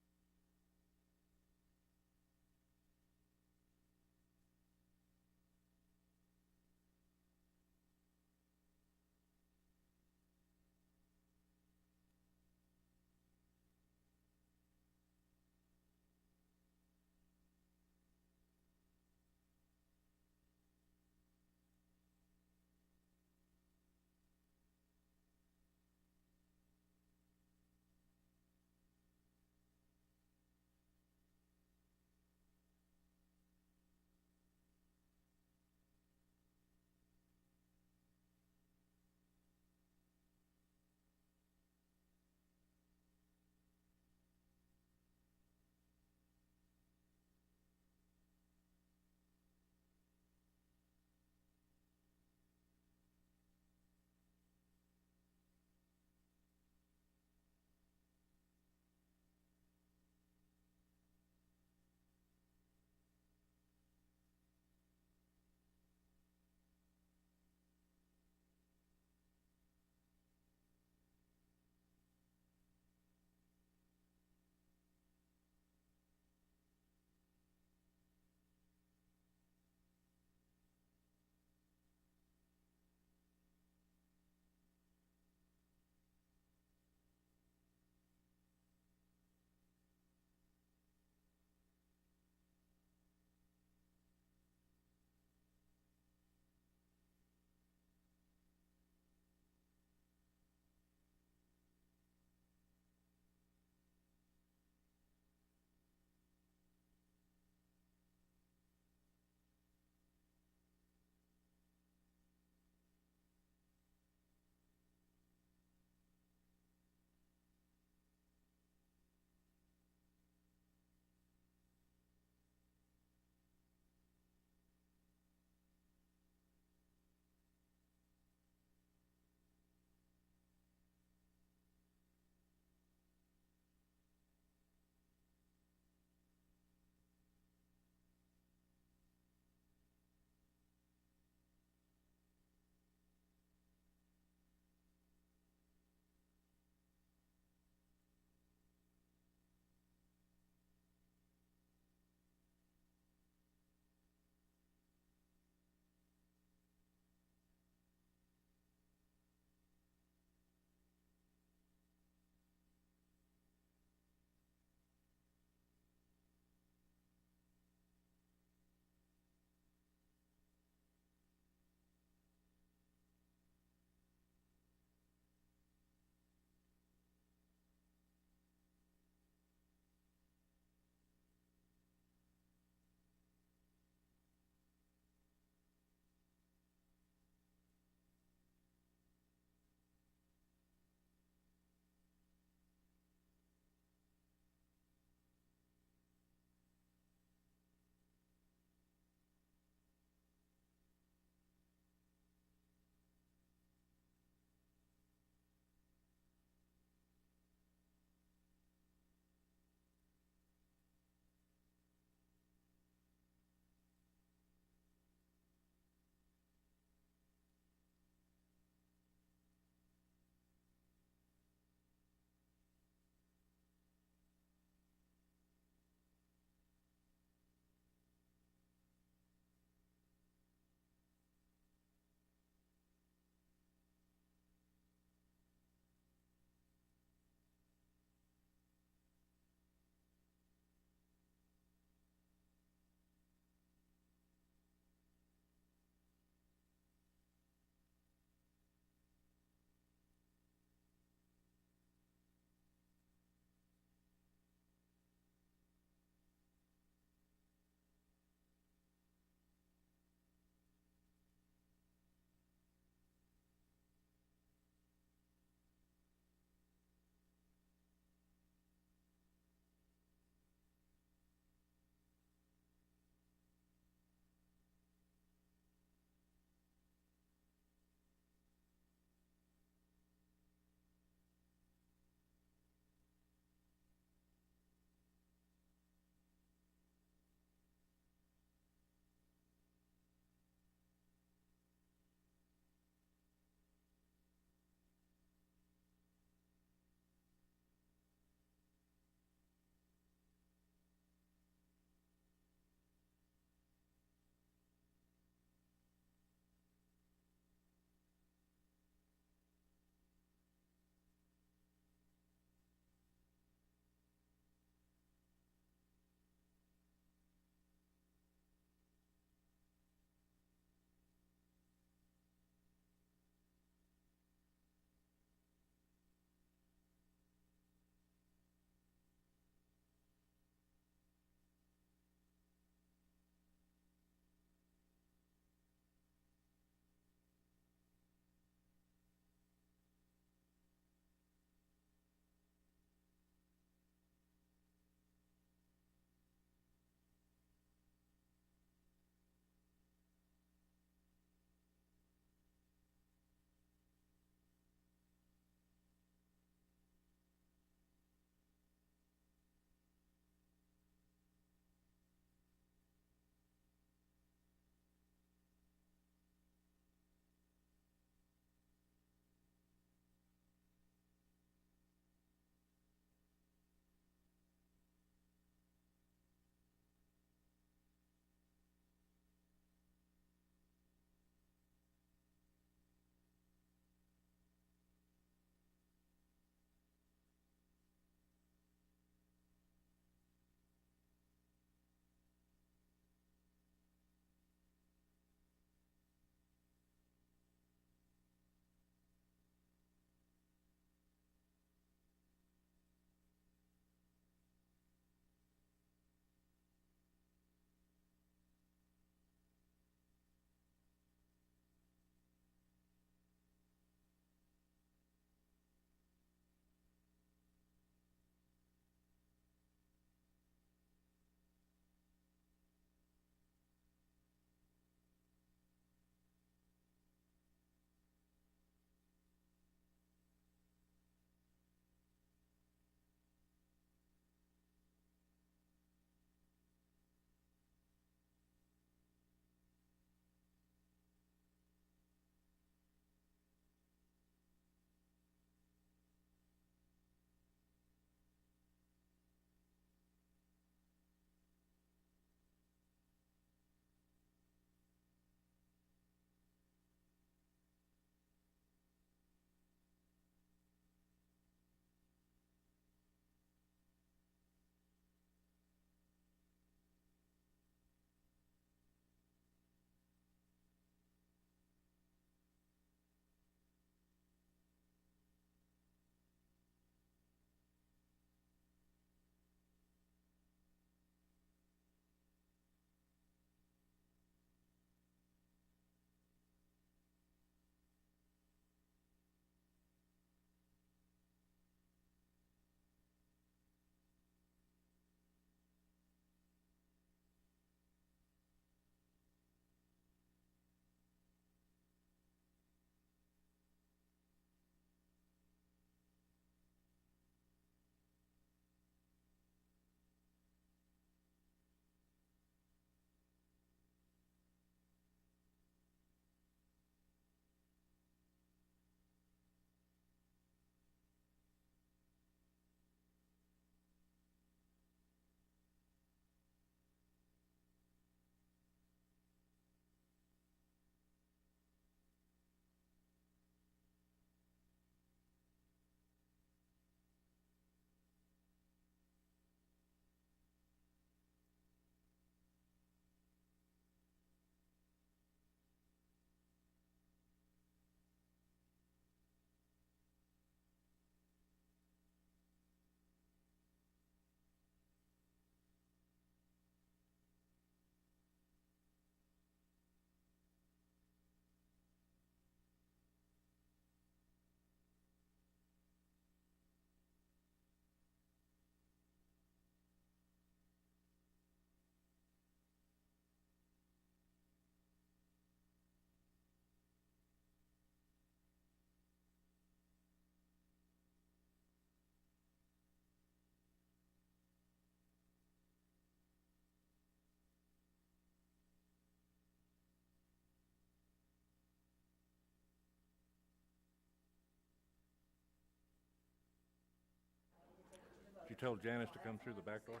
Speaker 2: tell Janice to come through the back door?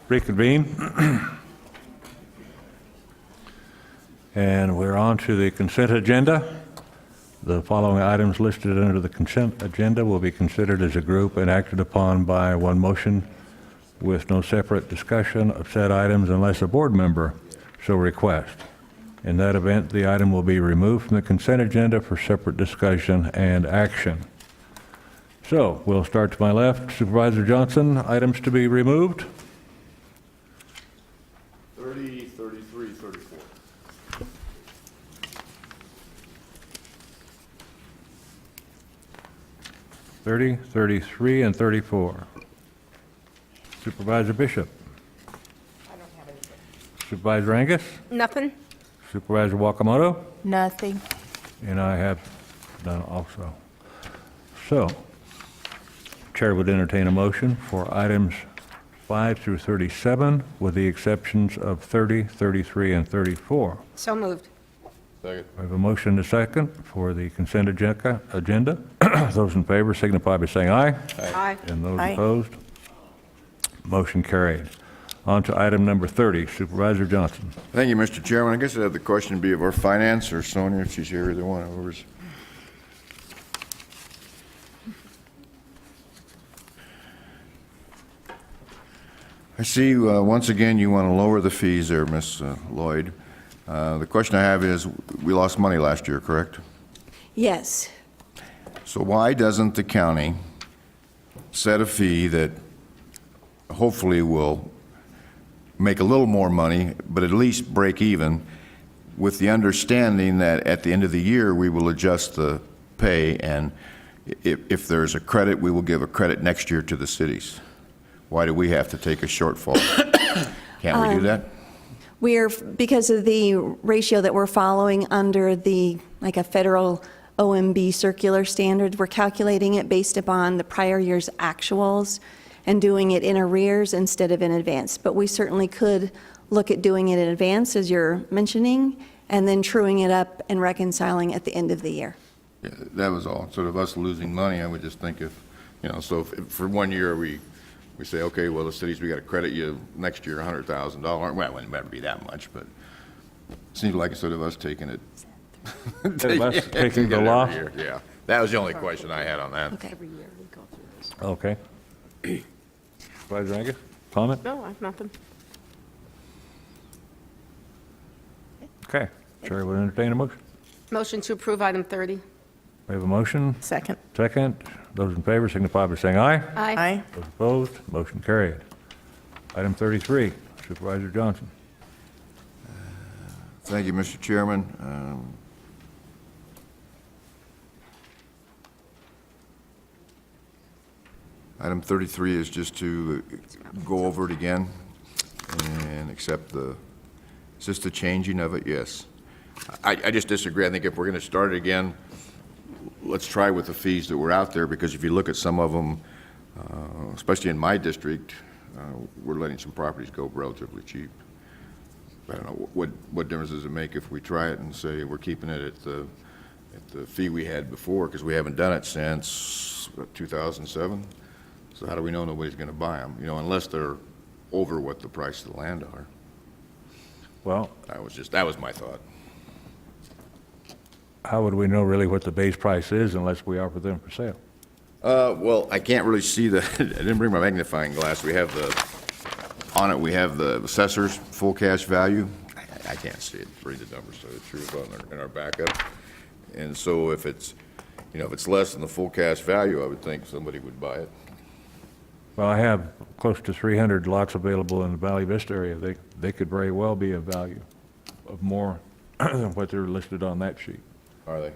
Speaker 2: Reconvene. And we're on to the consent agenda. The following items listed under the consent agenda will be considered as a group and acted upon by one motion with no separate discussion of said items unless a board member so requests. In that event, the item will be removed from the consent agenda for separate discussion and action. So we'll start to my left. Supervisor Johnson, items to be removed?
Speaker 4: 30, 33, 34.
Speaker 2: 30, 33, and 34. Supervisor Bishop.
Speaker 3: I don't have anything.
Speaker 2: Supervisor Angus.
Speaker 15: Nothing?
Speaker 2: Supervisor Wakamoto.
Speaker 1: Nothing.
Speaker 2: And I have none also. So, Chair would entertain a motion for items 5 through 37, with the exceptions of 30, 33, and 34.
Speaker 15: So moved.
Speaker 4: Second.
Speaker 2: We have a motion and a second for the consent agenda. Those in favor signify by saying aye.
Speaker 15: Aye.
Speaker 2: And those
Speaker 3: Aye.
Speaker 2: opposed? Motion carried. On to item number 30. Supervisor Johnson.
Speaker 4: Thank you, Mr. Chairman. I guess I'd have the question be of our finance or Sonia, if she's here, either one of ours. I see, once again, you want to lower the fees there, Ms. Lloyd. The question I have is, we lost money last year, correct?
Speaker 20: Yes.
Speaker 4: So why doesn't the county set a fee that hopefully will make a little more money, but at least break even, with the understanding that at the end of the year, we will adjust the pay, and if there's a credit, we will give a credit next year to the cities? Why do we have to take a shortfall? Can't we do that?
Speaker 20: We're, because of the ratio that we're following under the, like a federal OMB circular standard, we're calculating it based upon the prior year's actuals. and doing it in arrears instead of in advance. But we certainly could look at doing it in advance, as you're mentioning, and then truing it up and reconciling at the end of the year.
Speaker 4: Yeah, that was all. Sort of us losing money, I would just think if, so if for 1 year we say, okay, well, the cities, we got to credit you next year $100,000. Well, it wouldn't never be that much, but it seems like instead of us taking it.
Speaker 2: Instead of us taking the loss?
Speaker 4: Yeah, that was the only question I had on that.
Speaker 20: Okay.
Speaker 15: Every year we go through this.
Speaker 2: Okay. Supervisor Angus, comment?
Speaker 15: No, I have nothing.
Speaker 2: Okay. Chair would entertain a motion.
Speaker 15: Motion to approve item 30.
Speaker 2: We have a motion.
Speaker 3: Second.
Speaker 2: Second. Those in favor signify by saying aye.
Speaker 15: Aye.
Speaker 2: Those opposed, motion carried. Item 33, Supervisor Johnson.
Speaker 4: Thank you, Mr. Chairman. Item 33 is just to go over it again and accept the, is this the changing of it? Yes. I just disagree. I think if we're going to start it again, let's try with the fees that were out there, because if you look at some of them, especially in my district, we're letting some properties go relatively cheap. I don't know, what difference does it make if we try it and say we're keeping it at the fee we had before, because we haven't done it since, what, 2007? So how do we know nobody's going to buy them? Unless they're over what the price of the land are.
Speaker 2: Well, how would we know really what the base price is unless we offer them for sale?
Speaker 4: Well, I can't really see the, I didn't bring my magnifying glass. We have on it we have the assessor's full cash value. I can't see it, read the numbers, so it's true in our backup. And so if it's less than the full cash value, I would think somebody would buy it.
Speaker 2: Well, I have close to 300 lots available in the Valley Vista area. They could very well be of value of more than what they're listed on that sheet.
Speaker 4: Are they?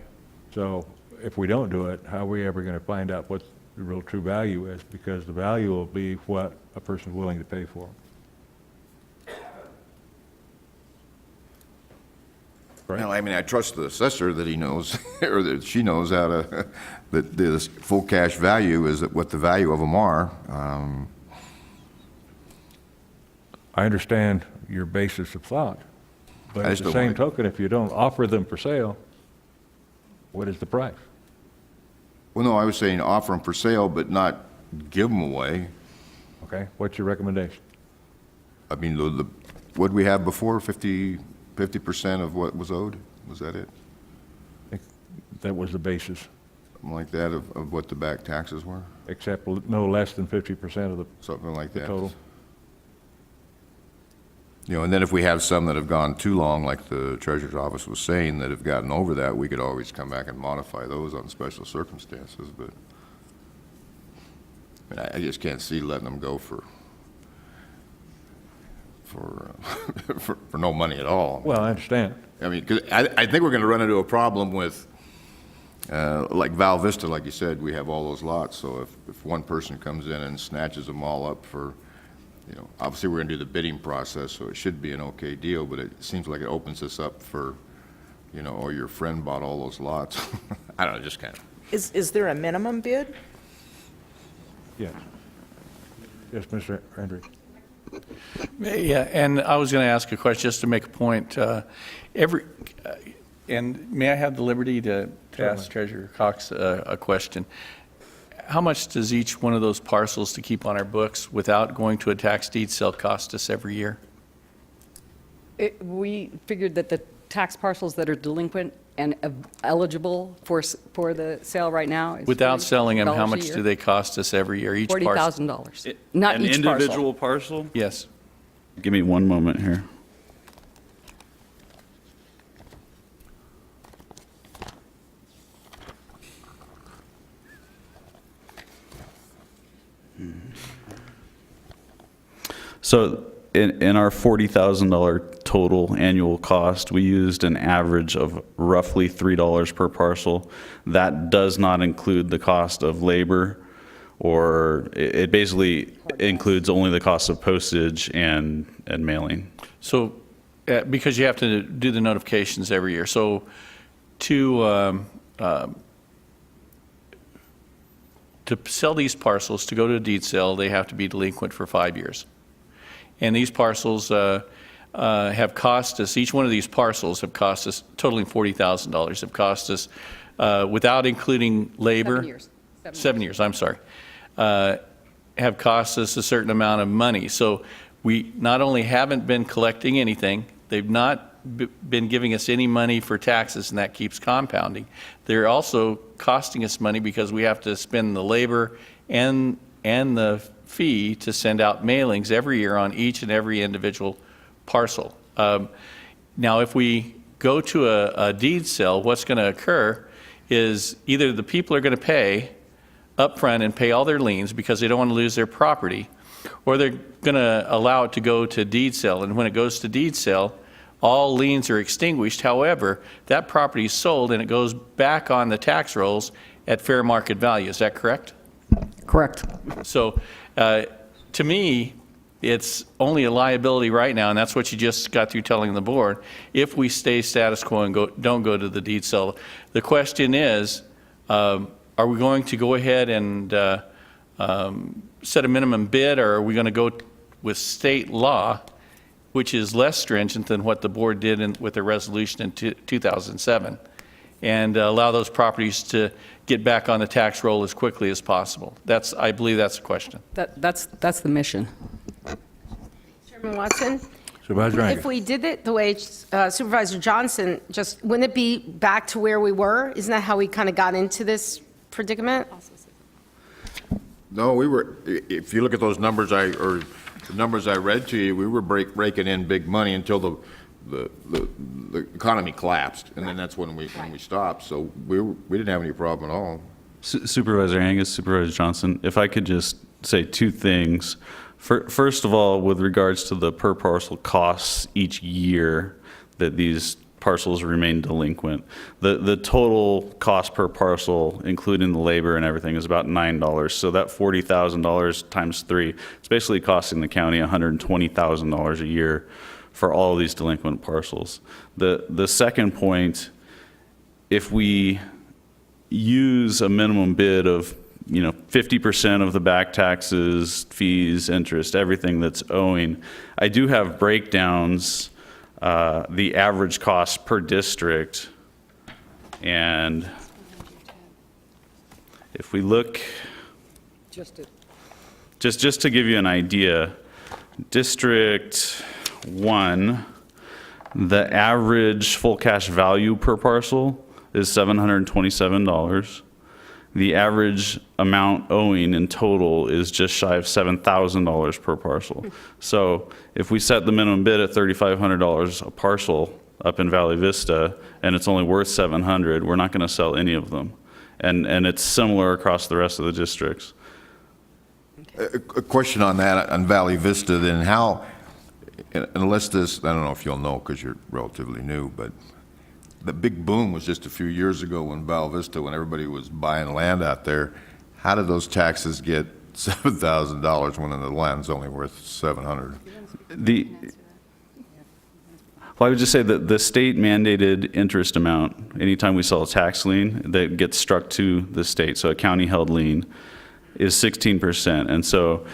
Speaker 2: So if we don't do it, how are we ever going to find out what the real true value is? Because the value will be what a person's willing to pay for them. Right.
Speaker 4: No, I mean, I trust the assessor that he knows, or that she knows how to, that the full cash value is what the value of them are.
Speaker 2: I understand your basis of thought, but
Speaker 4: I
Speaker 2: at
Speaker 4: just
Speaker 2: the
Speaker 4: don't
Speaker 2: same
Speaker 4: want
Speaker 2: token, if you don't offer them for sale, what is the price?
Speaker 4: Well, no, I was saying offer them for sale, but not give them away.
Speaker 2: Okay, what's your recommendation?
Speaker 4: I mean, what'd we have before, 50% of what was owed? Was that it?
Speaker 2: I think that was the basis,
Speaker 4: Something like that of what the back taxes were?
Speaker 2: except no less than 50% of the
Speaker 4: Something like
Speaker 2: the
Speaker 4: that.
Speaker 2: total.
Speaker 4: And then if we have some that have gone too long, like the treasurer's office was saying, that have gotten over that, we could always come back and modify those on special circumstances, but I just can't see letting them go for no money at all.
Speaker 2: Well, I understand.
Speaker 4: I mean, 'cause I think we're going to run into a problem with, like Val Vista, like you said, we have all those lots, so if one person comes in and snatches them all up for, obviously we're going to do the bidding process, so it should be an okay deal, but it seems like it opens us up for, or your friend bought all those lots. I don't know, just kind of.
Speaker 3: Is there a minimum bid?
Speaker 2: Yes. Yes, Mr. Hendry.
Speaker 5: Yeah, and I was going to ask a question, just to make a point. And may I have the liberty to ask Treasurer Cox a question? How much does each one of those parcels to keep on our books without going to a tax deed sale cost us every year?
Speaker 9: We figured that the tax parcels that are delinquent and eligible for the sale right now is
Speaker 5: Without selling them, how
Speaker 9: $40 a
Speaker 5: much
Speaker 9: year.
Speaker 5: do they cost us every year, each parcel?
Speaker 9: $40,000. Not
Speaker 17: An
Speaker 9: each
Speaker 17: individual parcel?
Speaker 5: Yes.
Speaker 17: Give me one moment here. So in our $40,000 total annual cost, we used an average of roughly $3 per parcel. That does not include the cost of labor, or it basically includes only the cost of postage and mailing.
Speaker 5: So, because you have to do the notifications every year, to to sell these parcels, to go to a deed sale, they have to be delinquent for 5 years. And these parcels have cost us, each one of these parcels have cost us, totaling $40,000, have cost us, without including labor.
Speaker 9: 7 years.
Speaker 5: 7 years, I'm sorry. Have cost us a certain amount of money. So we not only haven't been collecting anything, they've not been giving us any money for taxes, and that keeps compounding. They're also costing us money because we have to spend the labor and the fee to send out mailings every year on each and every individual parcel. Now, if we go to a deed sale, what's going to occur is either the people are going to pay up front and pay all their liens because they don't want to lose their property, or they're going to allow it to go to deed sale. And when it goes to deed sale, all liens are extinguished. However, that property is sold and it goes back on the tax rolls at fair market value. Is that correct?
Speaker 9: Correct.
Speaker 5: So to me, it's only a liability right now, and that's what you just got through telling the board, if we stay status quo and don't go to the deed sale. The question is, are we going to go ahead and set a minimum bid, or are we going to go with state law, which is less stringent than what the board did with the resolution in 2007, and allow those properties to get back on the tax roll as quickly as possible? I believe that's the question.
Speaker 9: That's the mission.
Speaker 15: Chairman Watson?
Speaker 2: Supervisor Angus.
Speaker 15: If we did it the way Supervisor Johnson, just, wouldn't it be back to where we were? Isn't that how we kind of got into this predicament?
Speaker 4: No, we were, if you look at those numbers the numbers I read to you, we were raking in big money until the economy collapsed, and then that's when we stopped. So we didn't have any problem at all.
Speaker 17: Supervisor Angus, Supervisor Johnson, if I could just say two things. First of all, with regards to the per parcel costs each year that these parcels remain delinquent, the total cost per parcel, including the labor and everything, is about $9. So that $40,000 times 3, it's basically costing the county $120,000 a year for all of these delinquent parcels. The second point, if we use a minimum bid of 50% of the back taxes, fees, interest, everything that's owing, I do have breakdowns, the average cost per district, and if we look, just to give you an idea, District 1, the average full cash value per parcel is $727. The average amount owing in total is just shy of $7,000 per parcel. So if we set the minimum bid at $3,500 a parcel up in Valley Vista, and it's only worth $700, we're not going to sell any of them. And it's similar across the rest of the districts.
Speaker 4: A question on that, on Valley Vista, then how, unless this, I don't know if you'll know because you're relatively new, but the big boom was just a few years ago when Val Vista, when everybody was buying land out there. How did those taxes get $7,000 when the land's only worth $700?
Speaker 17: Well, I would just say that the state mandated interest amount, anytime we sell a tax lien that gets struck to the state, so a county held lien, is 16%. And so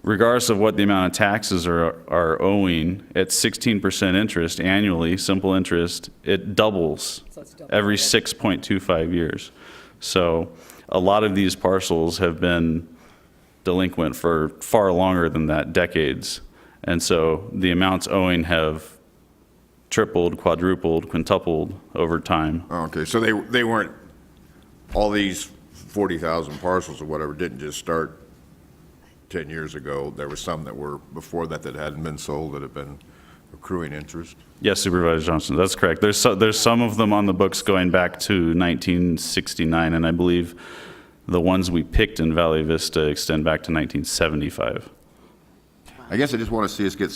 Speaker 17: regardless of what the amount of taxes are owing, at 16% interest annually, simple interest, it doubles every 6.25 years. So a lot of these parcels have been delinquent for far longer than that, decades. And so the amounts owing have tripled, quadrupled, quintupled over time.
Speaker 4: Okay, so they weren't, all these 40,000 parcels or whatever didn't just start 10 years ago. There were some that were before that hadn't been sold that have been accruing interest.
Speaker 17: Yes, Supervisor Johnson, that's correct. There's some of them on the books going back to 1969, and I believe the ones we picked in Valley Vista extend back to 1975.
Speaker 4: I guess I just want to see us get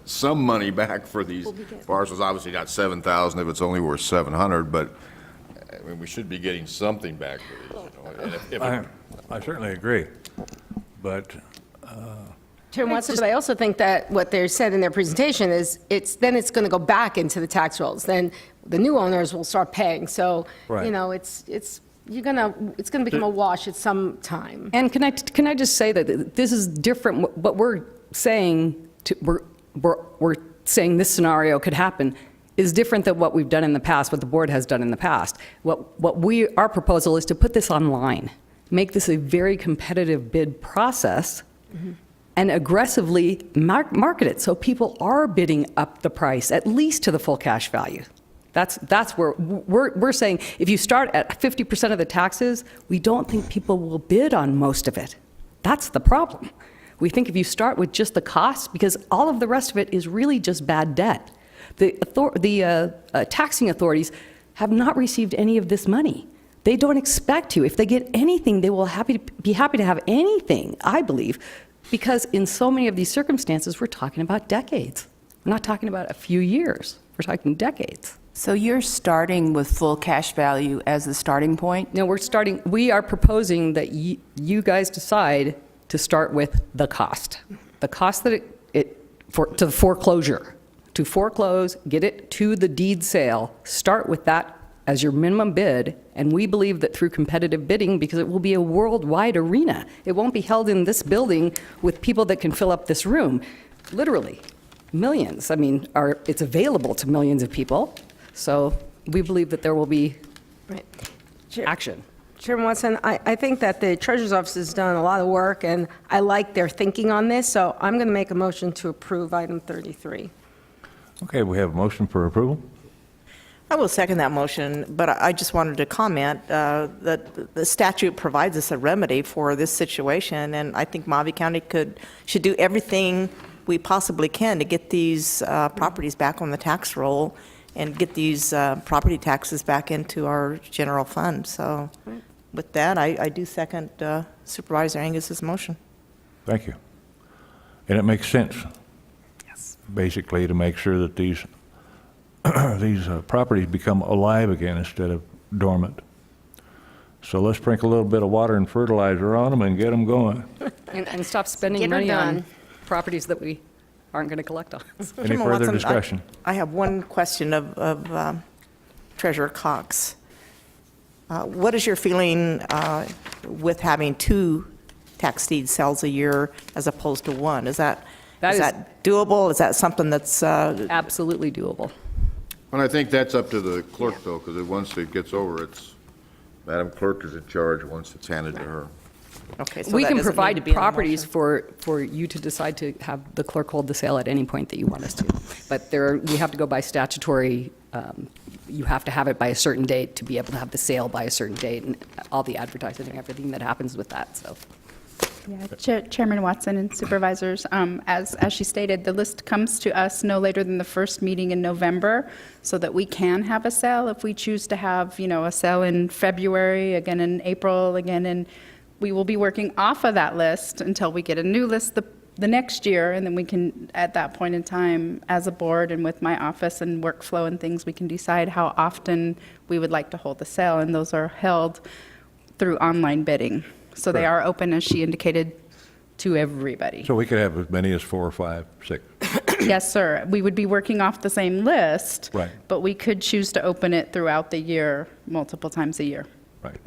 Speaker 4: some money back for these parcels. Obviously not 7,000 if it's only worth 700, but I mean, we should be getting something back for these.
Speaker 2: I certainly agree, but
Speaker 15: Chairman Watson, but I also think that what they said in their presentation is it's going to go back into the tax rolls. Then the new owners will start paying. So,
Speaker 2: Right.
Speaker 15: it's it's gonna become a wash at some time.
Speaker 9: And can I just say that this is different, what we're saying, we're saying this scenario could happen is different than what we've done in the past, what the board has done in the past. Our proposal is to put this online, make this a very competitive bid process, and aggressively market it so people are bidding up the price, at least to the full cash value. That's where we're saying if you start at 50% of the taxes, we don't think people will bid on most of it. That's the problem. We think if you start with just the costs, because all of the rest of it is really just bad debt. The taxing authorities have not received any of this money. They don't expect to. If they get anything, they will be happy to have anything, I believe, because in so many of these circumstances, we're talking about decades. We're not talking about a few years. We're talking decades.
Speaker 1: So you're starting with full cash value as the starting point?
Speaker 9: No, we are proposing that you guys decide to start with the cost. The cost that to the foreclosure. To foreclose, get it to the deed sale, start with that as your minimum bid, and we believe that through competitive bidding, because it will be a worldwide arena, it won't be held in this building with people that can fill up this room. Literally, millions. I mean, it's available to millions of people, so we believe that there will be action.
Speaker 15: Chairman Watson, I think that the Treasurer's Office has done a lot of work, and I like their thinking on this, so I'm going to make a motion to approve item 33.
Speaker 2: Okay, we have a motion for approval.
Speaker 3: I will second that motion, but I just wanted to comment that the statute provides us a remedy for this situation, and I think Mojave County should do everything we possibly can to get these properties back on the tax roll and get these property taxes back into our general fund. So with that, I do second Supervisor Angus's motion.
Speaker 2: Thank you. And it makes sense. Basically, to make sure that these properties become alive again instead of dormant. So let's sprinkle a little bit of water and fertilizer on them and get them going.
Speaker 9: And stop spending
Speaker 15: Get her
Speaker 9: money on
Speaker 15: done.
Speaker 9: properties that we aren't going to collect on.
Speaker 2: Any
Speaker 3: Chairman
Speaker 2: further
Speaker 3: Watson,
Speaker 2: discussion?
Speaker 3: I have one question of Treasurer Cox. What is your feeling with having 2 tax deed sales a year as opposed to 1? Is that doable? Is that something that's...
Speaker 9: Absolutely doable.
Speaker 4: And I think that's up to the clerk, though, because once it gets over, Madam Clerk is in charge once it's handed to her.
Speaker 3: Okay, so
Speaker 9: We
Speaker 3: that
Speaker 9: can
Speaker 3: doesn't need to
Speaker 9: provide
Speaker 3: be in the
Speaker 9: properties
Speaker 3: motion.
Speaker 9: for you to decide to have the clerk hold the sale at any point that you want us to. But we have to go by statutory, you have to have it by a certain date to be able to have the sale by a certain date, and all the advertising and everything that happens with that, so.
Speaker 21: Yeah, Chairman Watson and Supervisors, as she stated, the list comes to us no later than the first meeting in November so that we can have a sale if we choose to have, a sale in February, again in April, again in, we will be working off of that list until we get a new list the next year, and then we can, at that point in time, as a board and with my office and workflow and things, we can decide how often we would like to hold the sale, and those are held through online bidding. So they are open, as she indicated, to everybody.
Speaker 2: So we could have as many as 4 or 5, 6.
Speaker 21: Yes, sir. We would be working off the same list.
Speaker 2: Right.
Speaker 21: But we could choose to open it throughout the year, multiple times a year.
Speaker 2: Right.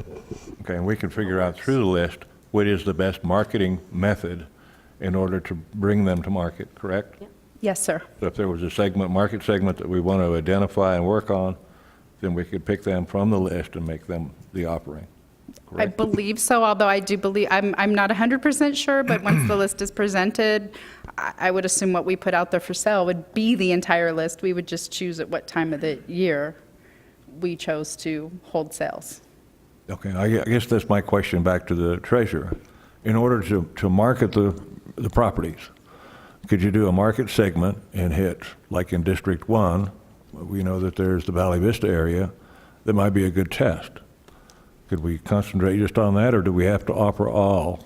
Speaker 2: Okay, and we can figure out through the list what is the best marketing method in order to bring them to market, correct?
Speaker 21: Yes, sir.
Speaker 2: So if there was a market segment that we want to identify and work on, then we could pick them from the list and make them the offering.
Speaker 21: I believe so, although I do believe, I'm not 100% sure, but once the list is presented, I would assume what we put out there for sale would be the entire list. We would just choose at what time of the year we chose to hold sales.
Speaker 2: Okay, I guess that's my question back to the treasurer. In order to market the properties, could you do a market segment and hit, like in District 1, we know that there's the Valley Vista area, that might be a good test. Could we concentrate just on that, or do we have to offer all?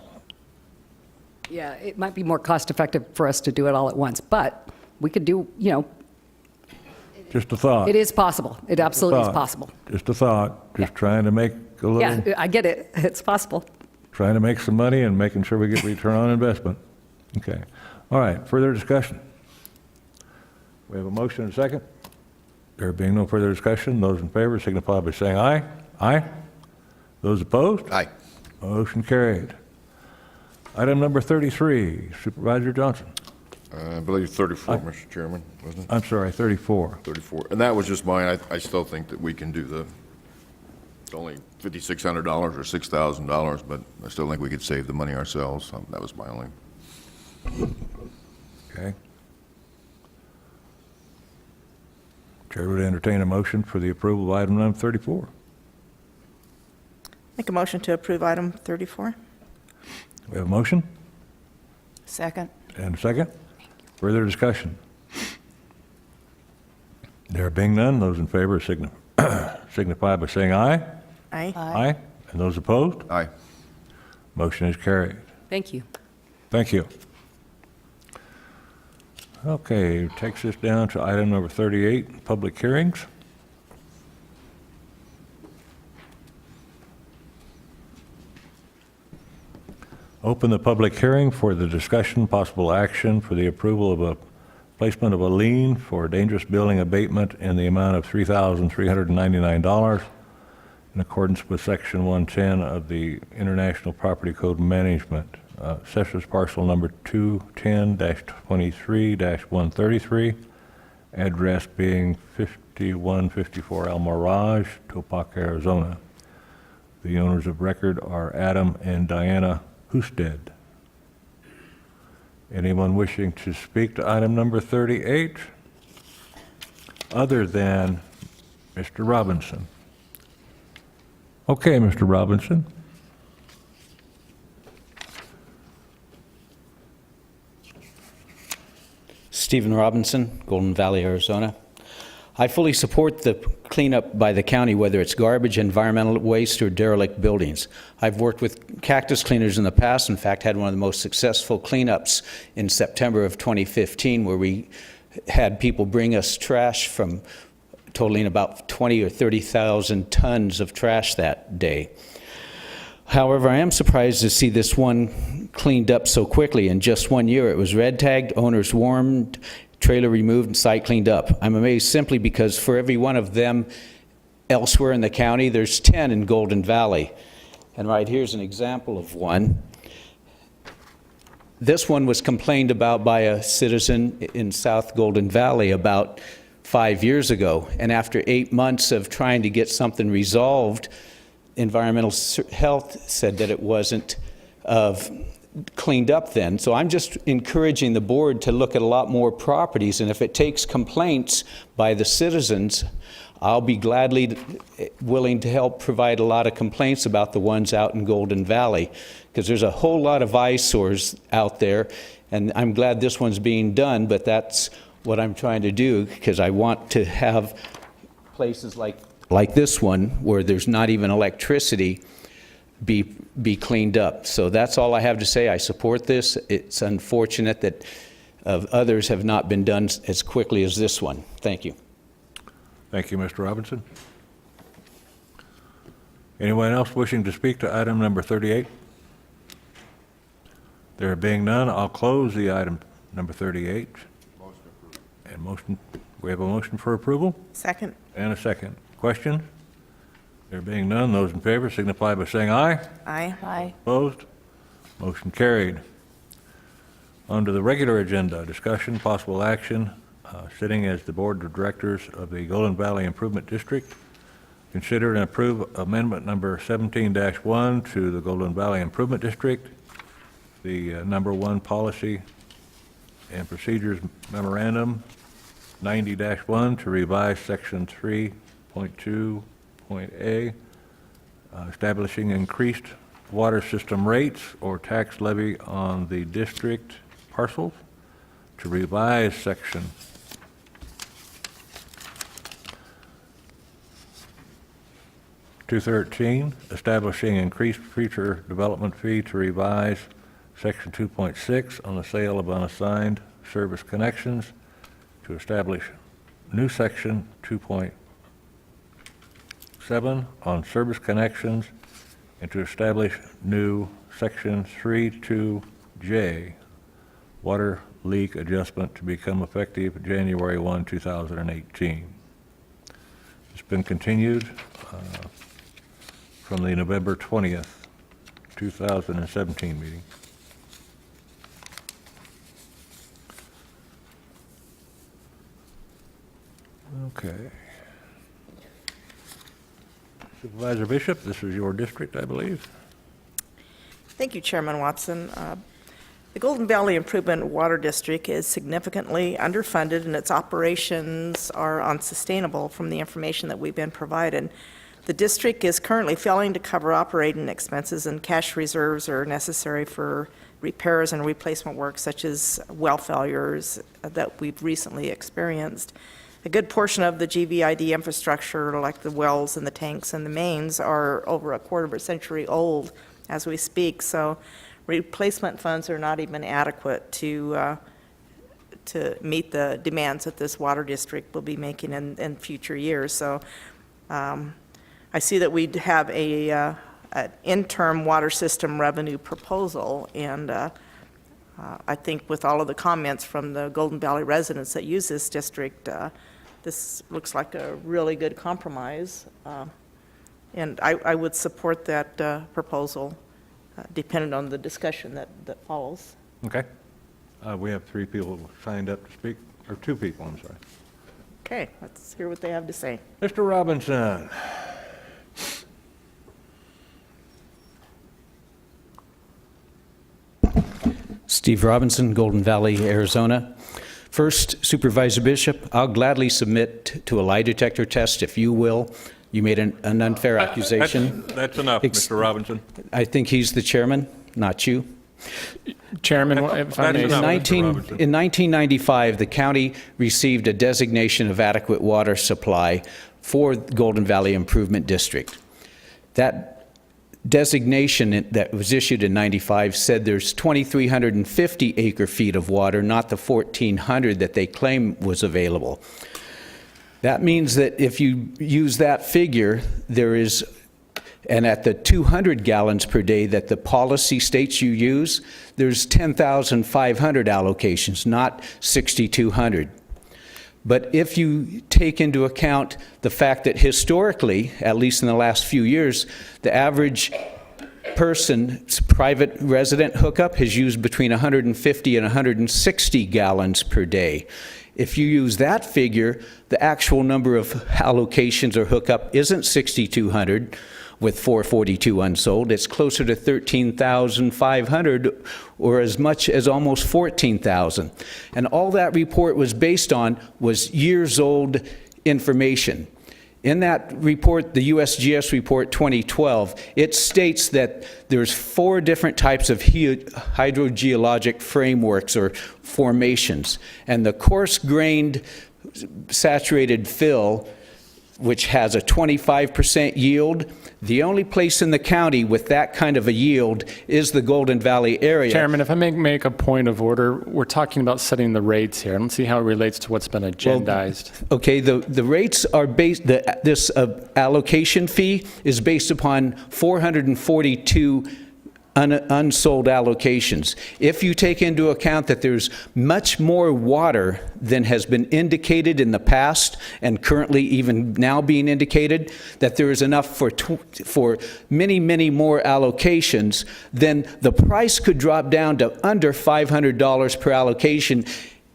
Speaker 9: Yeah, it might be more cost-effective for us to do it all at once, but we could do,
Speaker 2: Just a thought.
Speaker 9: it is possible. It absolutely is
Speaker 2: Thought.
Speaker 9: possible.
Speaker 2: Just a thought, just trying to make a little,
Speaker 9: Yeah, I get it. It's possible.
Speaker 2: trying to make some money and making sure we get return on investment. Okay. All right, further discussion? We have a motion and a second. There being no further discussion, those in favor signify by saying aye. Aye. Those opposed?
Speaker 4: Aye.
Speaker 2: Motion carried. Item number 33, Supervisor Johnson.
Speaker 4: I believe 34, Mr. Chairman, wasn't it?
Speaker 2: I'm sorry, 34.
Speaker 4: 34. And that was just mine. I still think that we can do it's only $5,600 or $6,000, but I still think we could save the money ourselves. So that was my only.
Speaker 2: Okay. Chair would entertain a motion for the approval of item number 34.
Speaker 3: Make a motion to approve item 34.
Speaker 2: We have a motion
Speaker 1: Second.
Speaker 2: and a second. Further discussion? There being none, those in favor signify by saying aye.
Speaker 3: Aye.
Speaker 2: Aye. And those opposed?
Speaker 4: Aye.
Speaker 2: Motion is carried.
Speaker 9: Thank you.
Speaker 2: Thank you. Okay, takes us down to item number 38, public hearings. Open the public hearing for the discussion, possible action for the approval of a placement of a lien for dangerous building abatement in the amount of $3,399 in accordance with Section 110 of the International Property Code Management. Assessors parcel number 210-23-133, address being 5154 El Mirage, Topac, Arizona. The owners of record are Adam and Diana Husted. Anyone wishing to speak to item number 38 other than Mr. Robinson? Okay, Mr. Robinson.
Speaker 11: Stephen Robinson, Golden Valley, Arizona. I fully support the cleanup by the county, whether it's garbage, environmental waste, or derelict buildings. I've worked with cactus cleaners in the past, in fact, had one of the most successful cleanups in September of 2015, where we had people bring us trash from totaling about 20 or 30,000 tons of trash that day. However, I am surprised to see this one cleaned up so quickly. In just 1 year, it was red tagged, owners warned, trailer removed, and site cleaned up. I'm amazed simply because for every one of them elsewhere in the county, there's 10 in Golden Valley. And right here's an example of one. This one was complained about by a citizen in South Golden Valley about 5 years ago. And after 8 months of trying to get something resolved, Environmental Health said that it wasn't cleaned up then. So I'm just encouraging the board to look at a lot more properties, and if it takes complaints by the citizens, I'll be gladly willing to help provide a lot of complaints about the ones out in Golden Valley, because there's a whole lot of eyesores out there, and I'm glad this one's being done, but that's what I'm trying to do, because I want to have places like this one, where there's not even electricity, be cleaned up. So that's all I have to say. I support this. It's unfortunate that others have not been done as quickly as this one. Thank you.
Speaker 2: Thank you, Mr. Robinson. Anyone else wishing to speak to item number 38? There being none, I'll close the item number 38. Motion approved. And we have a motion for approval?
Speaker 3: Second.
Speaker 2: And a second. Questions? There being none, those in favor signify by saying aye.
Speaker 3: Aye.
Speaker 1: Aye.
Speaker 2: Opposed? Motion carried. Under the regular agenda, discussion, possible action, sitting as the Board of Directors of the Golden Valley Improvement District, consider and approve amendment number 17-1 to the Golden Valley Improvement District, the number 1 policy and procedures memorandum 90-1 to revise section 3.2.A, establishing increased water system rates or tax levy on the district parcels, to revise section 213, establishing increased future development fee, to revise section 2.6 on the sale of unassigned service connections, to establish new section 2.7 on service connections, and to establish new section 3.2J water leak adjustment to become effective January 1, 2018. It's been continued from the November 20th, 2017 meeting. Okay. Supervisor Bishop, this is your district, I believe.
Speaker 3: Thank you, Chairman Watson. The Golden Valley Improvement Water District is significantly underfunded, and its operations are unsustainable from the information that we've been provided. The district is currently failing to cover operating expenses, and cash reserves are necessary for repairs and replacement work, such as well failures that we've recently experienced. A good portion of the GVID infrastructure, like the wells and the tanks and the mains, are over a quarter of a century old as we speak, so replacement funds are not even adequate to meet the demands that this water district will be making in future years. So I see that we have an interim water system revenue proposal, and I think with all of the comments from the Golden Valley residents that use this district, this looks like a really good compromise. And I would support that proposal, depending on the discussion that follows.
Speaker 2: Okay. We have 3 people signed up to speak, or 2 people, I'm sorry.
Speaker 3: Okay, let's hear what they have to say.
Speaker 2: Mr. Robinson.
Speaker 11: Steve Robinson, Golden Valley, Arizona. First, Supervisor Bishop, I'll gladly submit to a lie detector test if you will. You made an unfair accusation.
Speaker 2: That's enough, Mr. Robinson.
Speaker 11: I think he's the chairman, not you.
Speaker 18: Chairman, if I may.
Speaker 11: In 1995, the county received a designation of adequate water supply for the Golden Valley Improvement District. That designation that was issued in 95 said there's 2,350 acre-feet of water, not the 1,400 that they claim was available. That means that if you use that figure, there is, and at the 200 gallons per day that the policy states you use, there's 10,500 allocations, not 6,200. But if you take into account the fact that historically, at least in the last few years, the average person's private resident hookup has used between 150 and 160 gallons per day. If you use that figure, the actual number of allocations or hookup isn't 6,200 with 442 unsold. It's closer to 13,500 or as much as almost 14,000. And all that report was based on was years old information. In that report, the USGS report 2012, it states that there's 4 different types of hydrogeologic frameworks or formations. And the coarse-grained saturated fill, which has a 25% yield, the only place in the county with that kind of a yield is the Golden Valley area.
Speaker 18: Chairman, if I may make a point of order, we're talking about setting the rates here. I don't see how it relates to what's been agendized.
Speaker 11: Well, okay, the rates are based, this allocation fee is based upon 442 unsold allocations. If you take into account that there's much more water than has been indicated in the past and currently even now being indicated, that there is enough for many, many more allocations, then the price could drop down to under $500 per allocation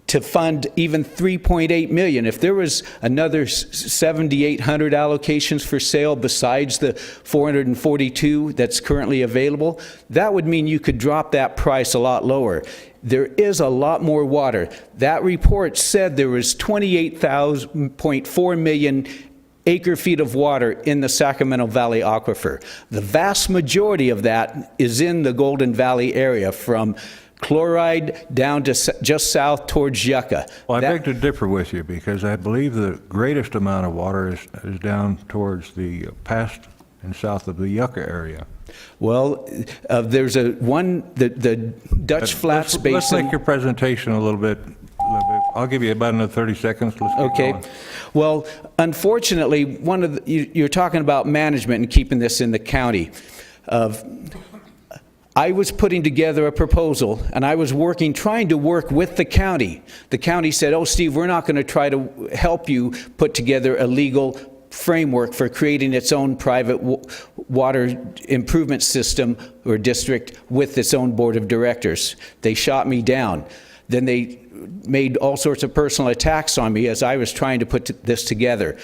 Speaker 11: to fund even $3.8 million. If there was another 7,800 allocations for sale besides the 442 that's currently available, that would mean you could drop that price a lot lower. There is a lot more water. That report said there was 28.4 million acre-feet of water in the Sacramento Valley Aquifer. The vast majority of that is in the Golden Valley area, from Chloride down to just south towards Yucca.
Speaker 2: Well, I beg to differ with you, because I believe the greatest amount of water is down towards the past and south of the Yucca area.
Speaker 11: Well, there's the Dutch Flats Basin.
Speaker 2: Let's make your presentation a little bit. I'll give you about another 30 seconds. Let's keep going.
Speaker 11: Well, unfortunately, you're talking about management and keeping this in the county. I was putting together a proposal, and I was trying to work with the county. The county said, "Oh, Steve, we're not going to try to help you put together a legal framework for creating its own private water improvement system or district with its own board of directors. They shot me down. Then they made all sorts of personal attacks on me as I was trying to put this together.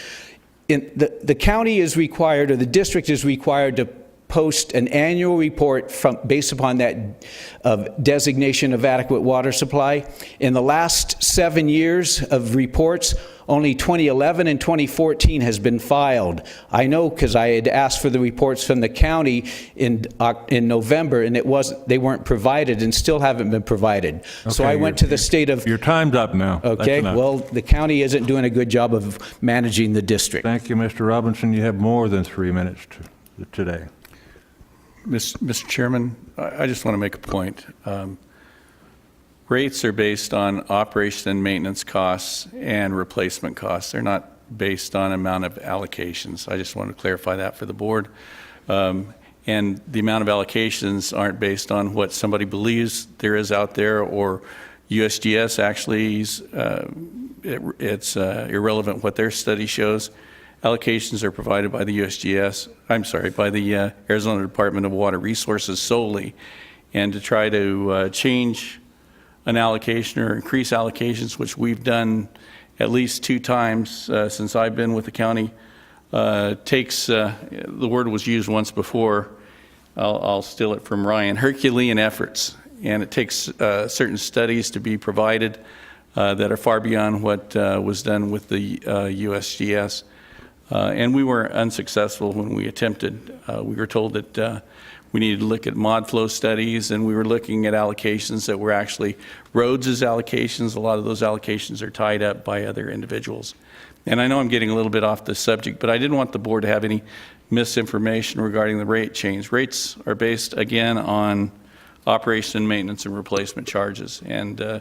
Speaker 11: The county is required, or the district is required, to post an annual report based upon that designation of adequate water supply. In the last 7 years of reports, only 2011 and 2014 has been filed. I know because I had asked for the reports from the county in November, and they weren't provided and still haven't been provided. So I went to the state of...
Speaker 2: Your time's up now.
Speaker 11: Okay, well, the county isn't doing a good job of managing the district.
Speaker 2: Thank you, Mr. Robinson. You have more than 3 minutes today.
Speaker 5: Mr. Chairman, I just want to make a point. Rates are based on operation and maintenance costs and replacement costs. They're not based on amount of allocations. I just want to clarify that for the board. And the amount of allocations aren't based on what somebody believes there is out there, or USGS actually, it's irrelevant what their study shows. Allocations are provided by the by the Arizona Department of Water Resources solely. And to try to change an allocation or increase allocations, which we've done at least 2 times since I've been with the county, takes, the word was used once before, I'll steal it from Ryan, Herculean efforts. And it takes certain studies to be provided that are far beyond what was done with the USGS. And we were unsuccessful when we attempted. We were told that we needed to look at mod flow studies, and we were looking at allocations that were actually Rhodes' allocations. A lot of those allocations are tied up by other individuals. And I know I'm getting a little bit off the subject, but I didn't want the board to have any misinformation regarding the rate change. Rates are based, again, on operation and maintenance and replacement charges, and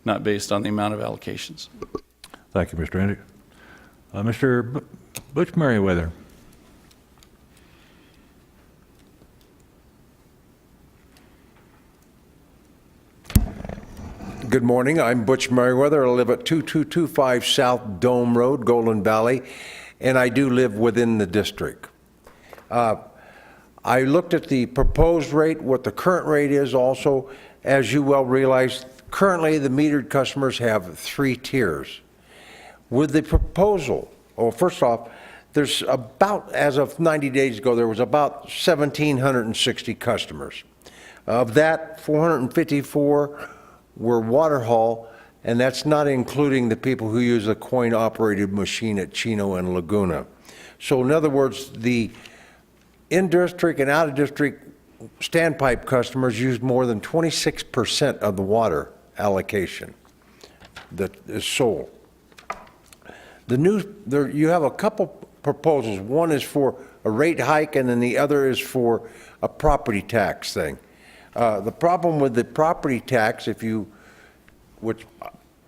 Speaker 5: not based on the amount of allocations.
Speaker 2: Thank you, Mr. Andy. Mr. Butch Merriweather.
Speaker 6: Good morning. I'm Butch Merriweather. I live at 2225 South Dome Road, Golden Valley, and I do live within the district. I looked at the proposed rate, what the current rate is also. As you well realize, currently the metered customers have 3 tiers. With the proposal, first off, there's about, as of 90 days ago, there was about 1,760 customers. Of that, 454 were water haul, and that's not including the people who use a coin-operated machine at Chino and Laguna. So in other words, the in-district and out-of-district standpipe customers use more than 26% of the water allocation that is sold. You have a couple proposals. One is for a rate hike, and then the other is for a property tax thing. The problem with the property tax, if you want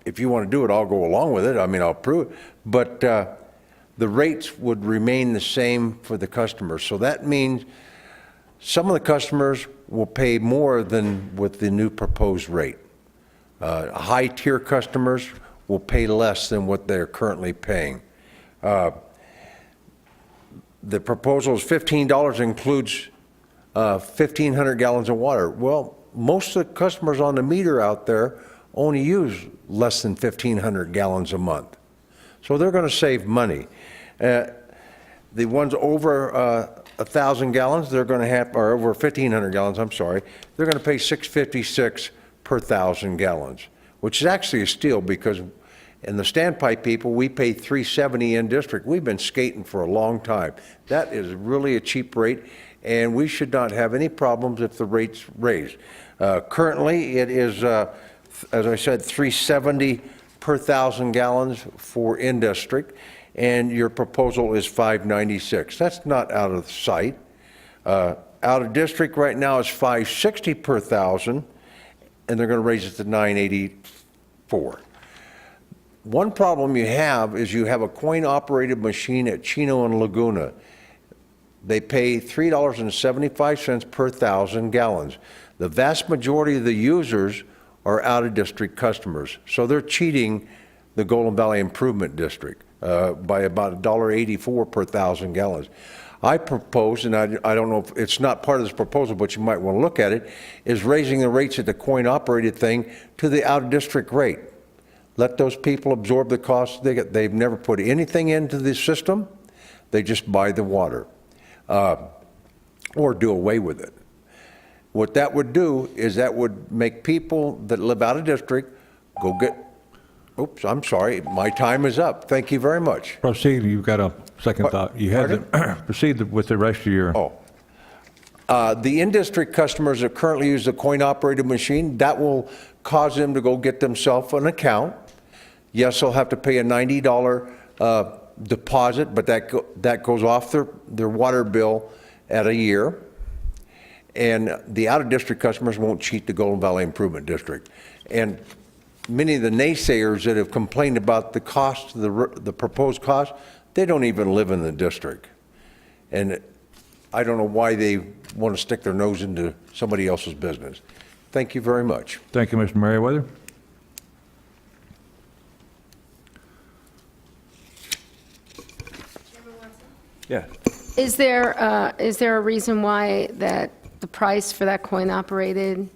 Speaker 6: to do it, I'll go along with it. I mean, I'll approve it. But the rates would remain the same for the customers. So that means some of the customers will pay more than with the new proposed rate. High-tier customers will pay less than what they're currently paying. The proposal is $15, includes 1,500 gallons of water. Well, most of the customers on the meter out there only use less than 1,500 gallons a month. So they're going to save money. The ones over 1,000 gallons, they're going to have, or over 1,500 gallons, I'm sorry, they're going to pay $6.56 per 1,000 gallons, which is actually a steal because in the standpipe people, we pay $3.70 in district. We've been skating for a long time. That is really a cheap rate, and we should not have any problems if the rate's raised. Currently, it is, as I said, $3.70 per 1,000 gallons for in-district, and your proposal is $5.96. That's not out of sight. Out of district right now is $5.60 per 1,000, and they're going to raise it to $9.84. One problem you have is you have a coin-operated machine at Chino and Laguna. They pay $3.75 per 1,000 gallons. The vast majority of the users are out-of-district customers, so they're cheating the Golden Valley Improvement District. by about $1.84 per 1,000 gallons. I propose, and I don't know if it's not part of this proposal, but you might want to look at it, is raising the rates at the coin-operated thing to the out-of-district rate. Let those people absorb the cost. They've never put anything into the system. They just buy the water or do away with it. What that would do is that would make people that live out of district go get, oops, I'm sorry, my time is up. Thank you very much.
Speaker 2: Proceed, you've got a second thought. You have to proceed with the rest of your...
Speaker 6: The in-district customers that currently use the coin-operated machine, that will cause them to go get themselves an account. Yes, they'll have to pay a $90 deposit, but that goes off their water bill at a year. And the out-of-district customers won't cheat the Golden Valley Improvement District. And many of the naysayers that have complained about the cost, the proposed cost, they don't even live in the district. And I don't know why they want to stick their nose into somebody else's business. Thank you very much.
Speaker 2: Thank you, Mr. Merriweather. Yeah.
Speaker 15: Is there a reason why that the price for that coin-operated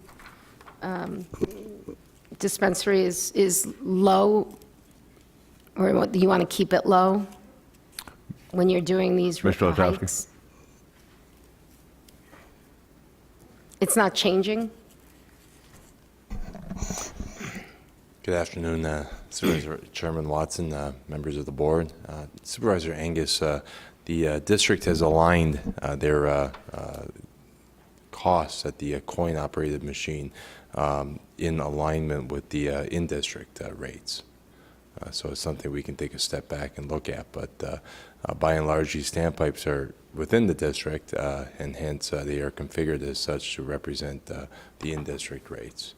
Speaker 15: dispensary is low? Or do you want to keep it low when you're doing these
Speaker 2: Mr. Latowski.
Speaker 15: hikes? It's not changing?
Speaker 7: Good afternoon, Supervisor Chairman Watson, members of the board. Supervisor Angus, the district has aligned their costs at the coin-operated machine in alignment with the in-district rates. So it's something we can take a step back and look at, but by and large, these standpipes are within the district, and hence they are configured as such to represent the in-district rates.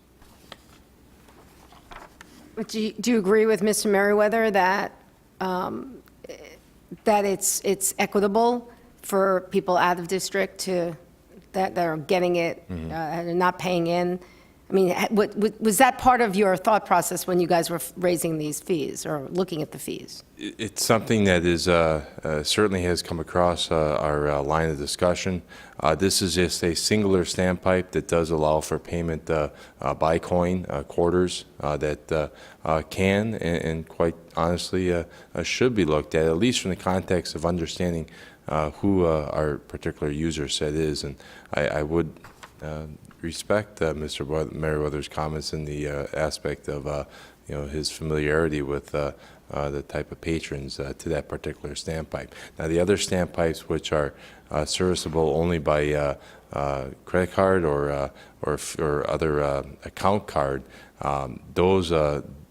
Speaker 15: Do you agree with Mr. Merriweather that that it's equitable for people out of district that are getting it and not paying in? I mean, was that part of your thought process when you guys were raising these fees or looking at the fees?
Speaker 7: It's something that is certainly has come across our line of discussion. This is just a singular standpipe that does allow for payment by coin, quarters, that can and quite honestly should be looked at least from the context of understanding who our particular user set is. And I would respect Mr. Merriweather's comments in the aspect of his familiarity with the type of patrons to that particular standpipe. Now, the other standpipes, which are serviceable only by credit card or other account card, those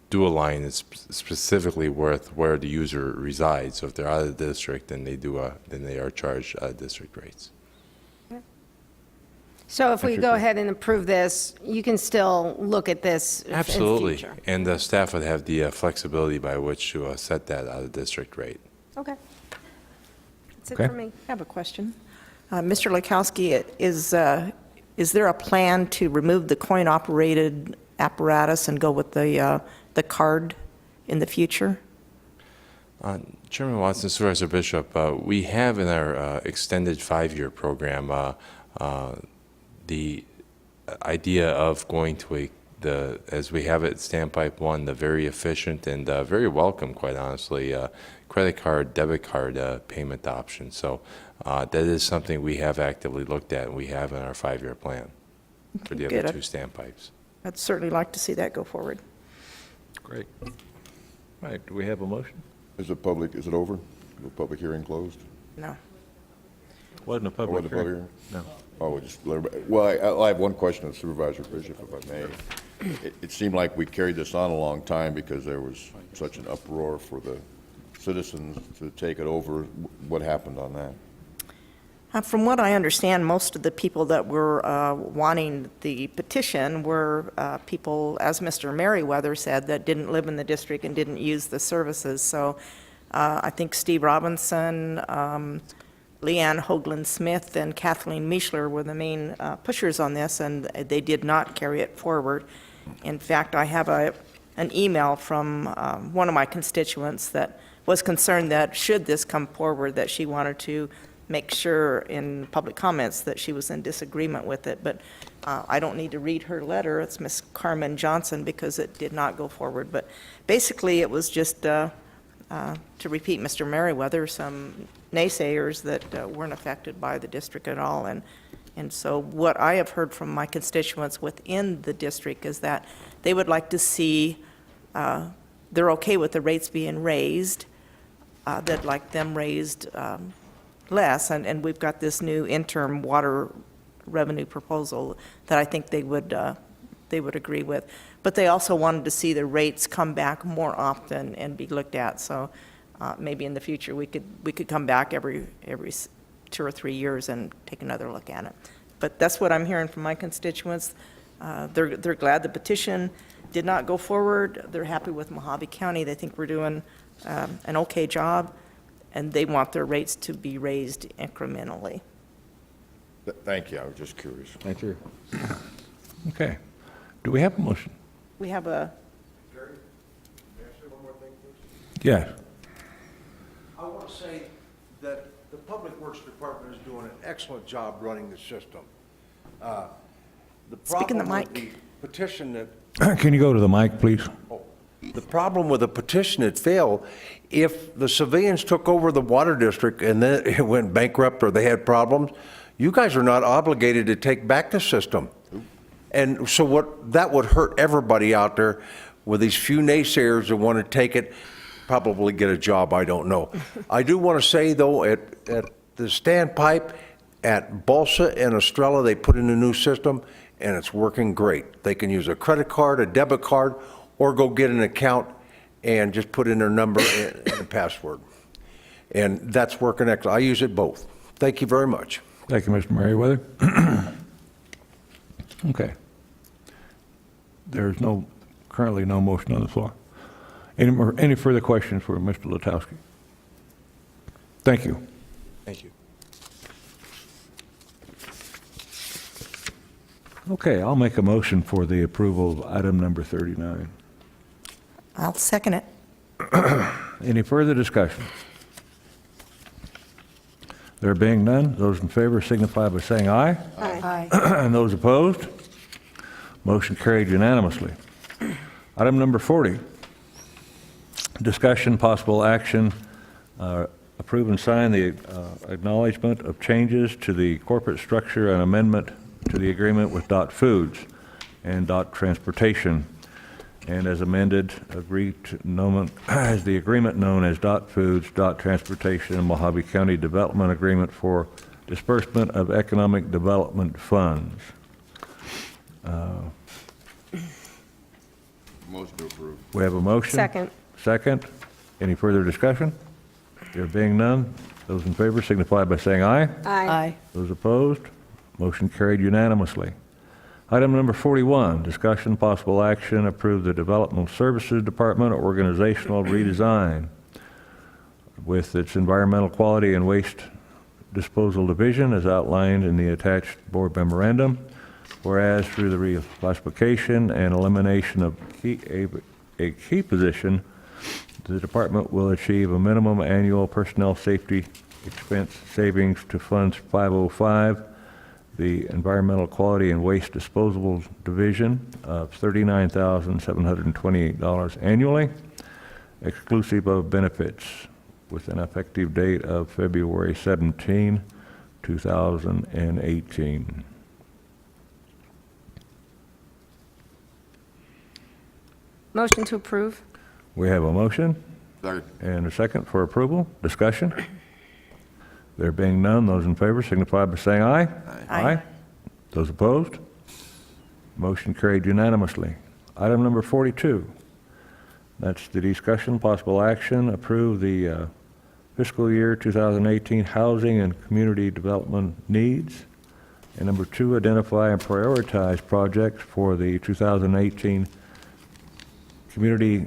Speaker 7: do align specifically with where the user resides. So if they're out of the district, then they are charged district rates.
Speaker 15: So if we go ahead and approve this, you can still look at this in the
Speaker 7: Absolutely.
Speaker 15: future?
Speaker 7: And the staff would have the flexibility by which to set that out-of-district rate.
Speaker 15: Okay. That's it
Speaker 2: Okay.
Speaker 15: for me.
Speaker 3: I have a question. Mr. Lakowski, is there a plan to remove the coin-operated apparatus and go with the card in the future?
Speaker 7: Chairman Watson, Supervisor Bishop, we have in our extended 5-year program the idea of going to as we have it, Standpipe 1, the very efficient and very welcome, quite honestly, credit card, debit card payment option. So that is something we have actively looked at, and we have in our 5-year plan for the other
Speaker 3: Good.
Speaker 7: 2 standpipes.
Speaker 3: I'd certainly like to see that go forward.
Speaker 2: Great. All right, do we have a motion?
Speaker 4: Is it over? The public hearing closed?
Speaker 3: No.
Speaker 2: Wasn't a public
Speaker 4: Wasn't a public
Speaker 2: hearing. No.
Speaker 4: Oh, well, I have one question of Supervisor Bishop, if I may. It seemed like we carried this on a long time because there was such an uproar for the citizens to take it over. What happened on that?
Speaker 3: From what I understand, most of the people that were wanting the petition were people, as Mr. Merriweather said, that didn't live in the district and didn't use the services. So I think Steve Robinson, Leanne Hoagland-Smith, and Kathleen Mischler were the main pushers on this, and they did not carry it forward. In fact, I have an email from one of my constituents that was concerned that should this come forward, that she wanted to make sure in public comments that she was in disagreement with it. But I don't need to read her letter. It's Miss Carmen Johnson, because it did not go forward. But basically, it was just, to repeat Mr. Merriweather, some naysayers that weren't affected by the district at all. And so what I have heard from my constituents within the district is that they would like to see, they're okay with the rates being raised, they'd like them raised less, and we've got this new interim water revenue proposal that I think they would agree with. But they also wanted to see the rates come back more often and be looked at. So maybe in the future we could come back every 2 or 3 years and take another look at it. But that's what I'm hearing from my constituents. They're glad the petition did not go forward. They're happy with Mojave County. They think we're doing an okay job, and they want their rates to be raised incrementally.
Speaker 4: Thank you, I was just curious.
Speaker 2: Thank you. Okay. Do we have a motion?
Speaker 3: We have a,
Speaker 6: Jerry, may I say one more thing, please?
Speaker 2: Yes.
Speaker 6: I want to say that the Public Works Department is doing an excellent job running the system. The
Speaker 3: Speak in the
Speaker 6: problem with
Speaker 3: mic.
Speaker 6: the petition that
Speaker 2: Can you go to the mic, please?
Speaker 6: The problem with the petition that failed, if the civilians took over the water district and then it went bankrupt or they had problems, you guys are not obligated to take back the system. And so that would hurt everybody out there with these few naysayers that want to take it, probably get a job, I don't know. I do want to say, though, at the standpipe at Balsa and Estrella, they put in a new system, and it's working great. They can use a credit card, a debit card, or go get an account and just put in their number and a password. And that's working excellent. I use it both. Thank you very much.
Speaker 2: Thank you, Mr. Merriweather. Okay. There's currently no motion on the floor. Any further questions for Mr. Letowski? Thank you.
Speaker 7: Thank you.
Speaker 2: Okay, I'll make a motion for the approval of item number 39.
Speaker 3: I'll second it.
Speaker 2: Any further discussion? There being none, those in favor signify by saying aye.
Speaker 3: Aye.
Speaker 2: And those opposed? Motion carried unanimously. Item number 40, discussion, possible action, approve and sign the acknowledgement of changes to the corporate structure and amendment to the agreement with Dot Foods and Dot Transportation, and as amended, agree to as the agreement known as Dot Foods, Dot Transportation, and Mojave County Development Agreement for disbursement of economic development funds.
Speaker 4: Motion to approve.
Speaker 2: We have a motion?
Speaker 15: Second.
Speaker 2: Second. Any further discussion? There being none, those in favor signify by saying aye.
Speaker 15: Aye.
Speaker 2: Those opposed? Motion carried unanimously. Item number 41, discussion, possible action, approve the Developmental Services Department organizational redesign with its Environmental Quality and Waste Disposal Division as outlined in the attached board memorandum. Whereas through the reclassification and elimination of a key position, the department will achieve a minimum annual personnel safety expense savings to Funds 505, the Environmental Quality and Waste Disposal Division, of $39,728 annually, exclusive of benefits, with an effective date of February 17, 2018.
Speaker 15: Motion to approve.
Speaker 2: We have a motion
Speaker 4: Second.
Speaker 2: and a second for approval. Discussion? There being none, those in favor signify by saying aye.
Speaker 3: Aye.
Speaker 2: Those opposed? Motion carried unanimously. Item number 42. That's the discussion, possible action, approve the fiscal year 2018 housing and community development needs. And number 2, identify and prioritize projects for the 2018 community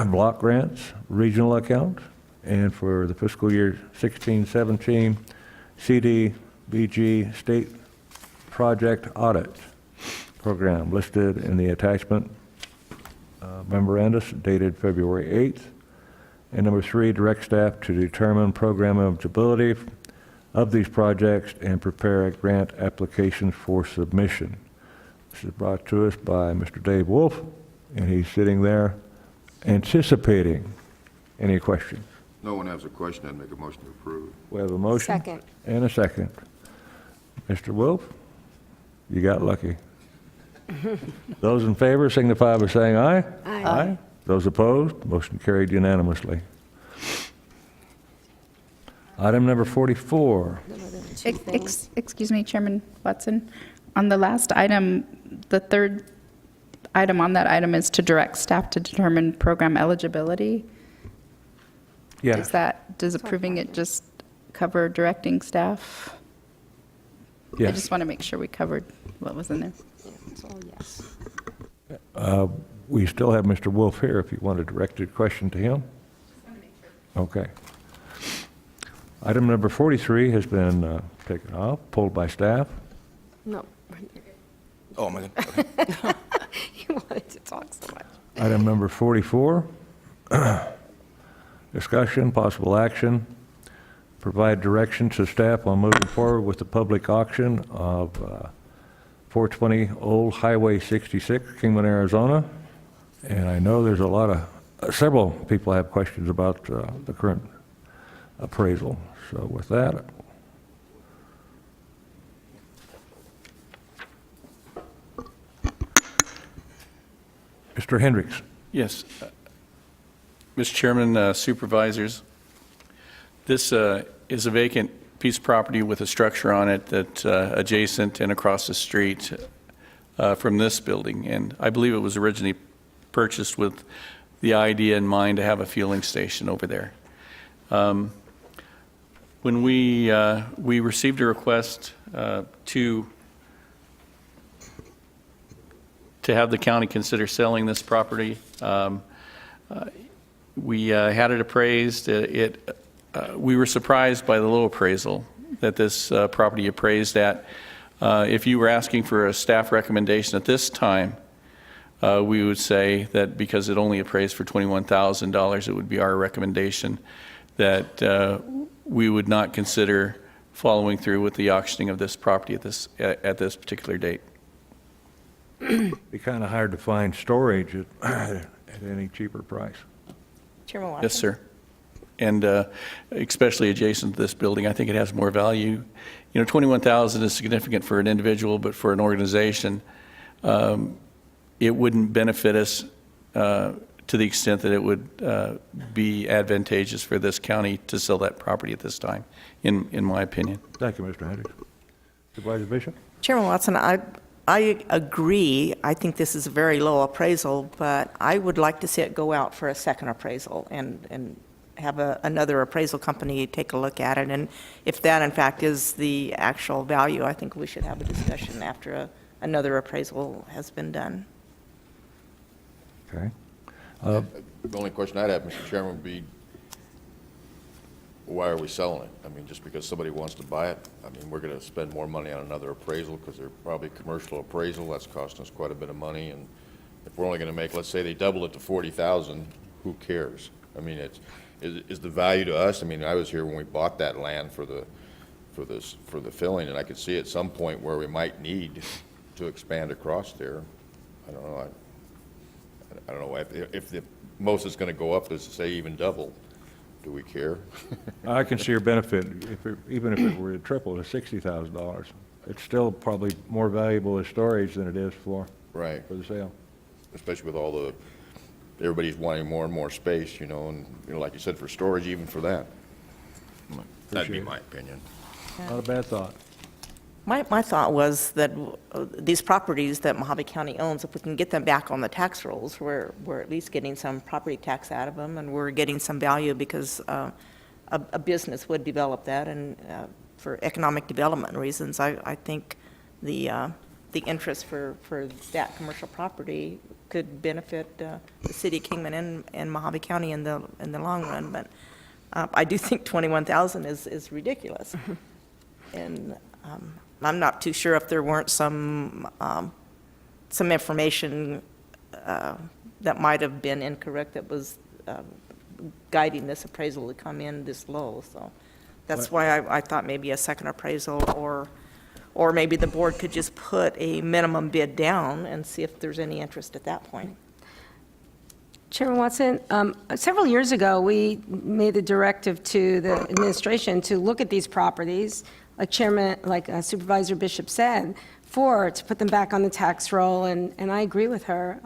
Speaker 2: block grants regional account, and for the fiscal year 16-17 CDBG state project audit program listed in the attachment memorandus dated February 8th. And number 3, direct staff to determine program eligibility of these projects and prepare grant applications for submission. This is brought to us by Mr. Dave Wolf, and he's sitting there anticipating any questions.
Speaker 4: No one has a question, I'd make a motion to approve.
Speaker 2: We have a motion.
Speaker 15: Second.
Speaker 2: And a second. Mr. Wolf, you got lucky. Those in favor signify by saying aye.
Speaker 15: Aye.
Speaker 2: Those opposed, motion carried unanimously. Item number 44.
Speaker 21: Excuse me, Chairman Watson. On the last item, the third item on that item is to direct staff to determine program eligibility.
Speaker 2: Yes.
Speaker 21: Does approving it just cover directing staff? I
Speaker 2: Yes.
Speaker 21: just want to make sure we covered what was in there.
Speaker 2: We still have Mr. Wolf here if you want to direct your question to him. Okay. Item number 43 has been taken off, pulled by staff.
Speaker 15: No.
Speaker 7: Oh, my God.
Speaker 15: You wanted to talk so much.
Speaker 2: Item number 44, discussion, possible action, provide direction to staff on moving forward with the public auction of 420 Old Highway 66, Kingman, Arizona. And I know there's several people have questions about the current appraisal. So with that, Mr. Hendricks.
Speaker 5: Yes. Mr. Chairman, Supervisors, this is a vacant piece of property with a structure on it that adjacent and across the street from this building. And I believe it was originally purchased with the idea in mind to have a fueling station over there. When we received a request to have the county consider selling this property, we had it appraised. We were surprised by the low appraisal that this property appraised at. If you were asking for a staff recommendation at this time, we would say that because it only appraised for $21,000, it would be our recommendation that we would not consider following through with the auctioning of this property at this particular date.
Speaker 2: It'd be kind of hard to find storage at any cheaper price.
Speaker 3: Chairman Watson?
Speaker 5: Yes, sir. And especially adjacent to this building, I think it has more value. You know, $21,000 is significant for an individual, but for an organization, it wouldn't benefit us to the extent that it would be advantageous for this county to sell that property at this time, in my opinion.
Speaker 2: Thank you, Mr. Hendricks. Supervisor Bishop?
Speaker 3: Chairman Watson, I agree. I think this is a very low appraisal, but I would like to see it go out for a second appraisal and have another appraisal company take a look at it. And if that, in fact, is the actual value, I think we should have a discussion after another appraisal has been done.
Speaker 2: Okay.
Speaker 4: The only question I'd have, Mr. Chairman, would be, why are we selling it? I mean, just because somebody wants to buy it? I mean, we're going to spend more money on another appraisal because they're probably commercial appraisal. That's costing us quite a bit of money. And if we're only going to make, let's say they double it to $40,000, who cares? I mean, is the value to us? I mean, I was here when we bought that land for the filling, and I could see at some point where we might need to expand across there. I don't know. I don't know if the most is going to go up, is to say even double. Do we care?
Speaker 2: I can see your benefit, even if it were to triple to $60,000. It's still probably more valuable as storage than it is for the sale.
Speaker 4: Especially with everybody's wanting more and more space, and like you said, for storage, even for that. That'd be my opinion.
Speaker 2: Not a bad thought.
Speaker 3: My thought was that these properties that Mojave County owns, if we can get them back on the tax rolls, we're at least getting some property tax out of them, and we're getting some value because a business would develop that, and for economic development reasons, I think the interest for that commercial property could benefit the city of Kingman and Mojave County in the long run. But I do think $21,000 is ridiculous, and I'm not too sure if there weren't some information that might have been incorrect that was guiding this appraisal to come in this low. So that's why I thought maybe a second appraisal, or maybe the board could just put a minimum bid down and see if there's any interest at that point.
Speaker 15: Chairman Watson, several years ago, we made a directive to the administration to look at these properties, like Supervisor Bishop said, to put them back on the tax roll, and I agree with her.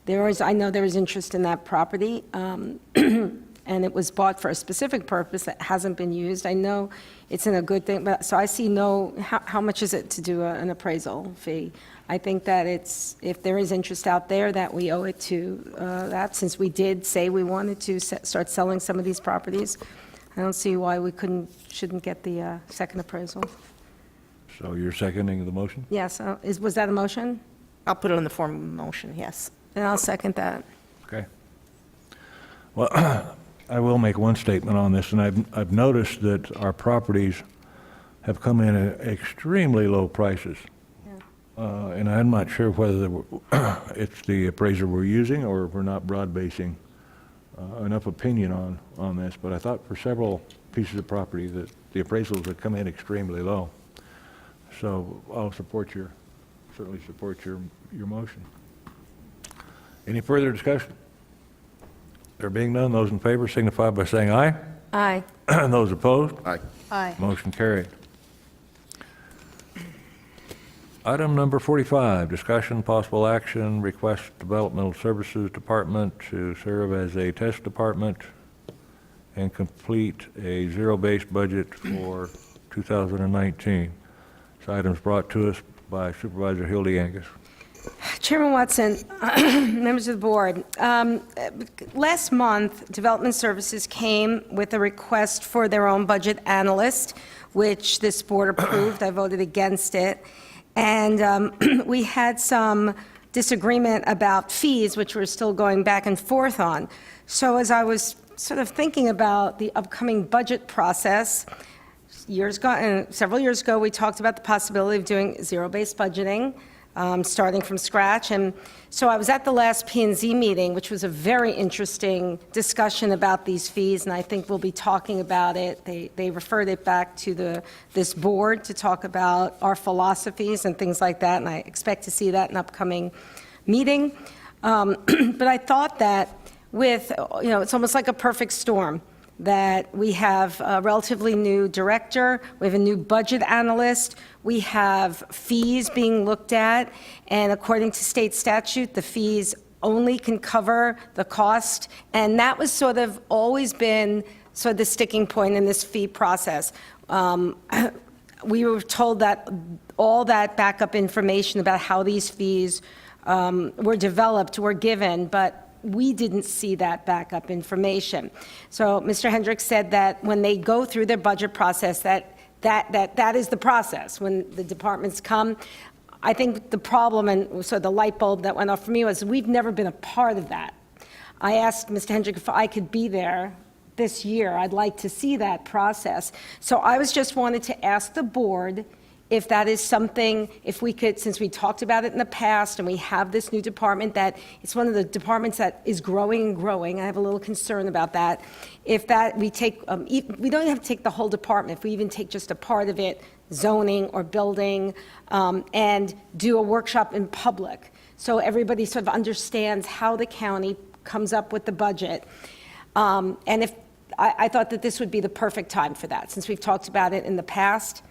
Speaker 15: I know there was interest in that property, and it was bought for a specific purpose that hasn't been used. I know it's in a good thing, but so I see how much is it to do an appraisal fee? I think that if there is interest out there, that we owe it to that, since we did say we wanted to start selling some of these properties. I don't see why we shouldn't get the second appraisal.
Speaker 2: So you're seconding the motion?
Speaker 15: Yes, was that a motion?
Speaker 3: I'll put it in the form of a motion, yes.
Speaker 15: And I'll second that.
Speaker 2: Okay. Well, I will make one statement on this, and I've noticed that our properties have come in at extremely low prices. And I'm not sure whether it's the appraiser we're using or if we're not broad-basing enough opinion on this, but I thought for several pieces of property that the appraisals have come in extremely low. So I'll certainly support your motion. Any further discussion? There being none, those in favor signify by saying aye.
Speaker 15: Aye.
Speaker 2: Those opposed?
Speaker 4: Aye.
Speaker 15: Aye.
Speaker 2: Motion carried. Item number 45, discussion, possible action, request Developmental Services Department to serve as a test department and complete a zero-based budget for 2019. This item is brought to us by Supervisor Hildy Angus.
Speaker 15: Chairman Watson, members of the board, last month, Development Services came with a request for their own budget analyst, which this board approved. I voted against it. And we had some disagreement about fees, which we're still going back and forth on. So as I was sort of thinking about the upcoming budget process, several years ago, we talked about the possibility of doing zero-based budgeting, starting from scratch. And so I was at the last P&Z meeting, which was a very interesting discussion about these fees, and I think we'll be talking about it. They referred it back to this board to talk about our philosophies and things like that, and I expect to see that in an upcoming meeting. But I thought that it's almost like a perfect storm, that we have a relatively new director, we have a new budget analyst, we have fees being looked at, and according to state statute, the fees only can cover the cost, and that was sort of always been sort of the sticking point in this fee process. We were told that all that backup information about how these fees were developed were given, but we didn't see that backup information. So Mr. Hendricks said that when they go through their budget process, that is the process. When the departments come, I think the problem, and so the light bulb that went off for me, was we've never been a part of that. I asked Mr. Hendricks if I could be there this year. I'd like to see that process. So I just wanted to ask the board if that is something, if we could, since we talked about it in the past and we have this new department, that it's one of the departments that is growing and growing. I have a little concern about that. If that we take, we don't have to take the whole department. If we even take just a part of it, zoning or building, and do a workshop in public, so everybody sort of understands how the county comes up with the budget. And if I thought that this would be the perfect time for that, since we've talked about it in the past.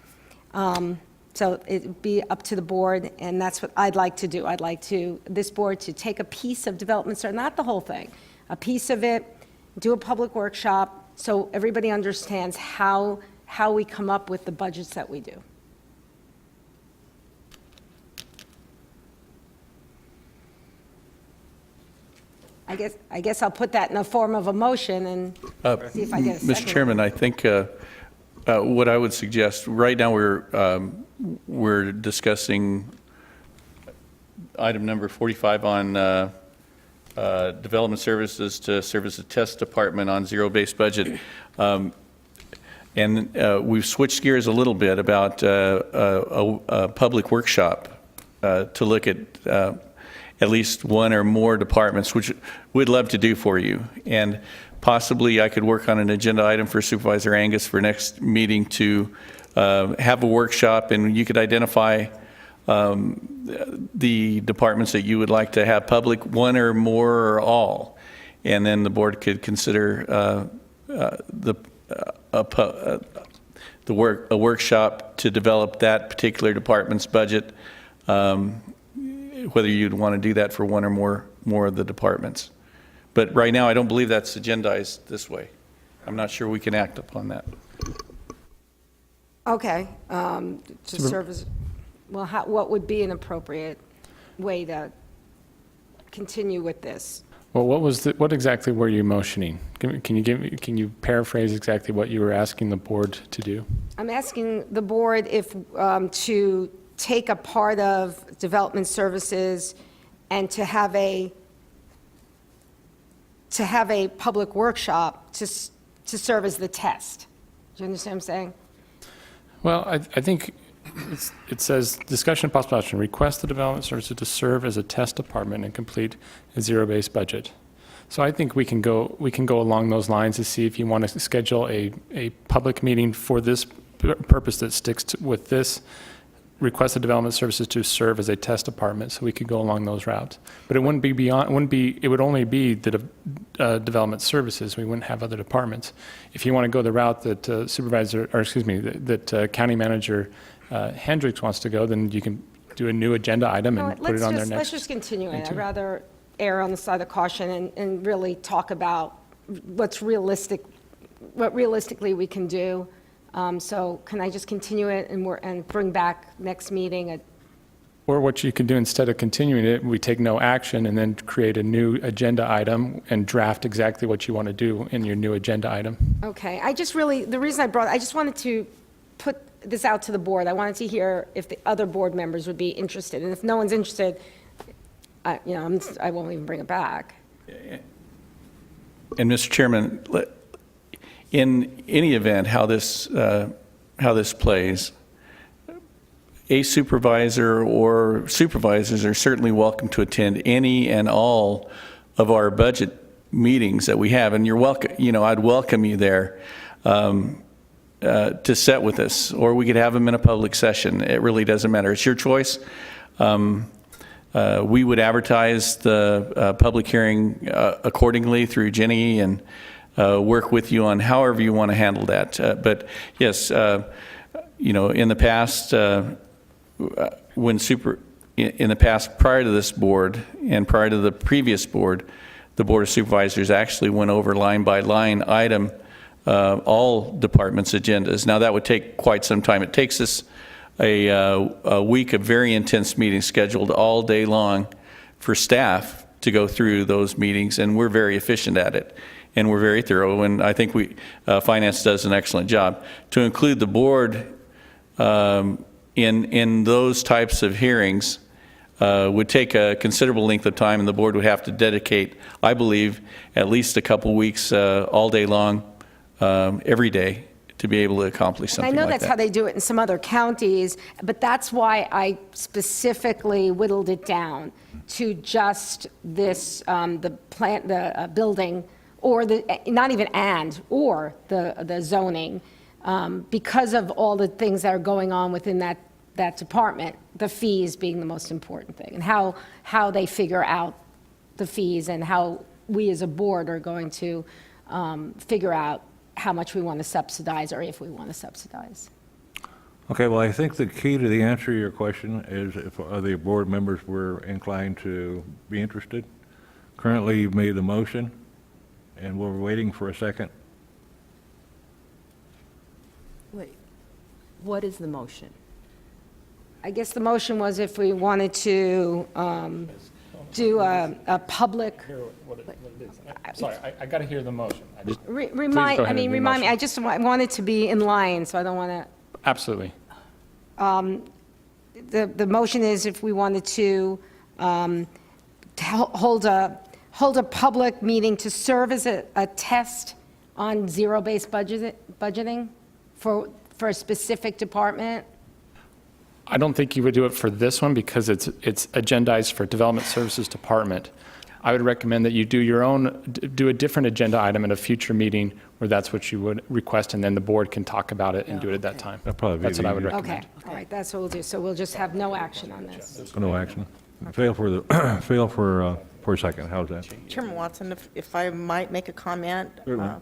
Speaker 15: So it'd be up to the board, and that's what I'd like to do. I'd like this board to take a piece of development, not the whole thing, a piece of it, do a public workshop, so everybody understands how we come up with the budgets that we do. I guess I'll put that in the form of a motion and see if I get a second.
Speaker 5: Mr. Chairman, I think what I would suggest, right now we're discussing item number 45 on development services to serve as a test department on zero-based budget. And we've switched gears a little bit about a public workshop to look at, at least one or more departments, which we'd love to do for you. And possibly I could work on an agenda item for Supervisor Angus for next meeting to have a workshop, and you could identify the departments that you would like to have public, one or more or all. And then the board could consider a workshop to develop that particular department's budget, whether you'd want to do that for one or more of the departments. But right now, I don't believe that's agendized this way. I'm not sure we can act upon that.
Speaker 15: Okay, to serve as, well, what would be an appropriate way to continue with this?
Speaker 18: Well, what exactly were you motioning? Can you paraphrase exactly what you were asking the board to do?
Speaker 15: I'm asking the board if, to take a part of development services and to have a public workshop to serve as the test. Do you understand what I'm saying?
Speaker 18: Well, I think it says, discussion of possible action, request the development services to serve as a test department and complete a zero-based budget. So I think we can go along those lines to see if you want to schedule a public meeting for this purpose that sticks with this, request the development services to serve as a test department, so we could go along those routes. But it wouldn't be beyond, it would only be the development services. We wouldn't have other departments. If you want to go the route that that County Manager Hendricks wants to go, then you can do a new agenda item and put it on there next.
Speaker 15: Let's just continue it. I'd rather err on the side of caution and really talk about what realistically we can do. So can I just continue it and bring back next meeting?
Speaker 18: Or what you can do instead of continuing it, we take no action and then create a new agenda item and draft exactly what you want to do in your new agenda item.
Speaker 15: Okay, the reason I just wanted to put this out to the board. I wanted to hear if the other board members would be interested, and if no one's interested, I won't even bring it back.
Speaker 5: And Mr. Chairman, in any event, how this plays, a supervisor or supervisors are certainly welcome to attend any and all of our budget meetings that we have, and you're welcome. I'd welcome you there to sit with us, or we could have them in a public session. It really doesn't matter. It's your choice. We would advertise the public hearing accordingly through Jenny and work with you on however you want to handle that. But yes, in the past, in the past prior to this board and prior to the previous board, the Board of Supervisors actually went over line by line item all departments' agendas. Now that would take quite some time. It takes us a week of very intense meetings scheduled all day long for staff to go through those meetings, and we're very efficient at it. And we're very thorough, and I think Finance does an excellent job. To include the board in those types of hearings would take a considerable length of time, and the board would have to dedicate, I believe, at least a couple weeks all day long, every day, to be able to accomplish something like that.
Speaker 15: I know that's how they do it in some other counties, but that's why I specifically whittled it down to just this, the building, or not even or the zoning, because of all the things that are going on within that department, the fees being the most important thing, and how they figure out the fees, and how we as a board are going to figure out how much we want to subsidize, or if we want to subsidize.
Speaker 2: Okay, well, I think the key to the answer to your question is if other board members were inclined to be interested. Currently, you've made the motion, and we're waiting for a second.
Speaker 1: Wait, what is the motion?
Speaker 15: I guess the motion was if we wanted to do a public.
Speaker 18: Sorry, I got to hear the motion.
Speaker 15: Remind me, I just want it to be in line, so I don't want to.
Speaker 18: Absolutely.
Speaker 15: The motion is if we wanted to hold a public meeting to serve as a test on zero-based budgeting for a specific department.
Speaker 18: I don't think you would do it for this one because it's agendized for Development Services Department. I would recommend that you do a different agenda item in a future meeting where that's what you would request, and then the board can talk about it and do it at that time.
Speaker 2: That'd probably be
Speaker 18: That's what I would
Speaker 2: easier.
Speaker 18: recommend.
Speaker 15: Okay, all right, that's what we'll do. So we'll just have no action on this.
Speaker 2: No action. Fail for a second. How's that?
Speaker 3: Chairman Watson, if I might make a comment.
Speaker 2: Certainly.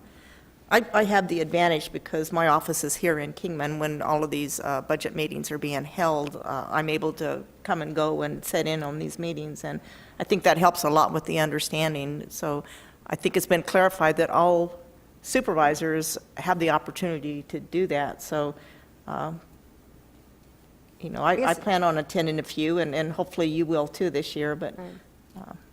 Speaker 3: I have the advantage because my office is here in Kingman. When all of these budget meetings are being held, I'm able to come and go and sit in on these meetings, and I think that helps a lot with the understanding. So I think it's been clarified that all supervisors have the opportunity to do that. So, I plan on attending a few, and hopefully you will too this year, but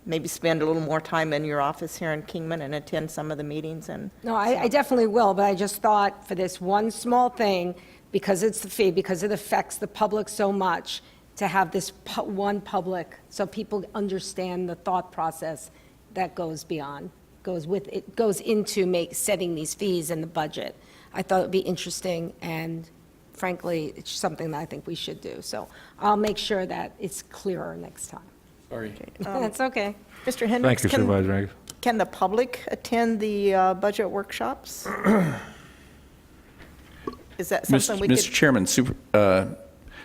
Speaker 3: maybe spend a little more time in your office here in Kingman and attend some of the meetings. And
Speaker 15: No, I definitely will, but I just thought for this one small thing, because it's the fee, because it affects the public so much, to have this one public, so people understand the thought process that goes into setting these fees in the budget. I thought it'd be interesting, and frankly, it's something that I think we should do. So I'll make sure that it's clearer next time.
Speaker 5: Sorry.
Speaker 15: That's okay.
Speaker 3: Mr. Hendricks,
Speaker 2: Thank you, Supervisor Angus.
Speaker 3: can the public attend the budget workshops? Is that something we could?
Speaker 5: Mr. Chairman,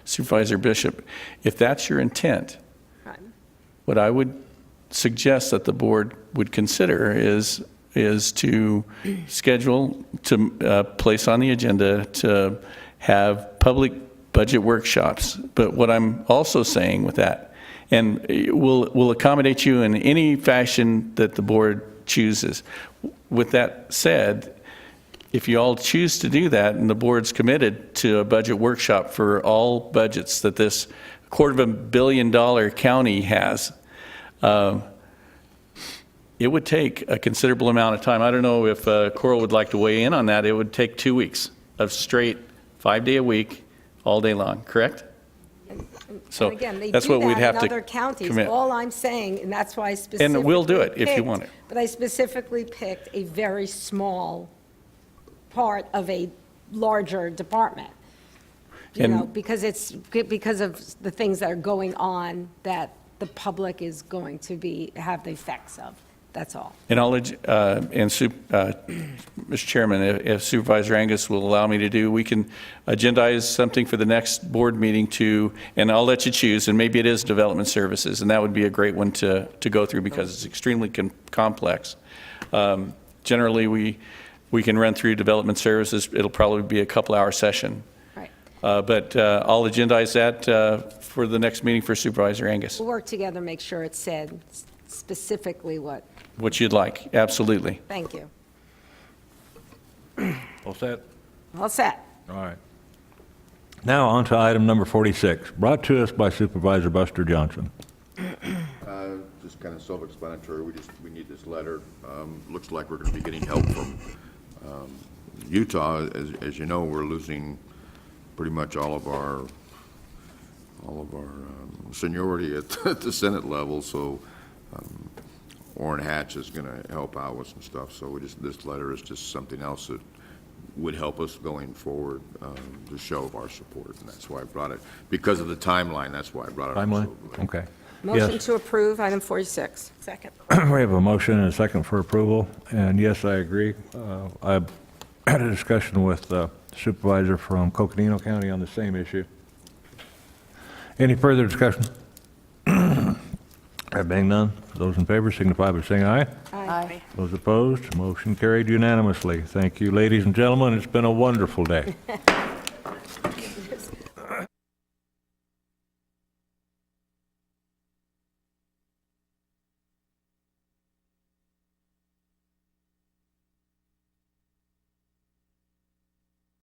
Speaker 5: Supervisor Bishop, if that's your intent, what I would suggest that the board would consider is to schedule, to place on the agenda to have public budget workshops. But what I'm also saying with that, and we'll accommodate you in any fashion that the board chooses. With that said, if you all choose to do that and the board's committed to a budget workshop for all budgets that this $250 million county has, it would take a considerable amount of time. I don't know if Coral would like to weigh in on that. It would take 2 weeks of straight 5-day-a-week, all day long, correct? So
Speaker 15: And again, they
Speaker 5: that's
Speaker 15: do
Speaker 5: what we'd
Speaker 15: that
Speaker 5: have
Speaker 15: in
Speaker 5: to
Speaker 15: other counties.
Speaker 5: commit.
Speaker 15: All I'm saying, and that's why I specifically
Speaker 5: And we'll do it if you
Speaker 15: picked-
Speaker 5: want it.
Speaker 15: But I specifically picked a very small part of a larger department.
Speaker 5: And-
Speaker 15: Because of the things that are going on that the public is going to have the effects of. That's all.
Speaker 5: And Mr. Chairman, if Supervisor Angus will allow me to do, we can agendize something for the next board meeting and I'll let you choose, and maybe it is Development Services, and that would be a great one to go through because it's extremely complex. Generally, we can run through Development Services. It'll probably be a couple-hour session.
Speaker 15: Right.
Speaker 5: But I'll agendize that for the next meeting for Supervisor Angus.
Speaker 15: We'll work together, make sure it's said specifically what.
Speaker 5: What you'd like, absolutely.
Speaker 15: Thank you.
Speaker 2: All set?
Speaker 15: All set.
Speaker 2: All right. Now on to item number 46, brought to us by Supervisor Buster Johnson.
Speaker 4: Just kind of self-explanatory. We need this letter. Looks like we're going to be getting help from Utah. As you know, we're losing pretty much all of our seniority at the Senate level. So Orrin Hatch is going to help out with some stuff. So this letter is just something else that would help us going forward to show our support. And that's why I brought it. Because of the timeline, that's why I brought it up.
Speaker 2: Timeline? Okay.
Speaker 15: Motion
Speaker 2: Yes.
Speaker 15: to approve, item 46.
Speaker 3: Second.
Speaker 2: We have a motion and a second for approval, and yes, I agree. I had a discussion with the supervisor from Coconino County on the same issue. Any further discussion? There being none, those in favor signify by saying aye.
Speaker 3: Aye.
Speaker 2: Those opposed, motion carried unanimously. Thank you, ladies and gentlemen. It's been a wonderful day.